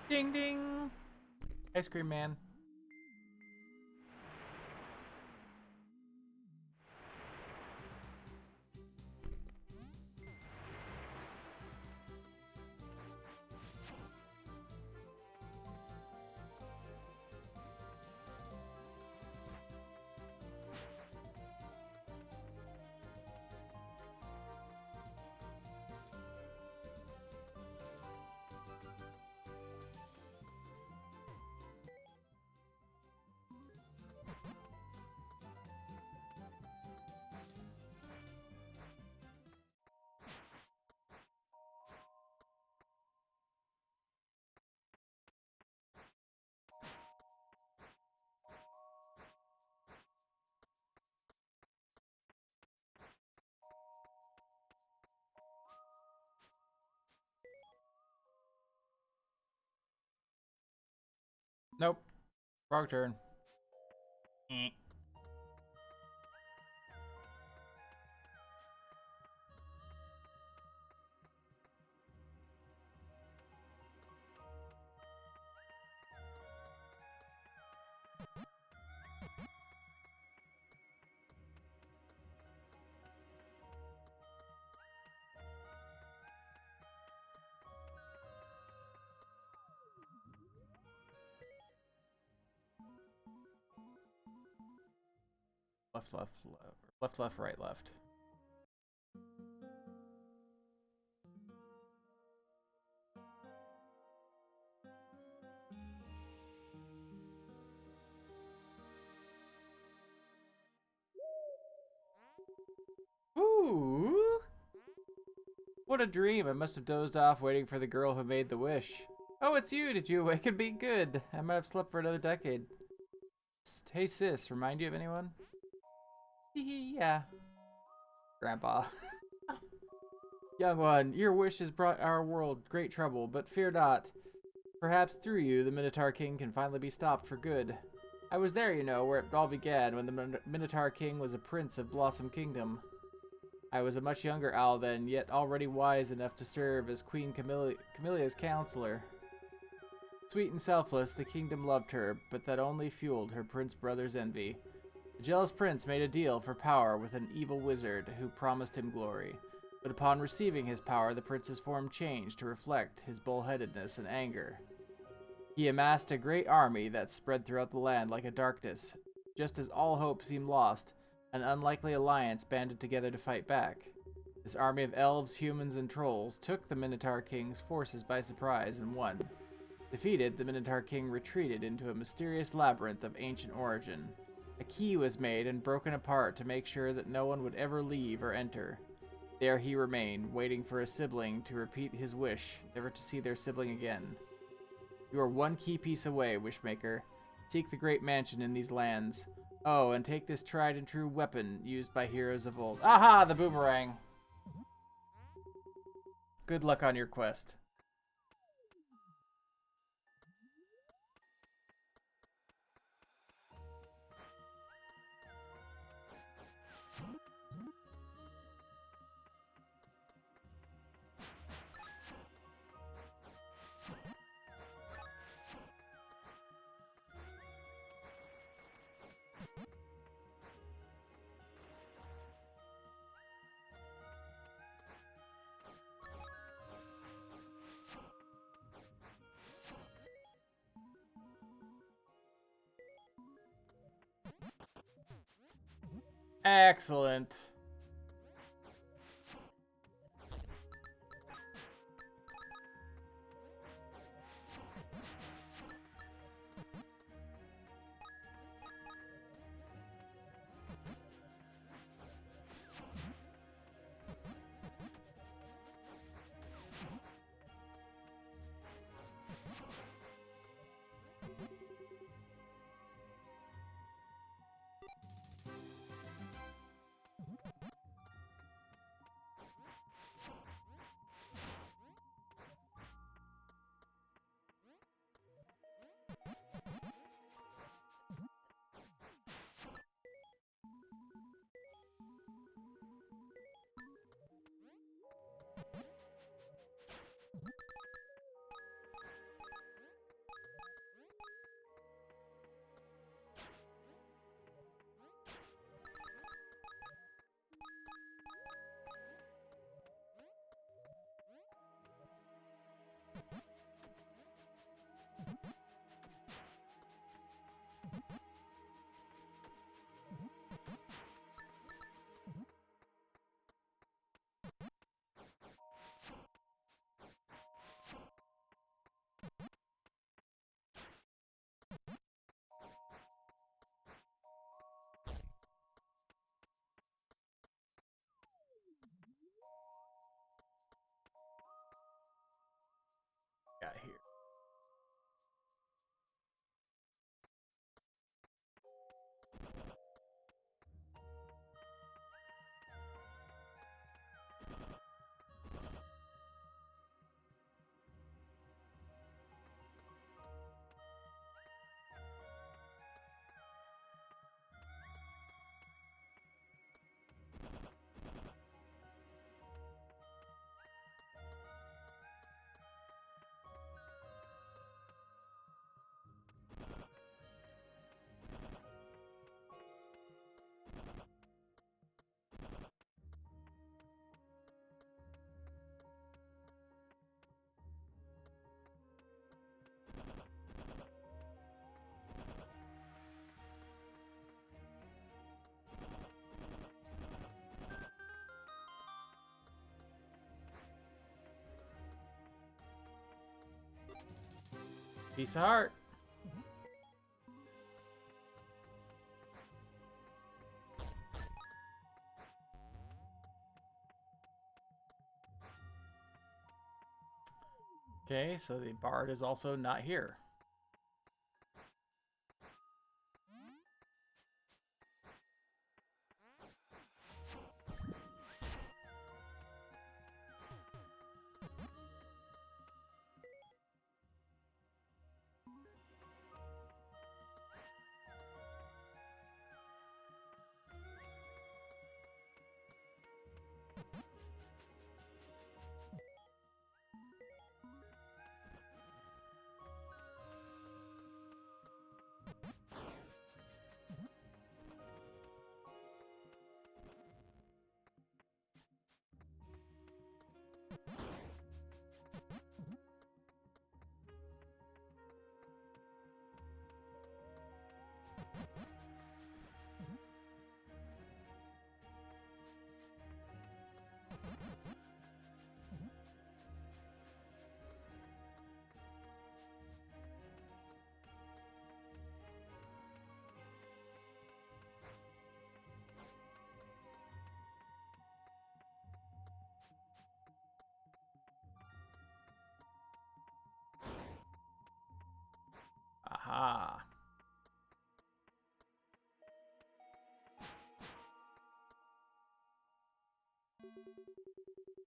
Ding ding! Ice cream man. Nope. Wrong turn. Eh. Left, left, left, left, left, right, left. Ooh! What a dream. I must have dozed off waiting for the girl who made the wish. Oh, it's you. Did you awaken me? Good. I might have slept for another decade. Hey, sis. Remind you of anyone? Hee yeah. Grandpa. Young one, your wish has brought our world great trouble, but fear not. Perhaps through you, the Minotaur King can finally be stopped for good. I was there, you know, where it all began, when the Minotaur King was a prince of Blossom Kingdom. I was a much younger owl then, yet already wise enough to serve as Queen Camillia's counselor. Sweet and selfless, the kingdom loved her, but that only fueled her prince brother's envy. The jealous prince made a deal for power with an evil wizard who promised him glory. But upon receiving his power, the prince's form changed to reflect his bullheadedness and anger. He amassed a great army that spread throughout the land like a darkness. Just as all hope seemed lost, an unlikely alliance banded together to fight back. This army of elves, humans, and trolls took the Minotaur King's forces by surprise and won. Defeated, the Minotaur King retreated into a mysterious labyrinth of ancient origin. A key was made and broken apart to make sure that no one would ever leave or enter. There he remained, waiting for a sibling to repeat his wish, never to see their sibling again. You are one key piece away, Wishmaker. Seek the great mansion in these lands. Oh, and take this tried and true weapon used by heroes of old. Aha, the boomerang! Good luck on your quest. Excellent. Got here. Piece of heart. Okay, so the bard is also not here. Aha.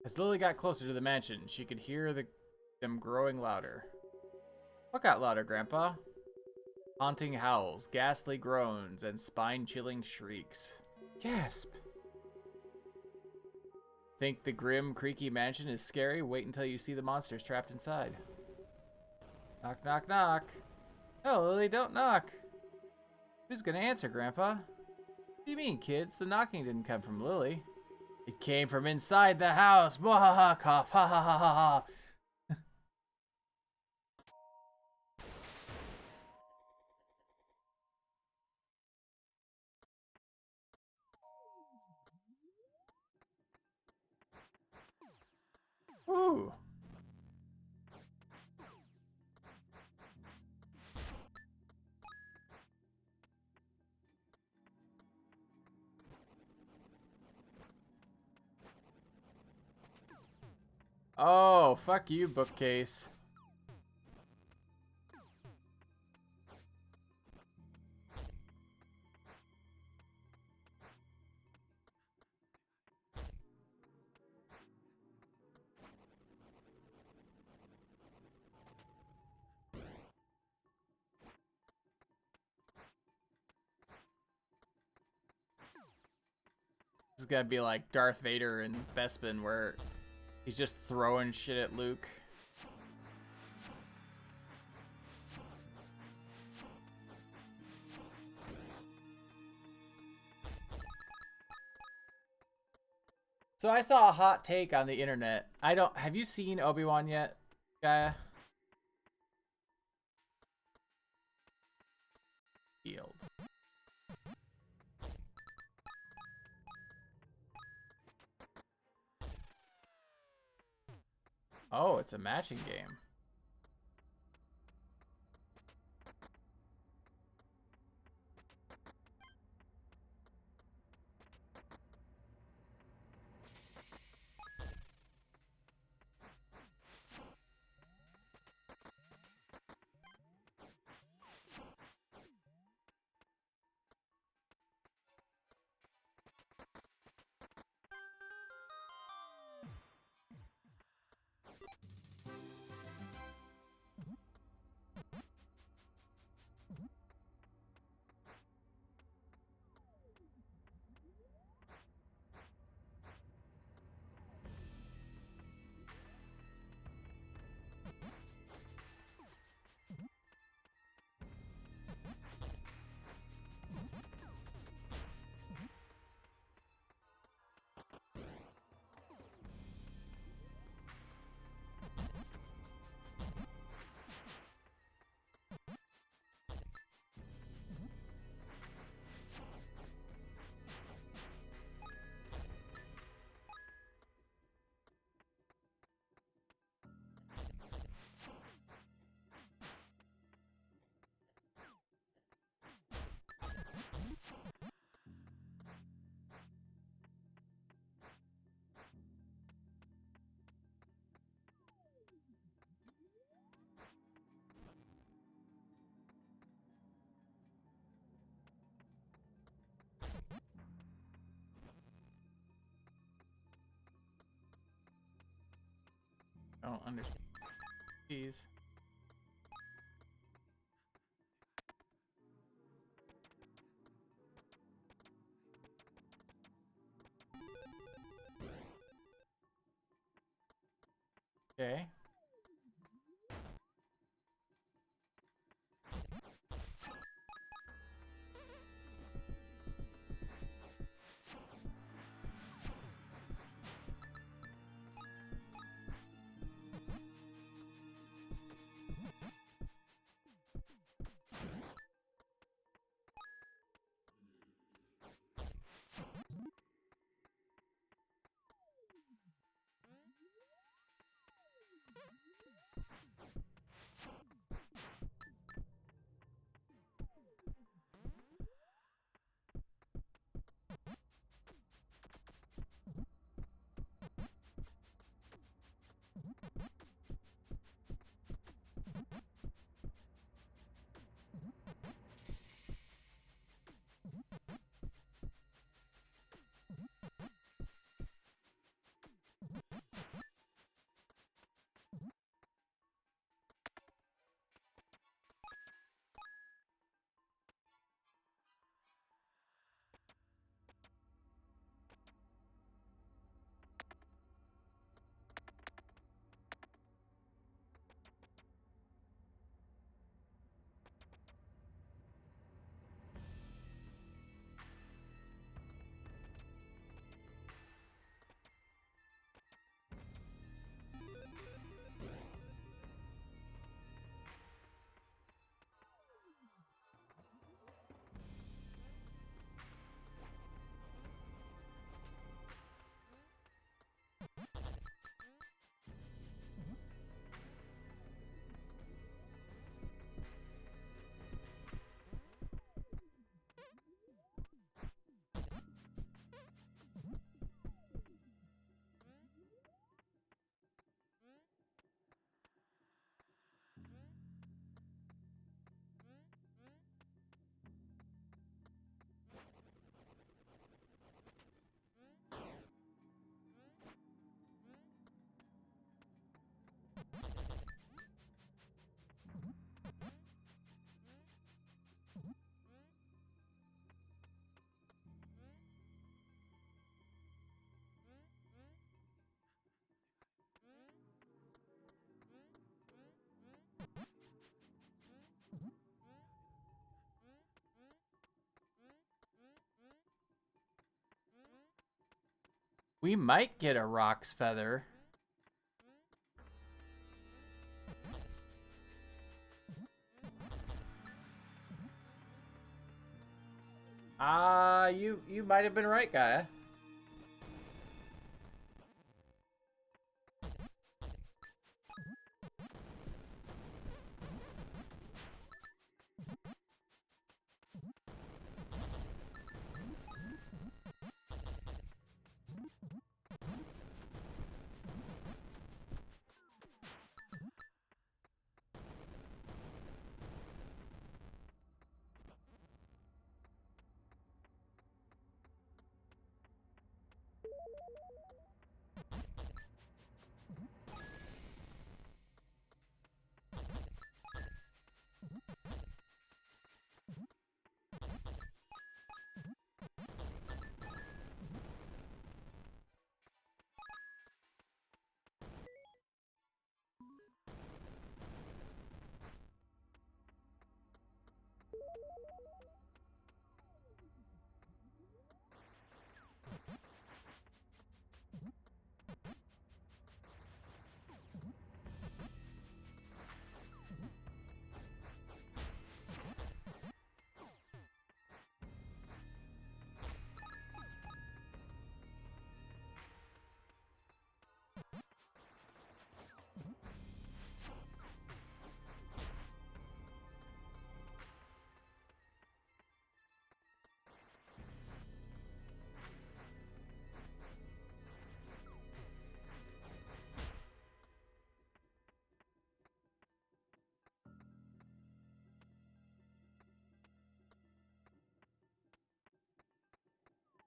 As Lily got closer to the mansion, she could hear them growing louder. What got louder, Grandpa? Haunting howls, ghastly groans, and spine-chilling shrieks. Gasp! Think the grim, creaky mansion is scary? Wait until you see the monsters trapped inside. Knock, knock, knock. No, Lily, don't knock. Who's gonna answer, Grandpa? What do you mean, kids? The knocking didn't come from Lily. It came from inside the house. Mwahaha, cough, ha ha ha ha ha. Ooh. Oh, fuck you, bookcase. This is gonna be like Darth Vader and Bespin, where he's just throwing shit at Luke. So I saw a hot take on the internet. Have you seen Obi-Wan yet, Gaia? Field. Oh, it's a matching game. I don't understand. Jeez. Okay. We might get a Rock's Feather. You might have been right, Gaia.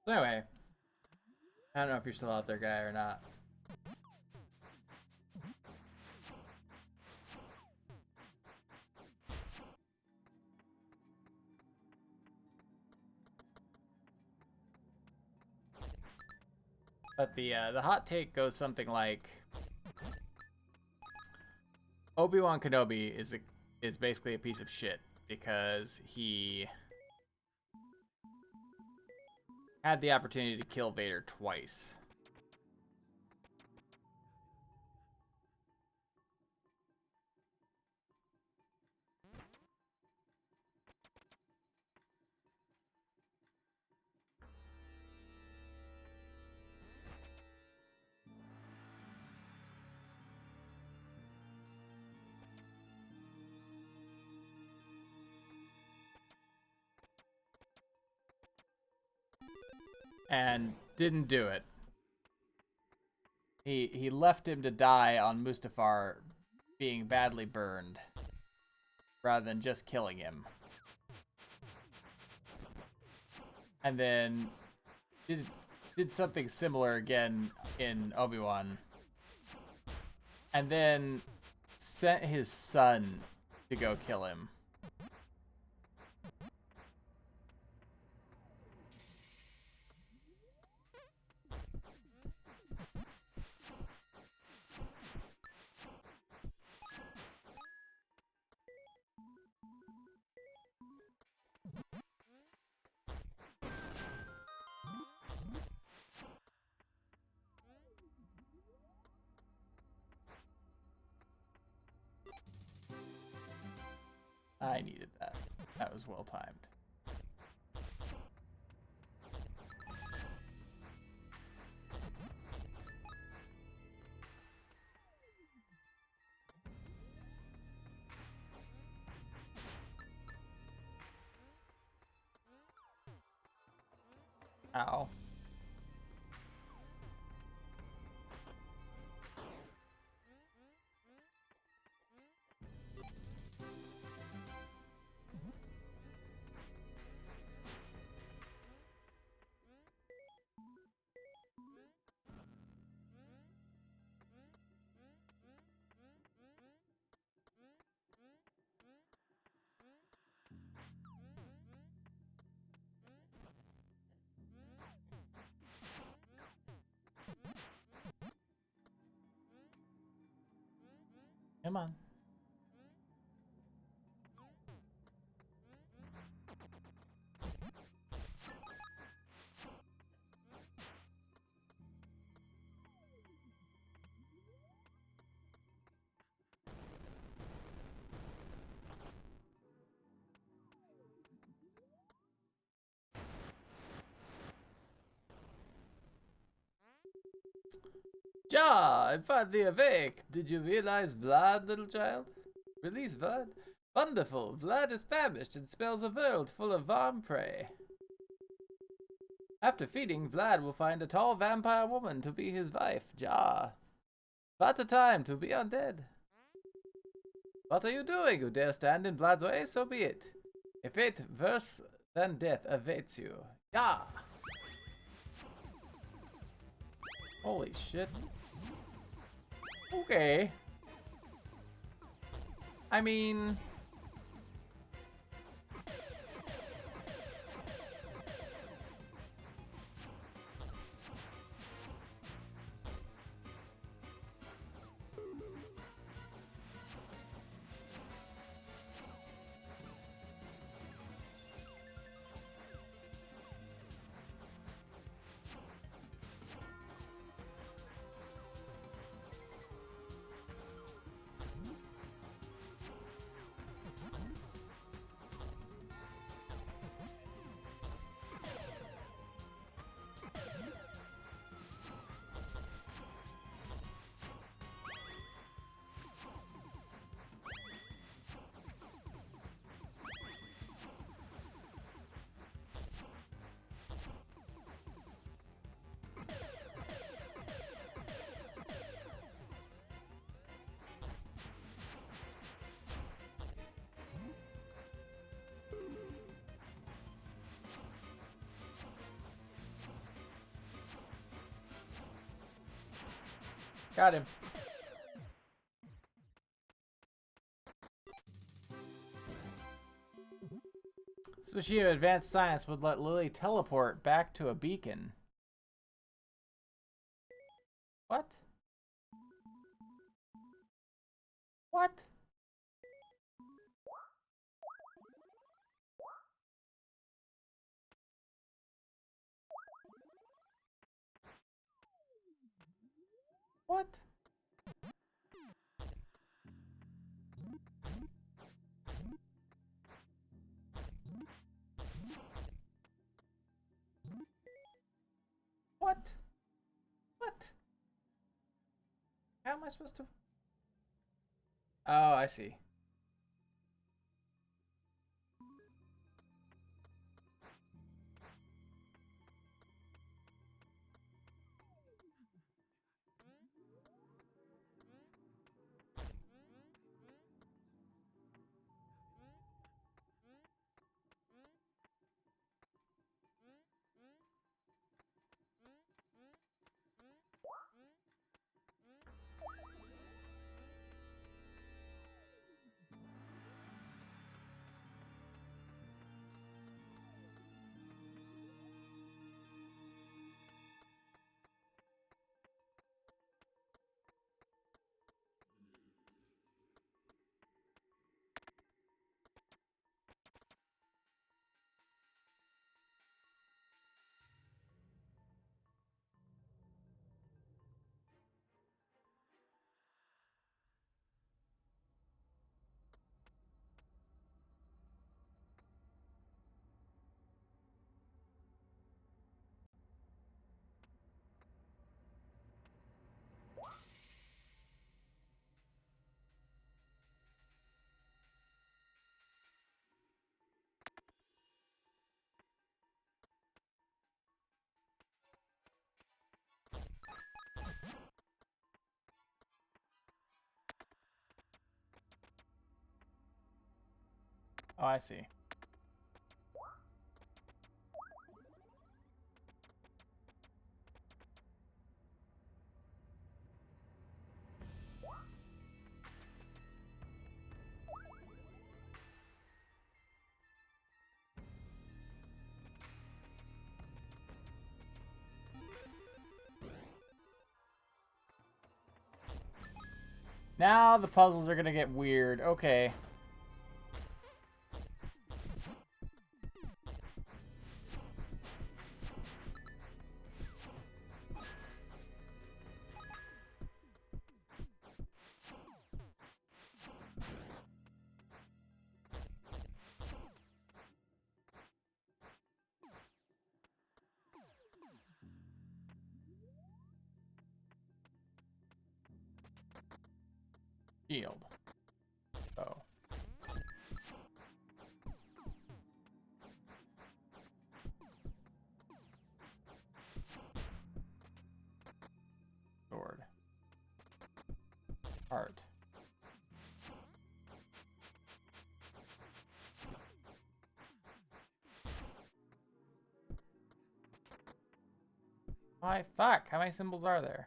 So anyway, I don't know if you're still out there, Guy, or not. But the hot take goes something like Obi-Wan Kenobi is basically a piece of shit because he had the opportunity to kill Vader twice. And didn't do it. He left him to die on Mustafar being badly burned rather than just killing him. And then did something similar again in Obi-Wan. And then sent his son to go kill him. I needed that. That was well timed. Ow. Come on. Ja, I'm finally awake. Did you realize Vlad, little child? Release Vlad? Wonderful. Vlad is famished and smells a world full of warm prey. After feeding, Vlad will find a tall vampire woman to be his wife, Ja. What a time to be undead. What are you doing? You dare stand in Vlad's way? So be it. A fate worse than death awaits you. Ja! Holy shit. Okay. I mean... Got him. This machine of advanced science would let Lily teleport back to a beacon. What? What? What? What? What? How am I supposed to... Oh, I see. Oh, I see. Now the puzzles are gonna get weird. Okay. Shield. Oh. Sword. Heart. Why, fuck, how many symbols are there?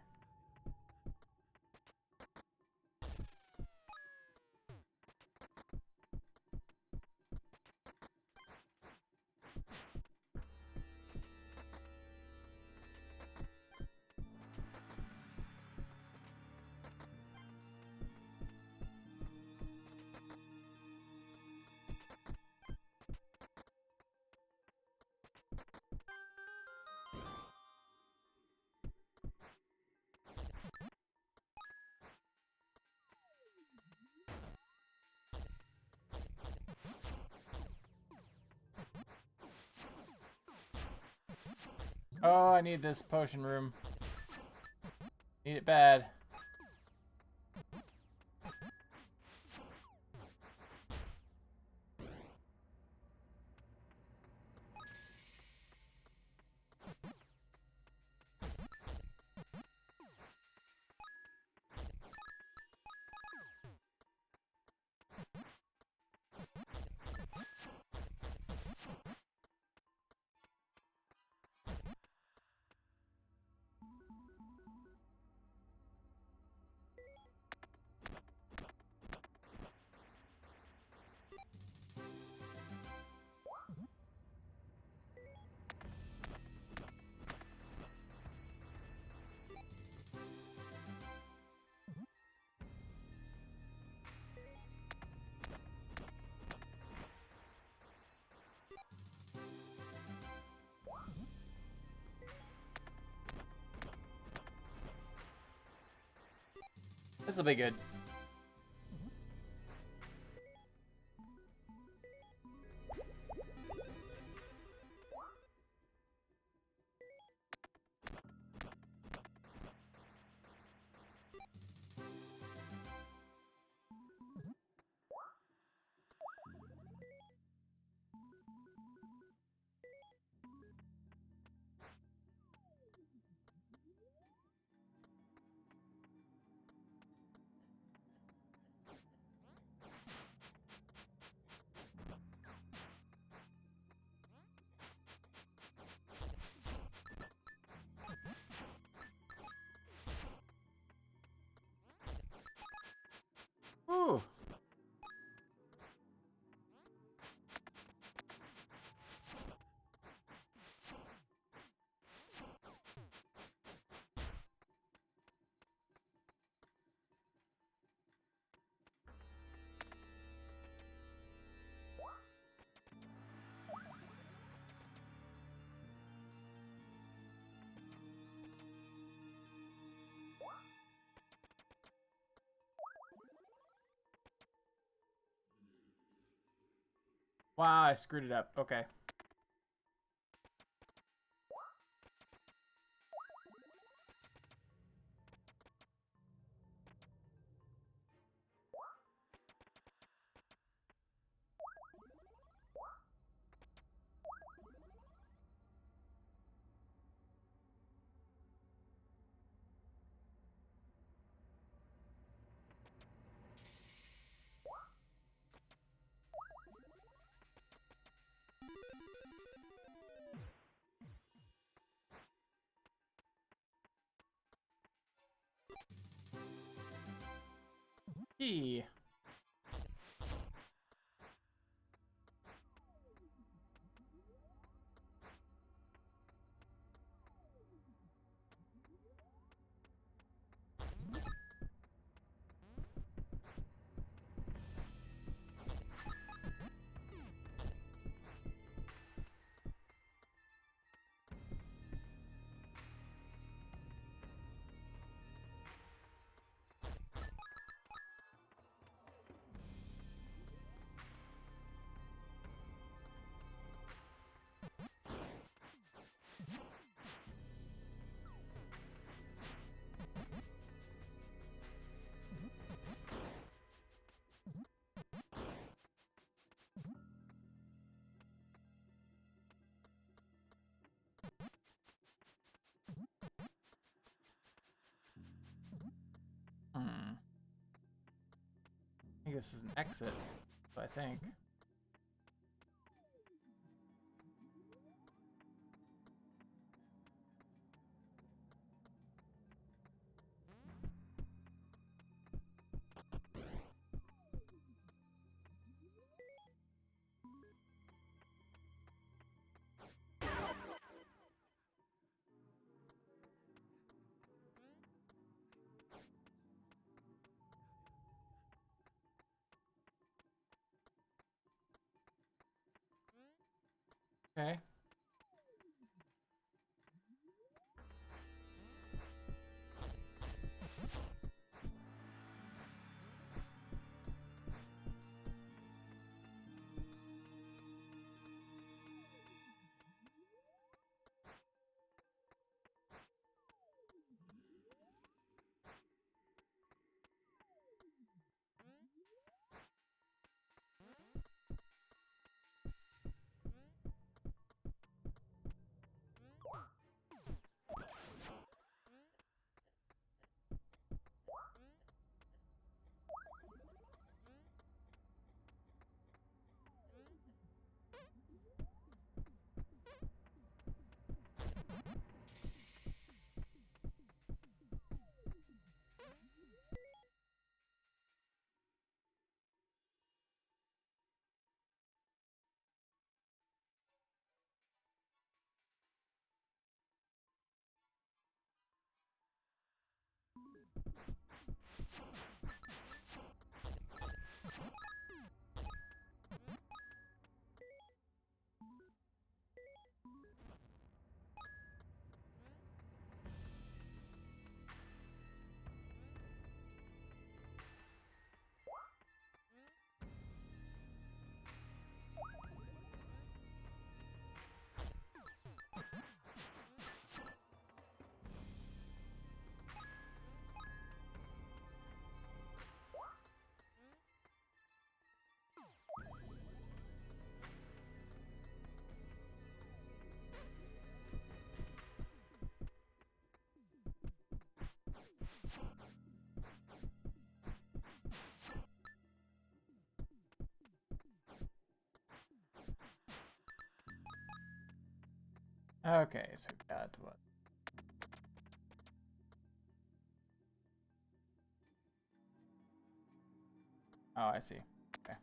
Oh, I need this potion room. Need it bad. This will be good. Ooh. Wow, I screwed it up. Okay. E. this is an exit, I think. Okay. Okay, so we got what? Oh, I see. Okay.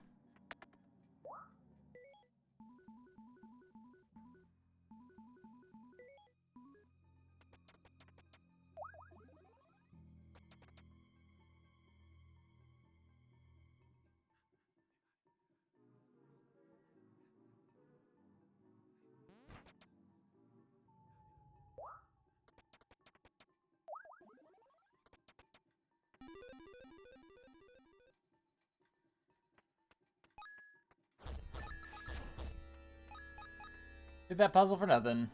Did that puzzle for nothing.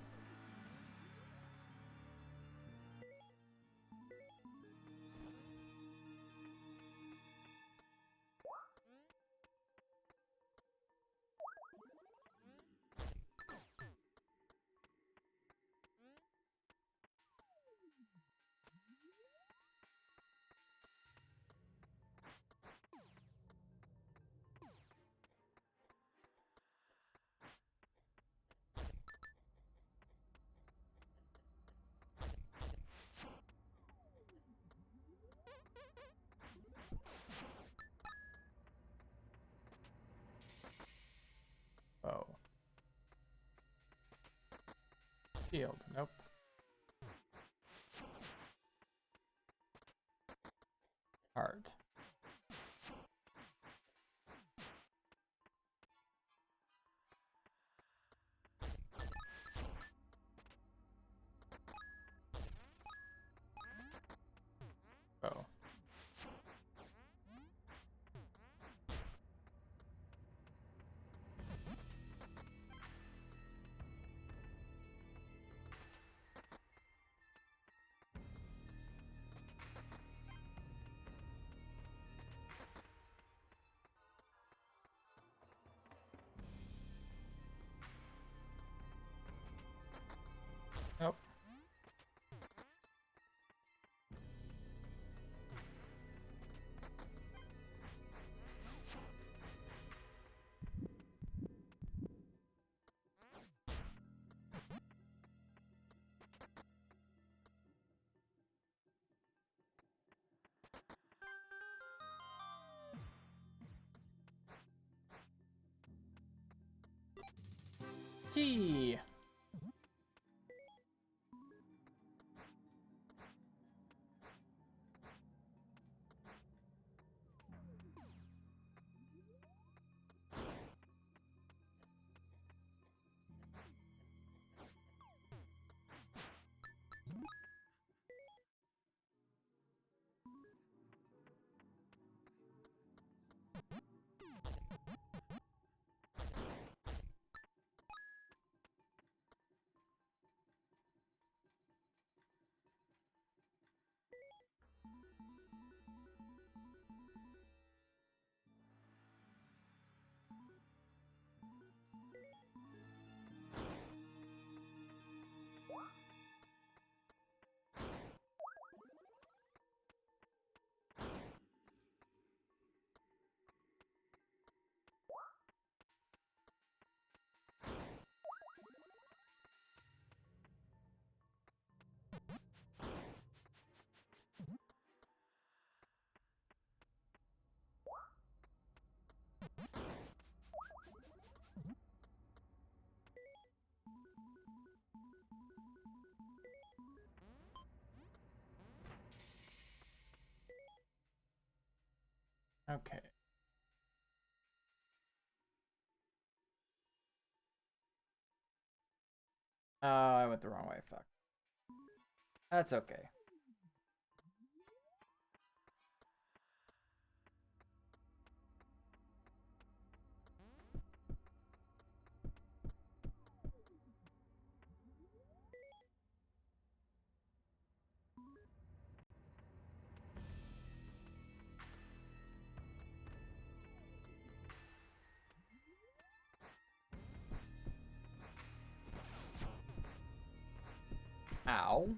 Oh. Shield. Nope. Heart. Oh. Key. Okay. Oh, I went the wrong way. Fuck. That's okay. Ow.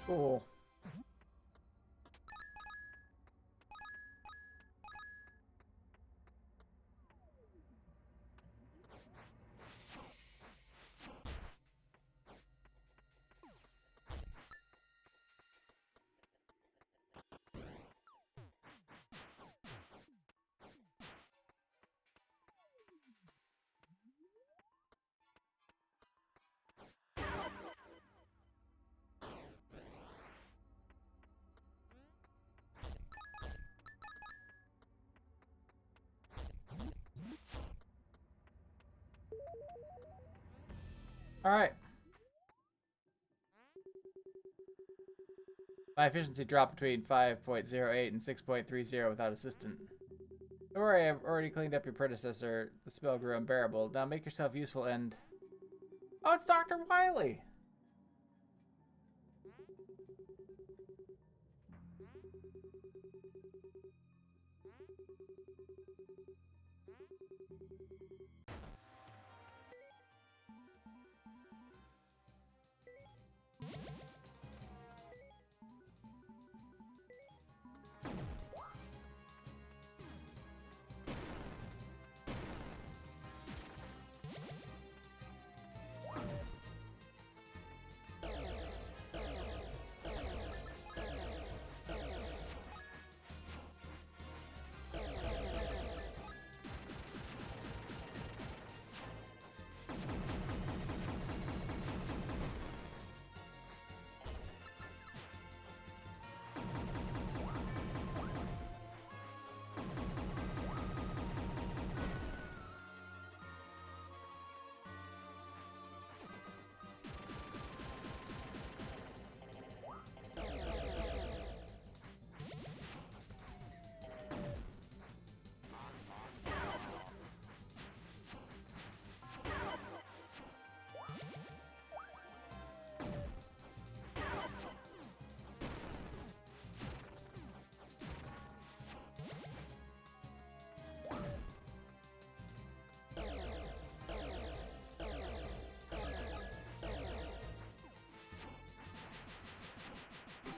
Cool. All right. My efficiency dropped between 5.08 and 6.30 without assistant. Don't worry, I've already cleaned up your predecessor. The spell grew unbearable. Now make yourself useful and... Oh, it's Dr. Wily!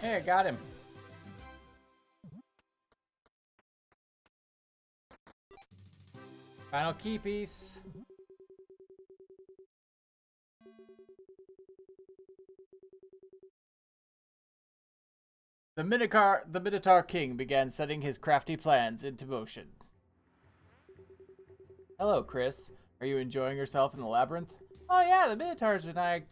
Hey, I got him. Final key piece. The Minotaur King began setting his crafty plans into motion. Hello, Chris. Are you enjoying yourself in the labyrinth? Oh yeah, the Minotaurs and I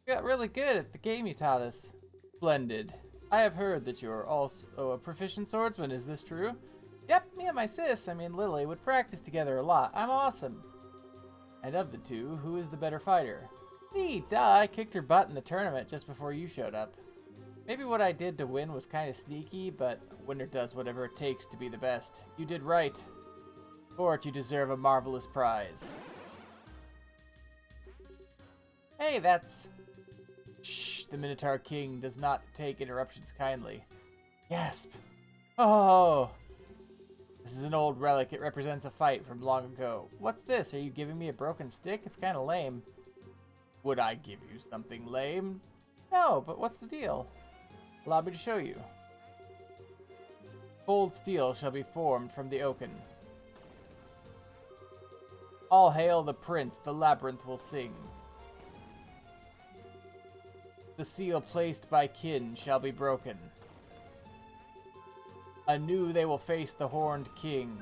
got really good at the game you taught us. Splendid. I have heard that you're also a proficient swordsman, is this true? Yep, me and my sis, Lily, would practice together a lot. I'm awesome. And of the two, who is the better fighter? Me, duh, I kicked her butt in the tournament just before you showed up. Maybe what I did to win was kind of sneaky, but a winner does whatever it takes to be the best. You did right. For it, you deserve a marvelous prize. Hey, that's... Shh, the Minotaur King does not take interruptions kindly. Gasp. Oh! This is an old relic. It represents a fight from long ago. What's this? Are you giving me a broken stick? It's kind of lame. Would I give you something lame? No, but what's the deal? Allow me to show you. Cold steel shall be formed from the oaken. All hail the prince, the labyrinth will sing. The seal placed by kin shall be broken. Anew they will face the horned king.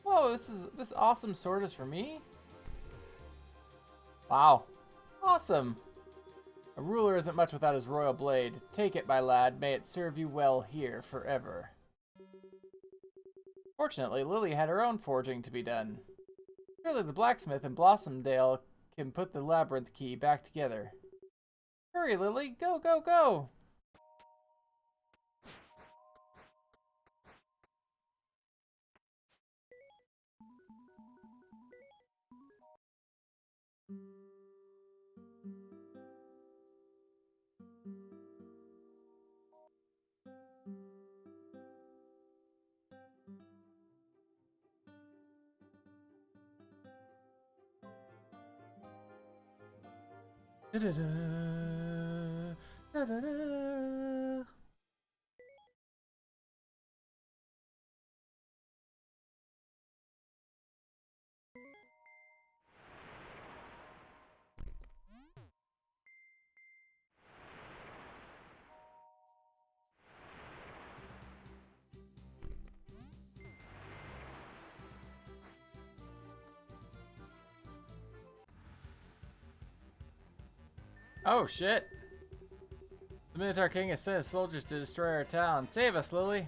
Whoa, this awesome sword is for me? Wow. Awesome. A ruler isn't much without his royal blade. Take it, my lad. May it serve you well here forever. Fortunately, Lily had her own forging to be done. Surely the blacksmith in Blossomdale can put the labyrinth key back together. Hurry, Lily! Go, go, go! Da-da-da. Da-da-da. Oh shit! The Minotaur King has sent his soldiers to destroy our town. Save us, Lily!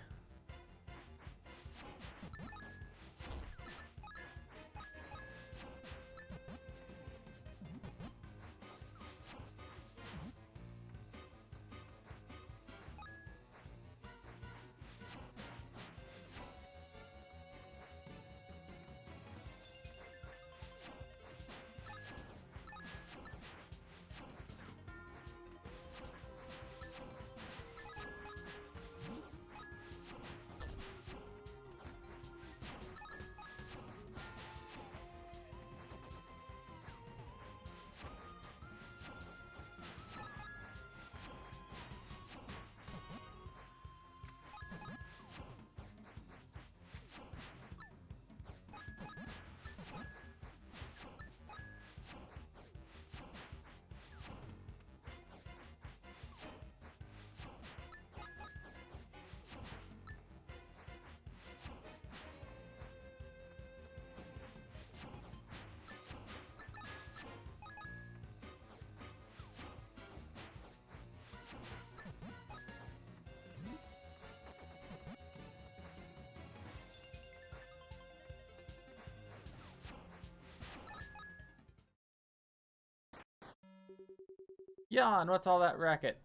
Jan, what's all that racket?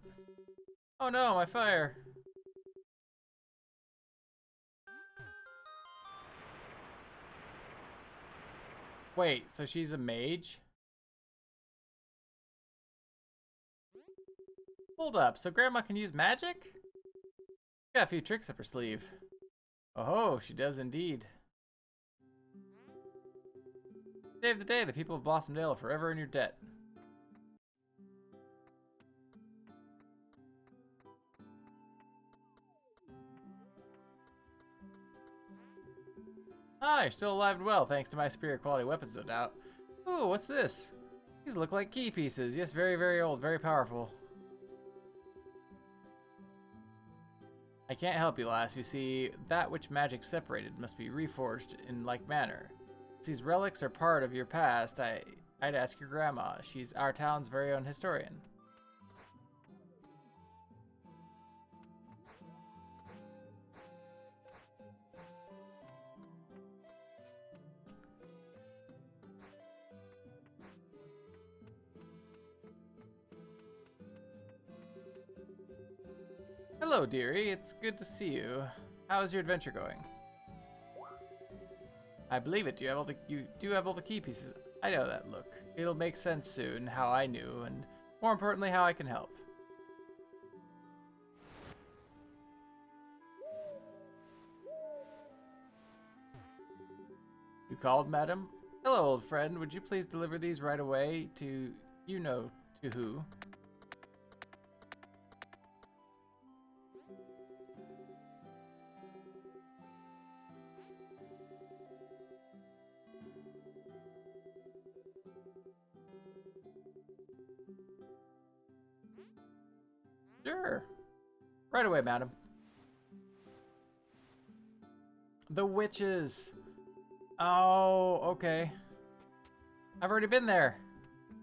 Oh no, my fire! Wait, so she's a mage? Hold up, so Grandma can use magic? Got a few tricks up her sleeve. Oh, she does indeed. Save the day, the people of Blossomdale are forever in your debt. Ah, you're still alive and well, thanks to my superior quality weapons, no doubt. Ooh, what's this? These look like key pieces. Yes, very, very old, very powerful. I can't help you, lass. You see, that which magic separated must be reforged in like manner. Since these relics are part of your past, I'd ask your grandma. She's our town's very own historian. Hello, dearie. It's good to see you. How's your adventure going? I believe it. You do have all the key pieces. I know that look. It'll make sense soon how I knew, and more importantly, how I can help. You called, madam? Hello, old friend. Would you please deliver these right away to you know to who? Sure. Right away, madam. The witches. Oh, okay. I've already been there.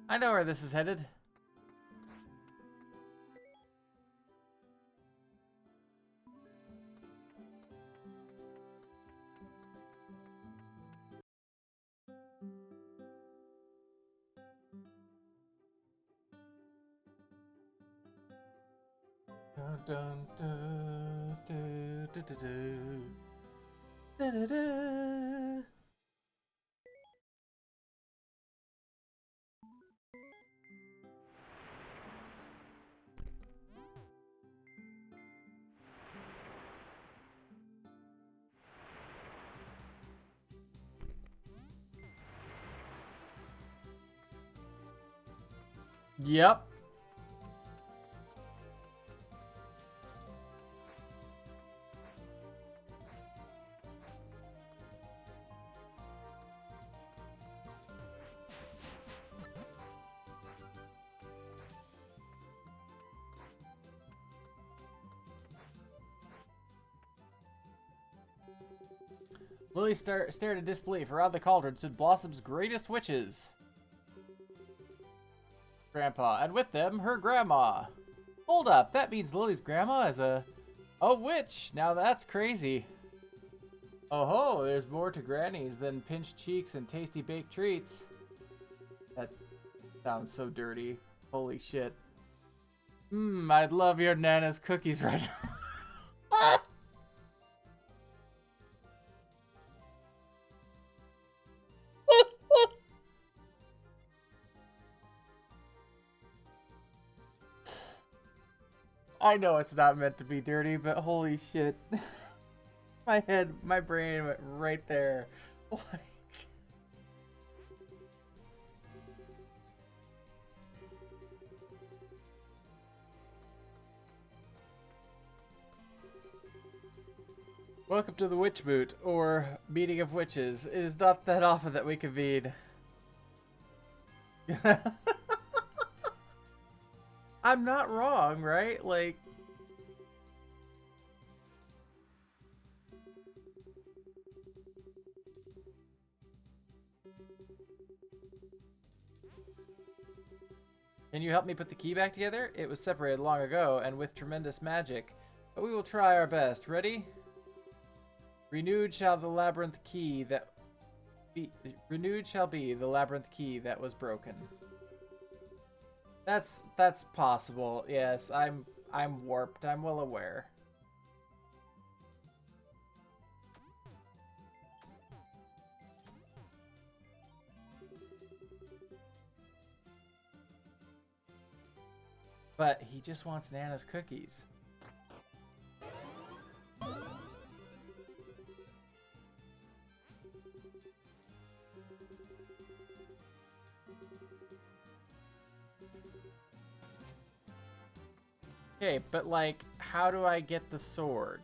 I know where this is headed. Dun, dun, dun, dun, dun, dun, dun. Dun, dun, dun. Yep. Lily stared in disbelief. Around the cauldron stood Blossom's greatest witches. Grandpa, and with them, her grandma. Hold up, that means Lily's grandma is a witch. Now that's crazy. Oh ho, there's more to grannies than pinched cheeks and tasty baked treats. That sounds so dirty. Holy shit. I'd love your Nana's cookies right now. I know it's not meant to be dirty, but holy shit. My brain went right there. Like... Welcome to the Witch Moot, or Meeting of Witches. It is not that often that we convene. I'm not wrong, right? Like... Can you help me put the key back together? It was separated long ago, and with tremendous magic. But we will try our best. Ready? Renewed shall be the labyrinth key that was broken. That's possible. Yes, I'm warped. I'm well aware. But he just wants Nana's cookies. Okay, but like, how do I get the sword?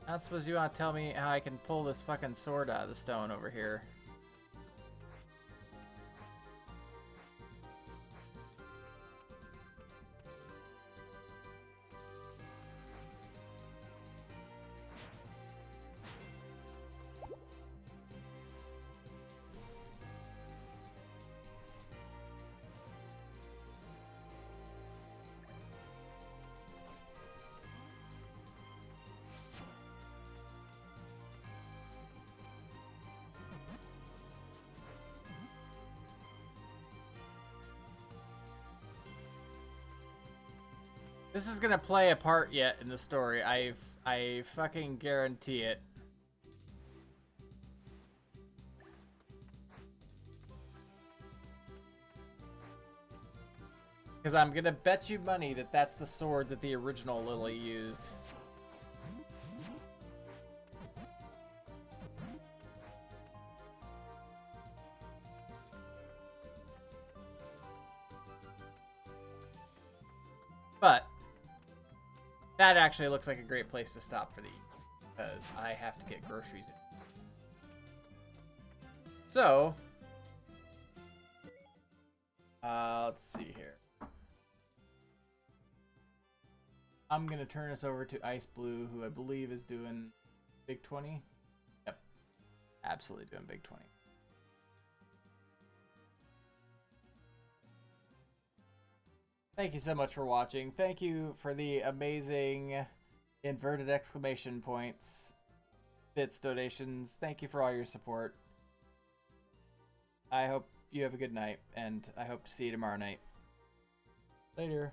I don't suppose you want to tell me how I can pull this fucking sword out of the stone over here. This is gonna play a part yet in the story. I fucking guarantee it. Because I'm gonna bet you money that that's the sword that the original Lily used. But that actually looks like a great place to stop for the evening, because I have to get groceries in. So, let's see here. I'm gonna turn us over to Ice Blue, who I believe is doing Big 20. Yep, absolutely doing Big 20. Thank you so much for watching. Thank you for the amazing inverted exclamation points, bits, donations. Thank you for all your support. I hope you have a good night, and I hope to see you tomorrow night. Later.